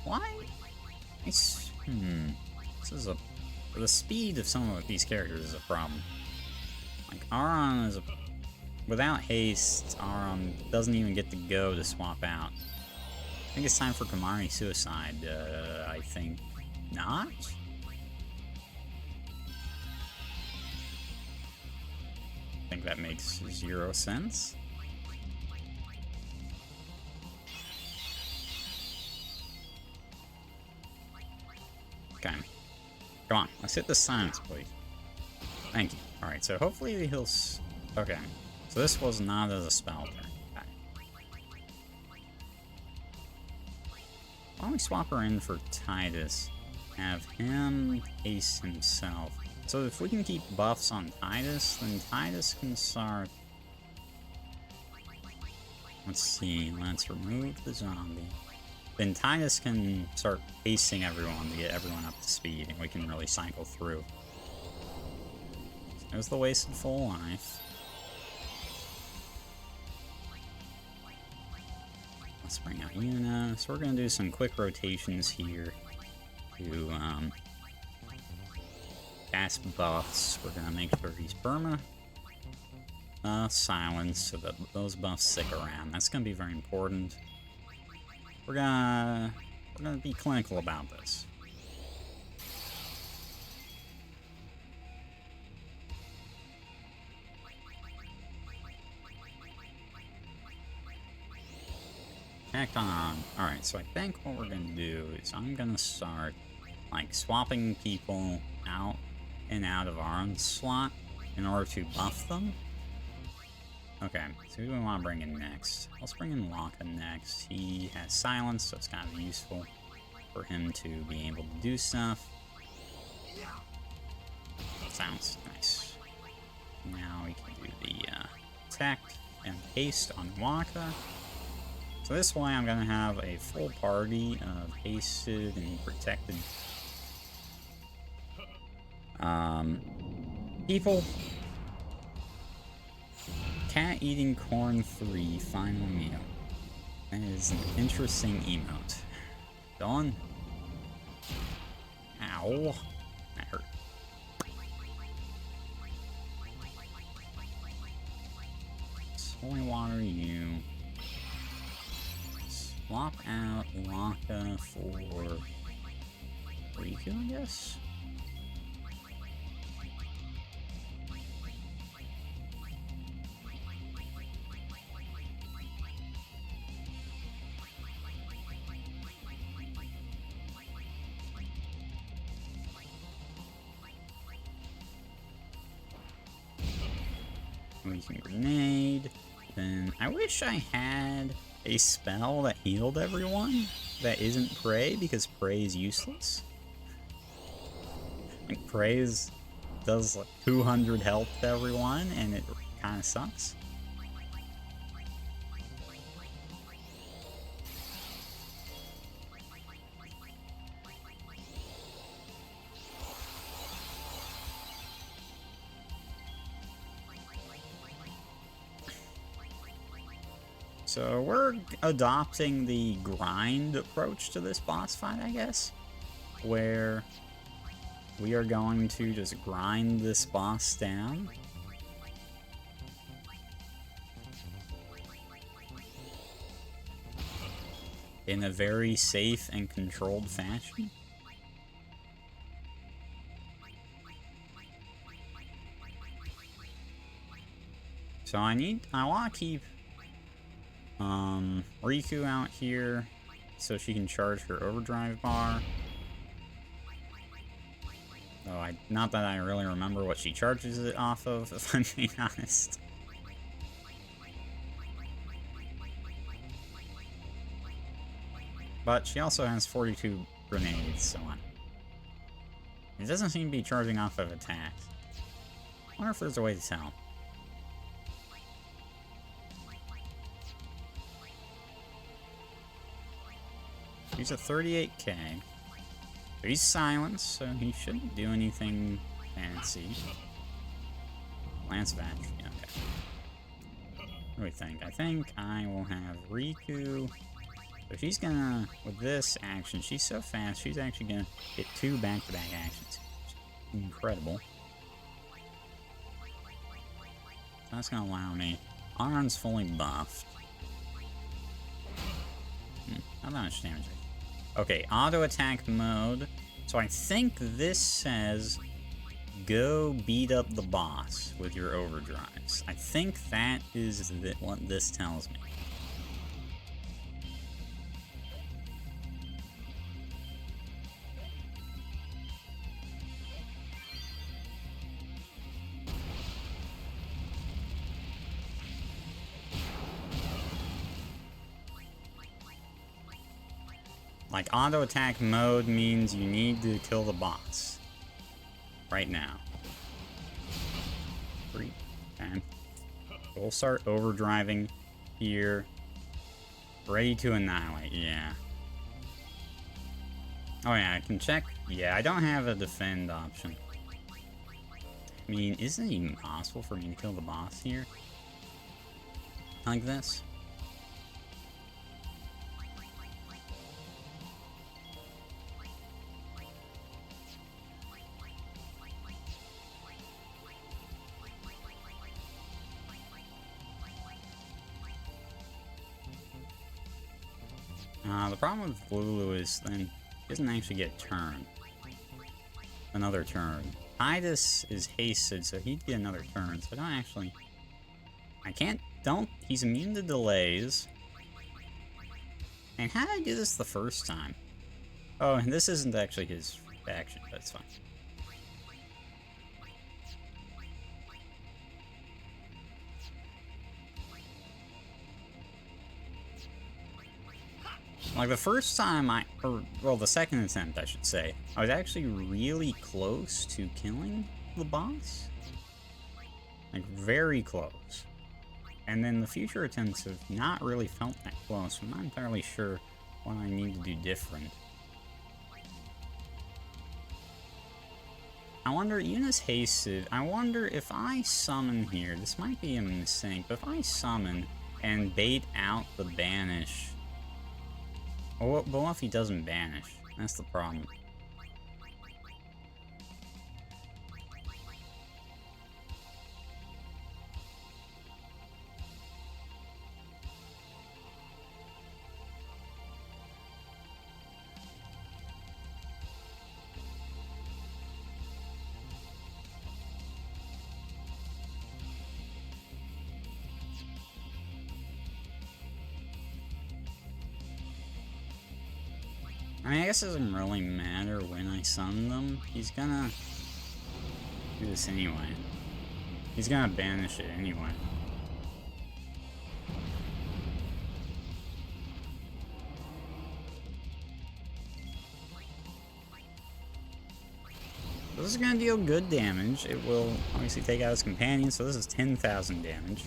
Why? This is a... The speed of some of these characters is a problem. Like, Aron is a... Without haste, Aron doesn't even get to go to swap out. I think it's time for Kamari Suicide. I think not? I think that makes 0 sense. Okay. Come on, let's hit the silence, please. Thank you. Alright, so hopefully he'll... Okay. So this was not as a spell turn. Okay. we swap her in for Titus? Have him haste himself. So if we can keep buffs on Titus, then Titus can start... Let's see, let's remove the zombie. Then Titus can start pacing everyone to get everyone up to speed, and we can really cycle through. There's the wasted full life. Let's bring out Yuna. So we're gonna do some quick rotations here to cast buffs. We're gonna make sure he's perma silenced so that those buffs stick around. That's gonna be very important. We're gonna be clinical about this. Heck on. Alright, so I think what we're gonna do is I'm gonna start like swapping people out and out of our own slot in order to buff them. Okay, so who do we want to bring in next? Let's bring in Locke next. He has silence, so it's kind of useful for him to be able to do stuff. Sounds nice. Now we can do the attack and haste on Waka. So this way I'm going to have a full party of hasted and protected people. Cat eating corn 3 final meal. That is an interesting emote. Done. Ow. That hurt. Soy water you. Swap out Waka for Riku, I guess? We can grenade. Then I wish I had a spell that healed everyone that isn't Prey, because Prey is useless. Like, Prey does like 200 health to everyone, and it kind of sucks. So we're adopting the grind approach to this boss fight, I guess, where we are going to just grind this boss down. In a very safe and controlled fashion. So I want to keep Riku out here so she can charge her overdrive bar. Though not that I really remember what she charges it off of, if I'm being honest. But she also has 42 grenades, so on. It doesn't seem to be charging off of attacks. I wonder if there's a way to tell. He's at 38k. He's silenced, so he shouldn't do anything fancy. Lance of Action, yeah, okay. What do we think? I think I will have Riku. So she's gonna, with this action, she's so fast, she's actually gonna get 2 back-to-back actions. Incredible. That's gonna allow me. Arn's fully buffed. Not that much damage. Okay, auto attack mode. So I think this says go beat up the boss with your overdrives. I think that is what this tells me. Like, auto attack mode means you need to kill the boss. Right now. 3, 10. We'll start overdriving here. Ready to annihilate, yeah. Oh yeah, I can check. Yeah, I don't have a defend option. I mean, isn't it even possible for me to kill the boss here? Like this? The problem with Lulu is then he doesn't actually get a turn. Another turn. Titus is hasted, so he'd get another turn, so I don't actually... He's immune to delays. And how did I do this the first time? Oh, and this isn't actually his action, but it's fine. Like, the first time the second attempt, I should say, I was actually really close to killing the boss. Like, very close. And then the future attempts have not really felt that close. I'm not entirely sure what I need to do different. I wonder, Eunice hasted, I wonder if I summon here, this might be a mistake, but if I summon and bait out the banish... Oh, but what if he doesn't banish? That's the problem. I mean, I guess it doesn't really matter when I summon them. He's gonna do this anyway. He's gonna banish it anyway. So this is gonna deal good damage. It will obviously take out his companion, so this is 10,000 damage.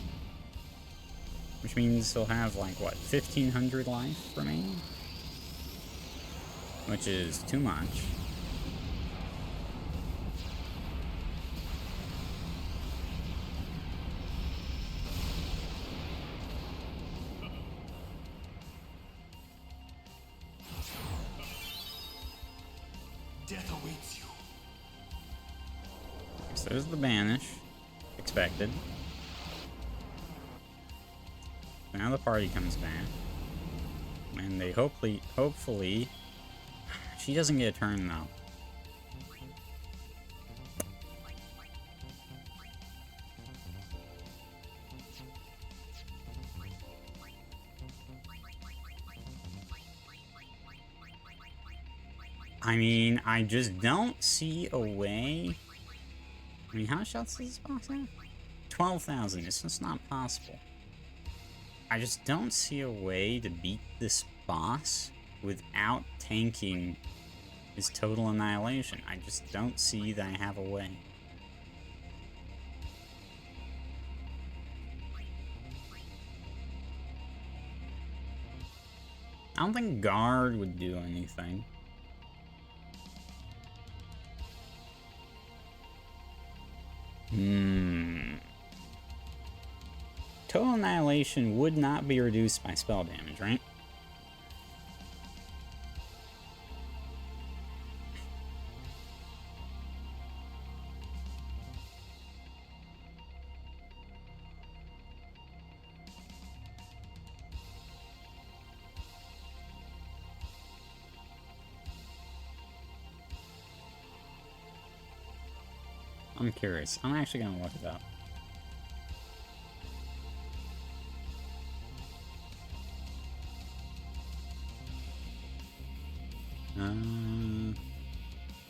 Which means he'll have, like, what, 1,500 life remaining? Which is too much. Death awaits you. So there's the banish. Expected. Now the party comes back. And they hopefully... She doesn't get a turn, though. I mean, I just don't see a way... I mean, how much shots does this boss have? 12,000. It's just not possible. I just don't see a way to beat this boss without tanking his total annihilation. I just don't see that I have a way. I don't think guard would do anything. Total annihilation would not be reduced by spell damage, right? I'm curious. I'm actually gonna look it up.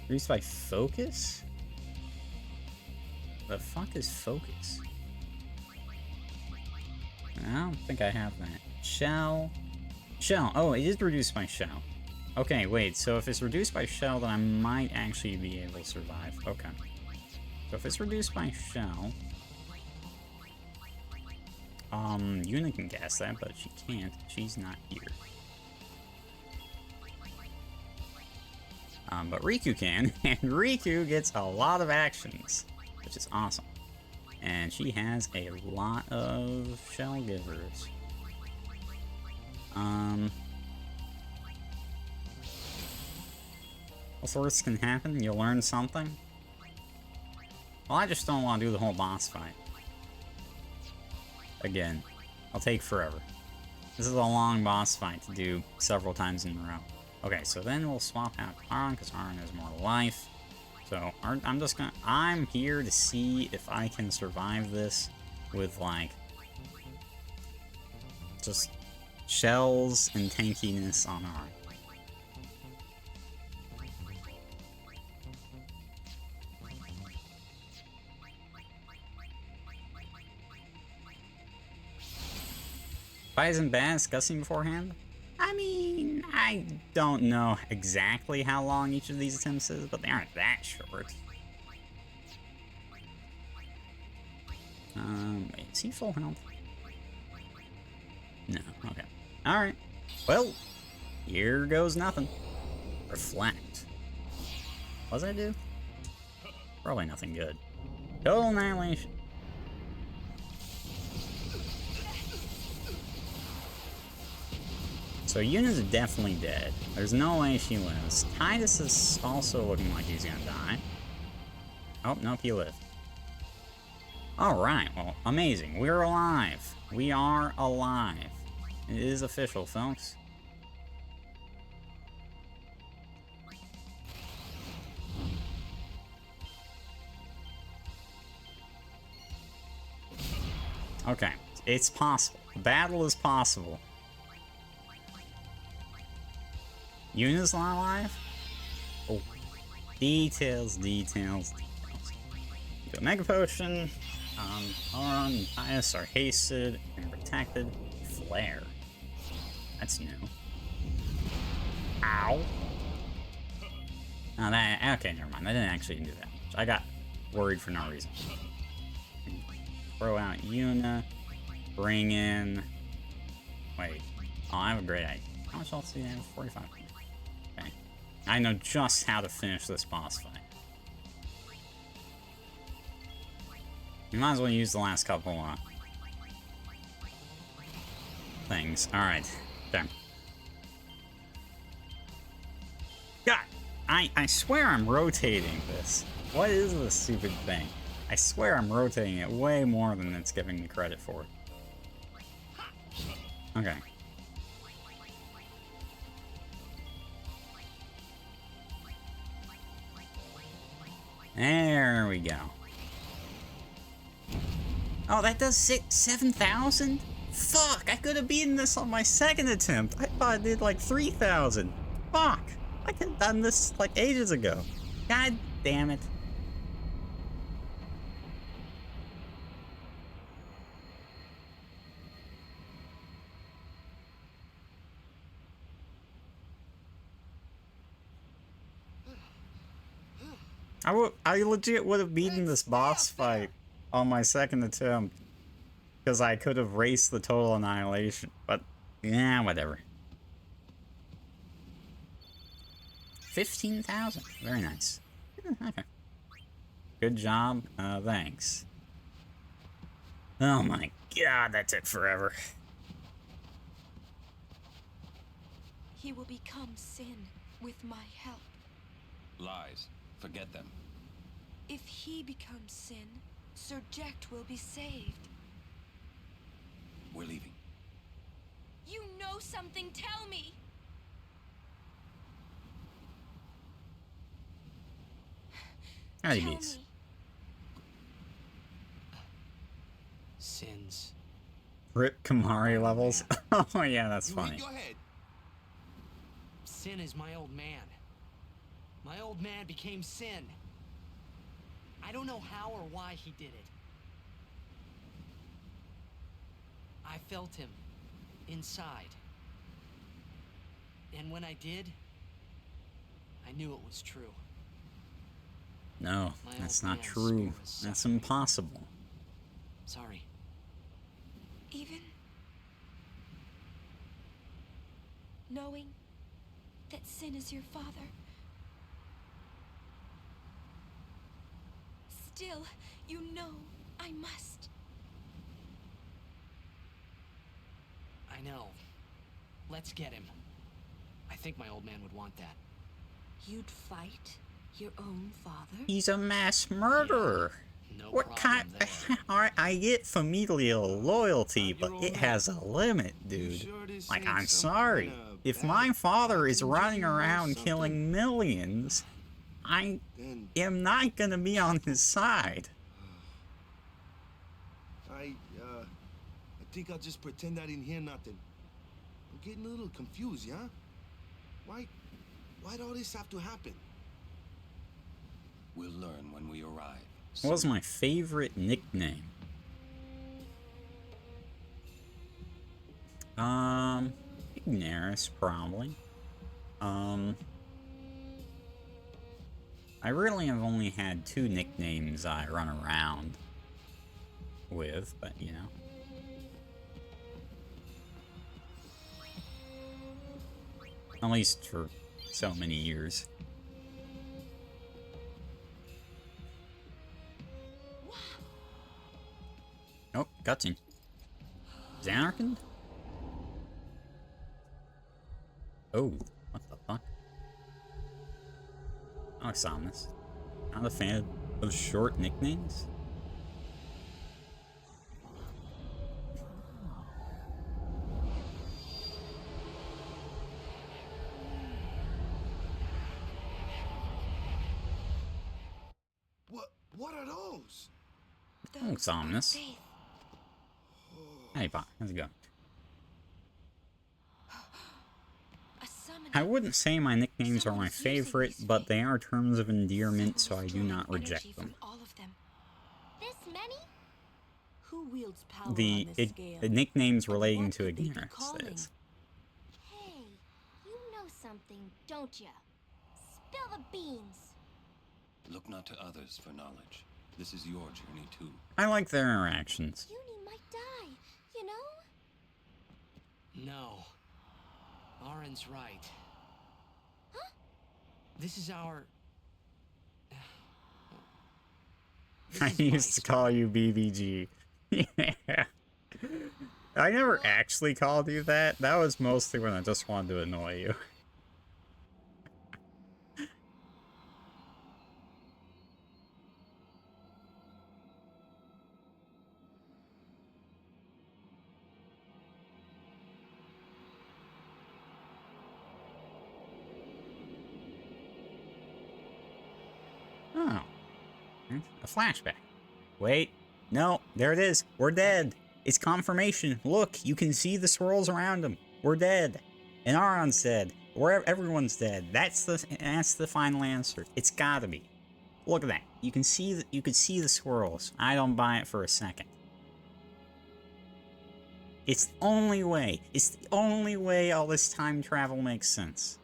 Reduced by focus? The fuck is focus? I don't think I have that. Shell. Shell. Oh, it is reduced by shell. Okay, wait, so if it's reduced by shell, then I might actually be able to survive. Okay. So if it's reduced by shell... Yuna can cast that, but she can't. She's not here. But Riku can, and Riku gets a lot of actions, which is awesome. And she has a lot of shell givers. What's the worst can happen? You'll learn something? Well, I just don't want to do the whole boss fight. Again, I'll take forever. This is a long boss fight to do several times in a row. Okay, so then we'll swap out Aron, because Aron has more life. So, I'm here to see if I can survive this with, like, just shells and tankiness on Aron. Why isn't bad discussing beforehand? I mean, I don't know exactly how long each of these attempts is, but they aren't that short. Wait, is he full health? No, okay. Alright. Well, here goes nothing. Reflect. What does that do? Probably nothing good. Total annihilation. So Yuna's definitely dead. There's no way she lives. Titus is also looking like he's gonna die. Oh, nope, he lived. Alright, well, amazing. We're alive. We are alive. It is official, folks. Okay, it's possible. The battle is possible. Yuna's not alive? Oh. Details, details, details. Do a Mega Potion. Aron and Titus are hasted and protected. Flare. That's new. Ow. Oh, that... Okay, never mind. I didn't actually do that much. I got worried for no reason. Throw out Yuna. Bring in... Wait. Oh, I have a great idea. How much else do you have? 45. Okay. I know just how to finish this boss fight. You might as well use the last couple, things. Alright. Okay. God! I swear I'm rotating this. What is this stupid thing? I swear I'm rotating it way more than it's giving me credit for. Okay. There we go. Oh, that does 7,000? Fuck, I could have beaten this on my second attempt. I thought I did like 3,000. Fuck, I could have done this like ages ago. God damn it. I legit would have beaten this boss fight on my second attempt. Because I could have raced the total annihilation. But, yeah, whatever. 15,000. Very nice. Okay. Good job. Thanks. Oh my god, that took forever. He will become sin with my help. Lies. Forget them. If he becomes sin, Sir Jecht will be saved. We're leaving. You know something, tell me! Howdy beats. Sins. Rip Kamari levels. Oh yeah, that's funny. Go ahead. Sin is my old man. My old man became Sin. I don't know how or why he did it. I felt him inside. And when I did, I knew it was true. No, My that's old not man's true. spirit is That's suffering. impossible. Sorry. Even knowing that Sin is your father, still, you know I must. I know. Let's get him. I think my old man would want that. You'd fight your own father? He's a mass murderer. No What kind? problem there. Alright, I get familial loyalty, but it has a limit, dude. sure this Like, ain't I'm some sorry. kinda If bad my father is packaging running or around something? killing millions, I Then am not gonna be on his side. I think I'll just pretend I didn't hear nothing. I'm getting a little confused, yeah? Why'd all this have to happen? We'll learn when we arrive. What was my favorite nickname? Ignaris, probably. I really have only had 2 nicknames I run around with, but you know. At least for so many years. Oh, cutscene. Xanarkand? Oh, what the fuck? Alex Omnis. Not a fan of short nicknames? What are those? Alex Omnis. Hey, Pop, how's it going? I wouldn't say my nicknames are my favorite, but they are terms of endearment, so I do not reject them. This many? Who wields power The on this scale? nicknames And relating what to could they be ignorance, that calling? is. Hey, you know something, don't ya? Spill the beans. Look not to others for knowledge. This is your journey too. I like their interactions. Uni might die, you know? No. Arin's right. Huh? This is our... I used to call you BBG. Yeah. I never actually called you that. That was mostly when I just wanted to annoy you. Oh. A flashback. Wait. No, there it is. We're dead. It's confirmation. Look, you can see the swirls around him. We're dead. And Aron's dead. Everyone's dead. That's the final answer. It's gotta be. Look at that. You can see the swirls. I don't buy it for a second. It's the only way. It's the only way all this time travel makes sense.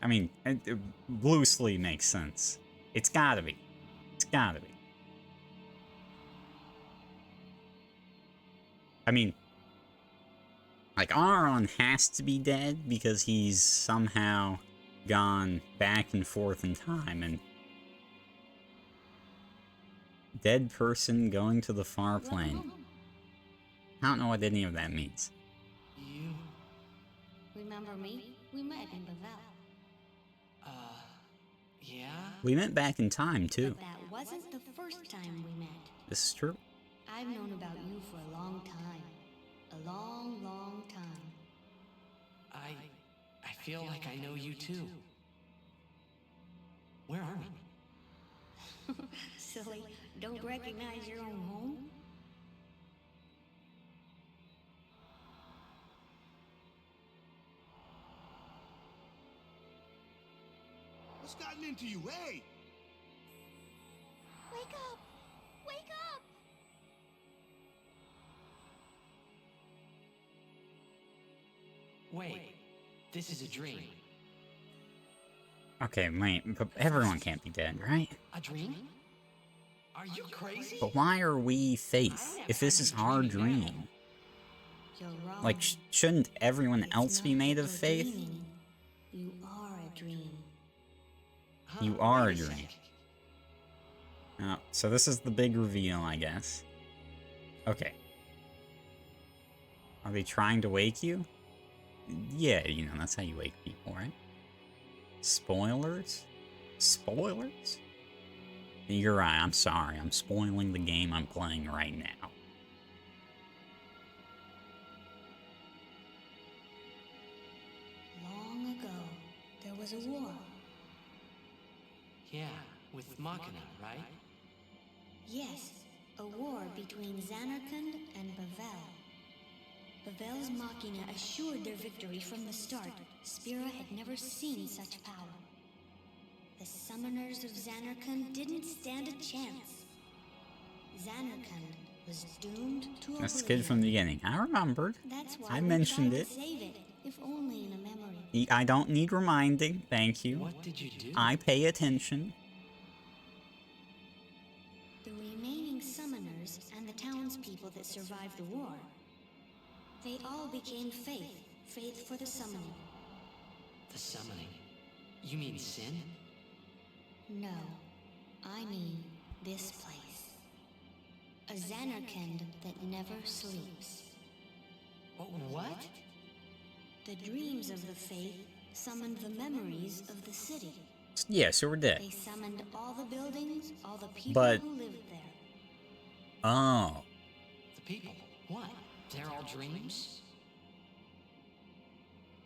I mean, it loosely makes sense. It's gotta be. It's gotta be. I mean, like, Aron has to be dead because he's somehow gone back and forth in time, and dead person going to the far plane. I don't know what any of that means. You... Remember me? We met in Bavel. Yeah? We met back in time, too. But that wasn't the first time we met. This is true. I've known about you for a long time. A long, long time. I feel like I know you too. Where are we? Silly, don't recognize your own home? What's gotten into you, hey? Wake up! Wake up! Wait, this is a dream. Okay, wait, but everyone can't be dead, right? A dream? Are you crazy? But why are we Faith, if this is our dream? You're wrong. Like, shouldn't everyone else be made of you're faith? dreaming. You are a dream. You are a dream. Oh, so this is the big reveal, I guess. Okay. Are they trying to wake you? Yeah, you know, that's how you wake people, right? Spoilers? Spoilers? You're right, I'm sorry. I'm spoiling the game I'm playing right now. Long ago, there was a war. Yeah, with Machina, right? Yes, a war between Xanarkand and Bavel. Bavel's Machina assured their victory from the start. Spira had never seen such power. The summoners of Xanarkand didn't stand a chance. Xanarkand was doomed to oblivion. That's good from the beginning. I remembered. That's why I we mentioned tried it. to save it, if only in a memory. I don't need reminding, thank you. What did you do? I pay attention. The remaining summoners and the townspeople that survived the war, they all became faith for the summoning. The summoning? You mean sin? No, I mean this place. A Xanarkand that never sleeps. What? The dreams of the faith summoned the memories of the city. Yeah, so we're dead. They summoned all the buildings, all the people But- who lived there. Oh. The people? What? They're all dreams?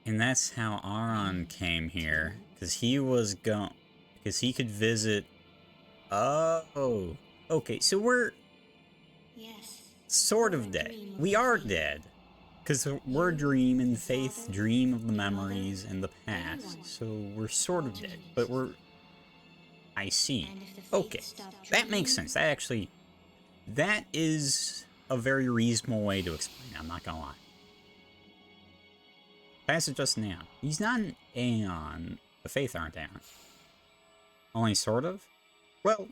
And that's how Aaron came here. Because he was because he could visit... Oh. Okay, so we're... Yes. sort of dead. We are dead. Because we're dream and faith dream of the memories and the past. So we're sort of dead. But we're... I see. Okay. That makes sense. That actually... That is a very reasonable way to explain it. I'm not gonna lie. Past is just an Aeon. He's not an Aeon. The Faith aren't Aeon. Only sort of? Well...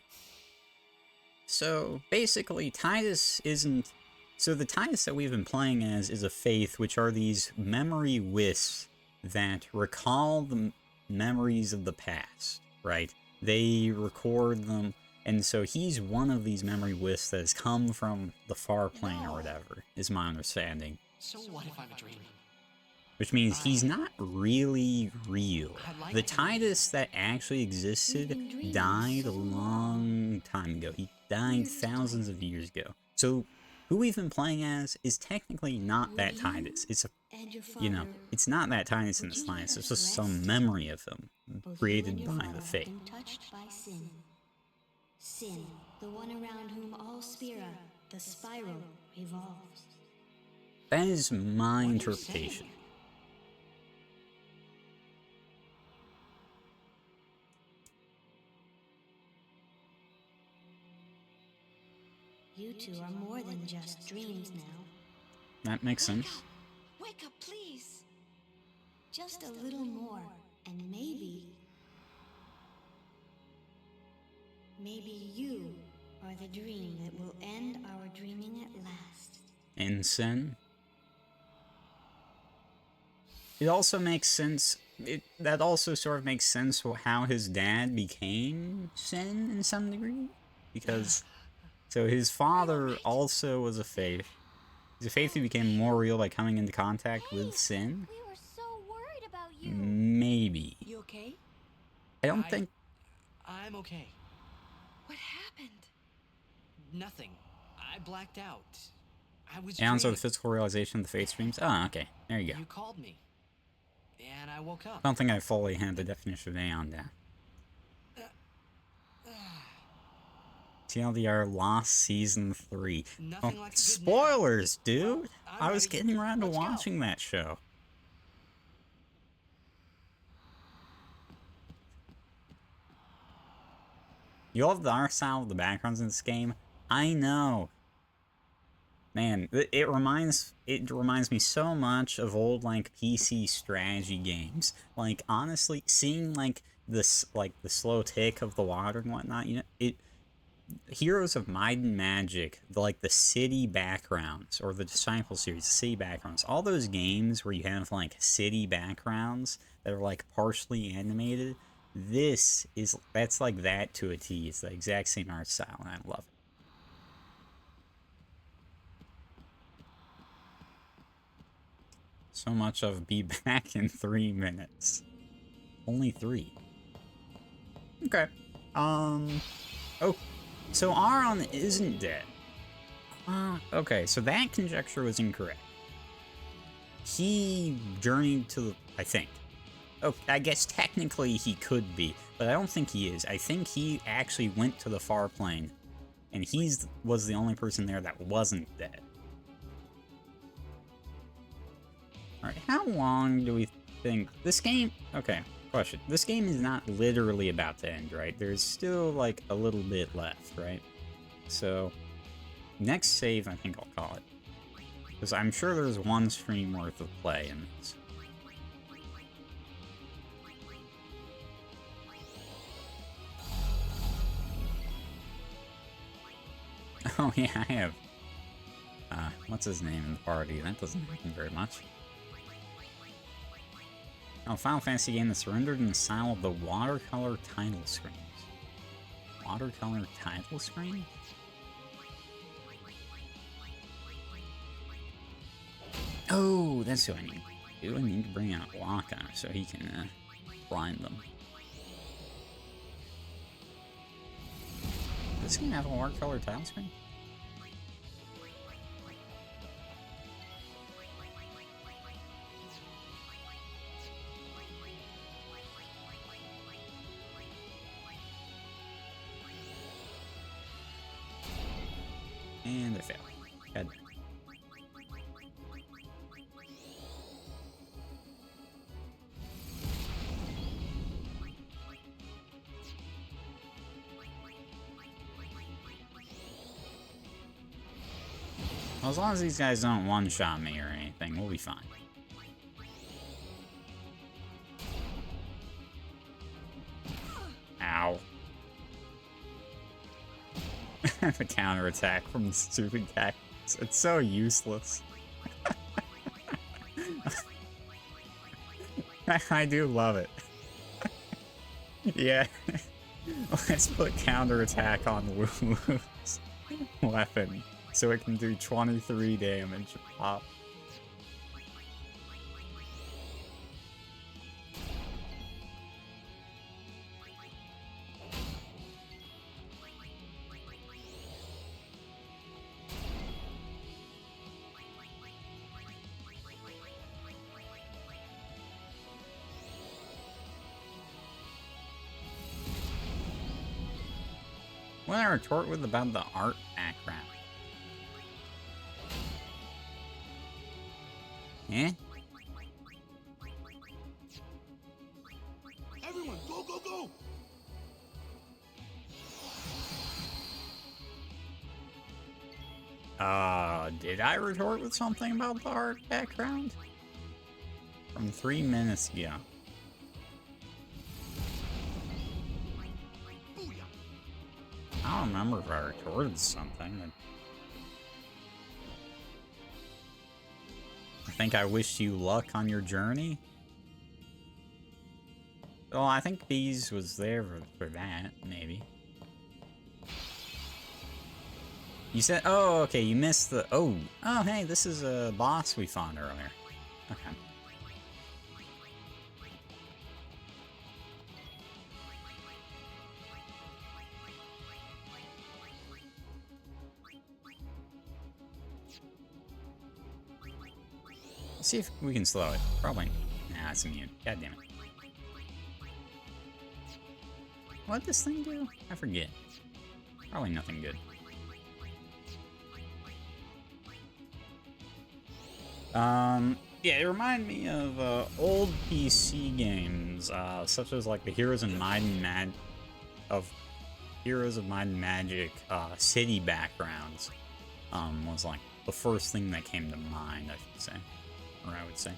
So, basically, Titus isn't... So the Titus that we've been playing as is a Faith, which are these memory wisps that recall the memories of the past, right? They record them, and so he's one of these memory wisps that has come from the far plane or whatever, is my understanding. So what if I'm a dream? Which means he's not really real. The Titus that actually existed died a long time ago. He died thousands of years ago. So who we've been playing as is technically not that Titus. It's a, you know, it's not that Titus in the slightest. It's just some memory of him created by the Faith. Touched by sin. Sin, the one around whom all Spira, the spiral, revolves. That is my interpretation. You two are more than just dreams now. That makes sense. Wake up, please. Just a little more, and maybe you are the dream that will end our dreaming at last. And Sin. It also makes sense. That also sort of makes sense how his dad became Sin in some degree, because so his father also was a Faith. He's a Faith who became more real by coming into contact with Sin. We were so worried about you. Maybe. You okay? I don't think. I'm okay. What happened? Nothing. I blacked out. I was Aeons are the dreaming. physical realization of the Faith streams. Oh, okay. There you go. You called me. And I woke up. I don't think I fully had the definition of Aeon down. TLDR Lost Season 3. Oh, Like spoilers, dude! Well, I was ready. getting around to Let's go. watching that show. You love the art style of the backgrounds in this game? I know. Man, it reminds me so much of old like PC strategy games. Like honestly, seeing like this the slow tick of the water and whatnot, you know, Heroes of Might and Magic, like the city backgrounds or the Disciple series, the city backgrounds, all those games where you have like city backgrounds that are like partially animated. That's like that to a T. It's the exact same art style, and I love it. So much of be back in 3 minutes. Only 3. Okay. Oh, so Aron isn't dead. Okay, so that conjecture was incorrect. He journeyed to, I think. Oh, I guess technically he could be, but I don't think he is. I think he actually went to the far plane, and was the only person there that wasn't dead. Alright, how long do we think this game... Okay, question. This game is not literally about to end, right? There's still, like, a little bit left, right? So, next save, I think I'll call it. Because I'm sure there's one stream worth of play in this. Oh yeah, I have... what's his name in the party? That doesn't happen very much. Oh, Final Fantasy game that surrendered in the style of the watercolor title screens. Watercolor title screen? Oh, that's who I need. Do I need to bring out Waka so he can blind them? Does this game have a watercolor title screen? And I failed. God. Well, as long as these guys don't one-shot me or anything, we'll be fine. Ow. The counterattack from the stupid cactus. It's so useless. I do love it. Yeah. Let's put counterattack on Lulu's weapon so it can do 23 damage pop. When I retort with about the art background. Eh? Everyone, go, go, go! Did I retort with something about the art background? From 3 minutes ago. I don't remember if I retorted something. I think I wish you luck on your journey. Well, I think Bees was there for that, maybe. You said, oh, okay, you missed the, oh, hey, this is a boss we found earlier. Okay. Let's see if we can slow it. Probably. Nah, it's immune. God damn it. What did this thing do? I forget. Probably nothing good. Yeah, it reminded me of old PC games, such as like the Heroes of Might and Magic city backgrounds. Was like the first thing that came to mind, I should say. Or I would say.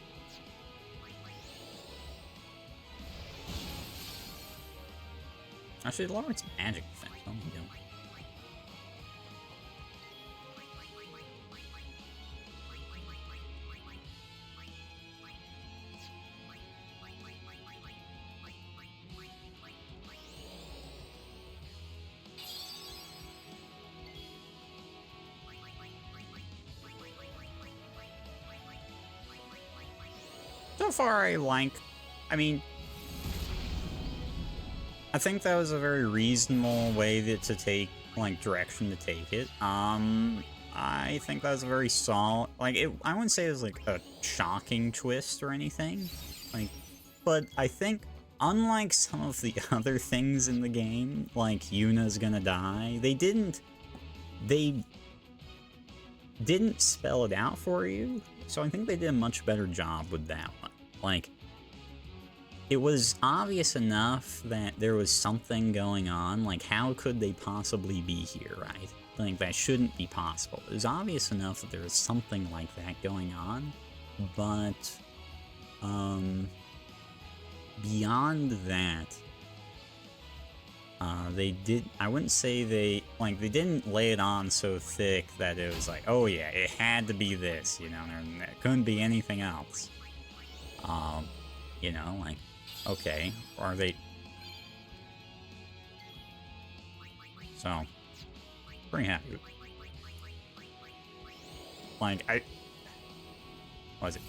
Actually, lower its magic defense. What am I doing? So far, I mean, I think that was a very reasonable way to take, like, direction to take it. I think that was a very solid, like, I wouldn't say it was, like, a shocking twist or anything, like, but I think, unlike some of the other things in the game, like Yuna's gonna die, they didn't spell it out for you, so I think they did a much better job with that one. Like, it was obvious enough that there was something going on, like, how could they possibly be here, right? Like, that shouldn't be possible. It was obvious enough that there was something like that going on, but, beyond that, I wouldn't say they didn't lay it on so thick that it was like, oh yeah, it had to be this, you know, and it couldn't be anything else. You know, like, okay, are they... So, pretty happy with it. Like, what was it?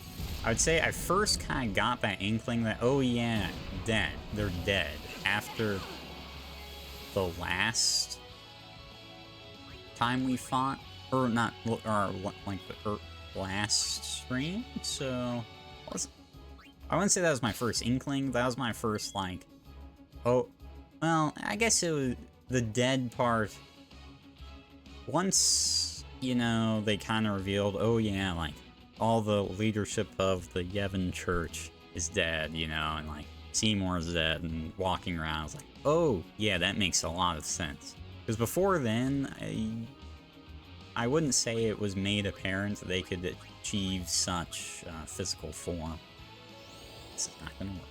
I would say I first kind of got that inkling that, oh yeah, they're dead, after the last time we fought, or not, or like the last stream, so... I wouldn't say that was my first inkling, that was my first, like, oh, well, I guess it was the dead part. Once, you know, they kind of revealed, oh yeah, like, all the leadership of the Yevon Church is dead, you know, and, like, Seymour's dead and walking around, I was like, oh, yeah, that makes a lot of sense. Because before then, I wouldn't say it was made apparent that they could achieve such physical form. This is not gonna work.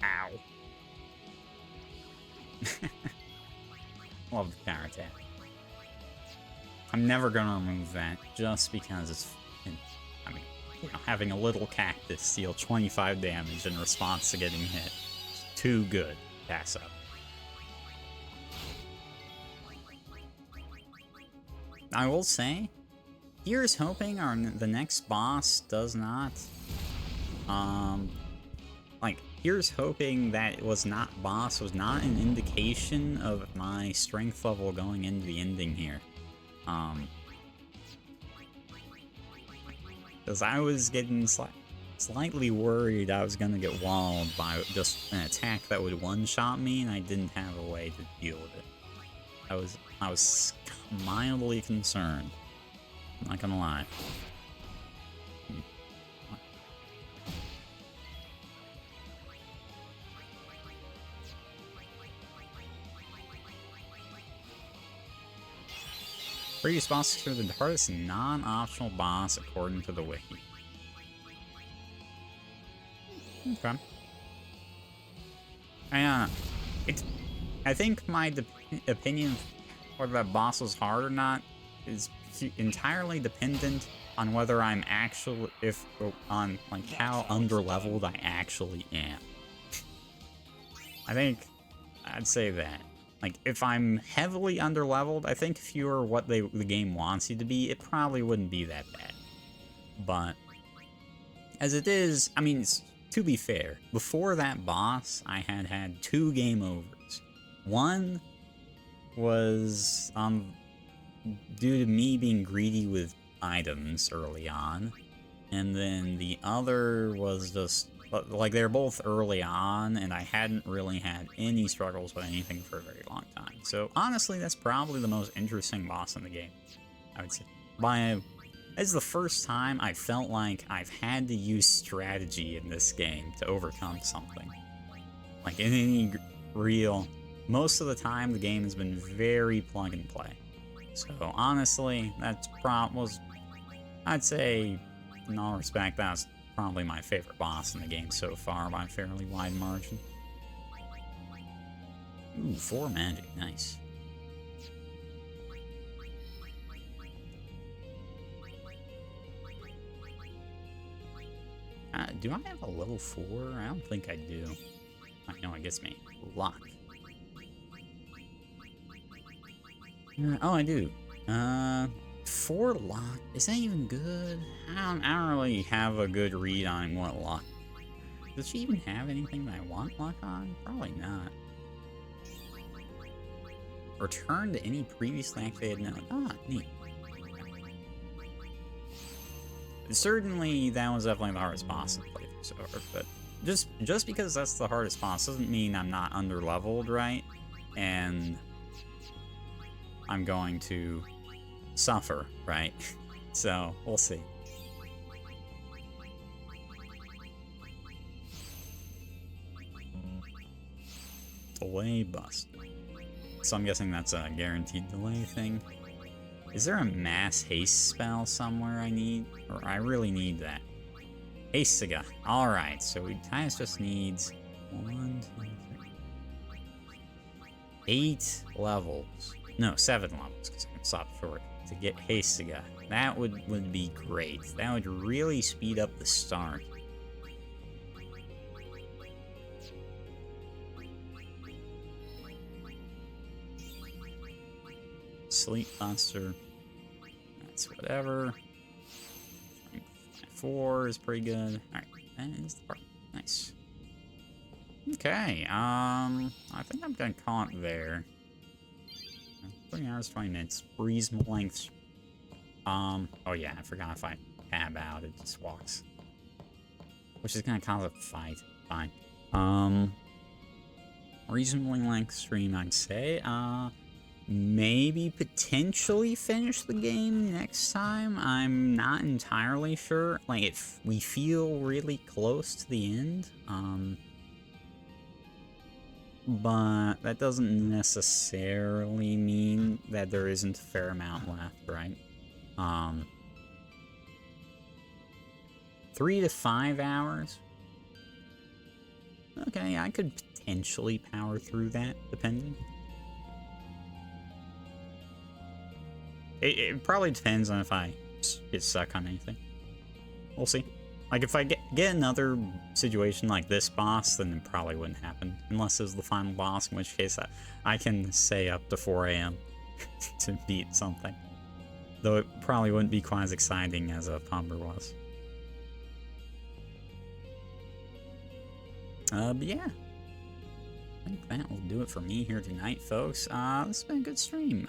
Ow. Love the counter attack. I'm never gonna remove that just because it's, I mean, you know, having a little cactus deal 25 damage in response to getting hit is too good. Pass up. I will say, here's hoping the next boss does not, like, here's hoping that it was not an indication of my strength level going into the ending here. Because I was getting slightly worried I was gonna get walled by just an attack that would one-shot me, and I didn't have a way to deal with it. I was mildly concerned. I'm not gonna lie. Previous bosses are the hardest non-optional boss according to the wiki. Okay. I think my opinion of whether that boss was hard or not is entirely dependent on whether I'm actually, on like how underleveled I actually am. I think I'd say that. Like, if I'm heavily underleveled, I think if you were what the game wants you to be, it probably wouldn't be that bad. But, as it is, I mean, to be fair, before that boss, I had 2 game overs. One was, due to me being greedy with items early on, And then the other was just, like, they're both early on, and I hadn't really had any struggles with anything for a very long time. So, honestly, that's probably the most interesting boss in the game, I would say. It's the first time I felt like I've had to use strategy in this game to overcome something. Like, in any real... Most of the time, the game has been very plug and play. So, honestly, that's I'd say, in all respect, that's probably my favorite boss in the game so far by a fairly wide margin. Ooh, 4 magic, nice. Do I have a level 4? I don't think I do. I know it gets me luck. Oh, I do. 4 luck. Is that even good? I don't really have a good read on what luck. Does she even have anything that I want luck on? Probably not. Return to any previously activated node. Ah, neat. Certainly, that was definitely the hardest boss in the playthrough so far, but just because that's the hardest boss doesn't mean I'm not under-leveled, right? And I'm going to suffer, right? So, we'll see. Delay bust. So I'm guessing that's a guaranteed delay thing. Is there a mass haste spell somewhere I need? Or I really need that. Haste Saga. Alright, so Tyus just needs 1, 2, 3, 8 levels. No, 7 levels, because I can stop short. To get Haste Saga. That would be great. That would really speed up the start. Sleep Buster. That's whatever. 4 is pretty good. Alright, that is the part. Nice. Okay, I think I'm gonna call it there. 20 hours, 20 minutes. Reasonable length. Oh yeah, I forgot if I tab out, it just walks. Which is gonna cause a fight. Fine. Reasonably length stream, I'd say. Maybe potentially finish the game next time. I'm not entirely sure. Like, if we feel really close to the end. But that doesn't necessarily mean that there isn't a fair amount left, right? 3 to 5 hours. Okay, I could potentially power through that, depending. It probably depends on if I get stuck on anything. We'll see. Like, if I get another situation like this boss, then it probably wouldn't happen. Unless it was the final boss, in which case I can stay up to 4 AM to beat something. Though it probably wouldn't be quite as exciting as a Pumber was. But yeah. I think that will do it for me here tonight, folks. This has been a good stream.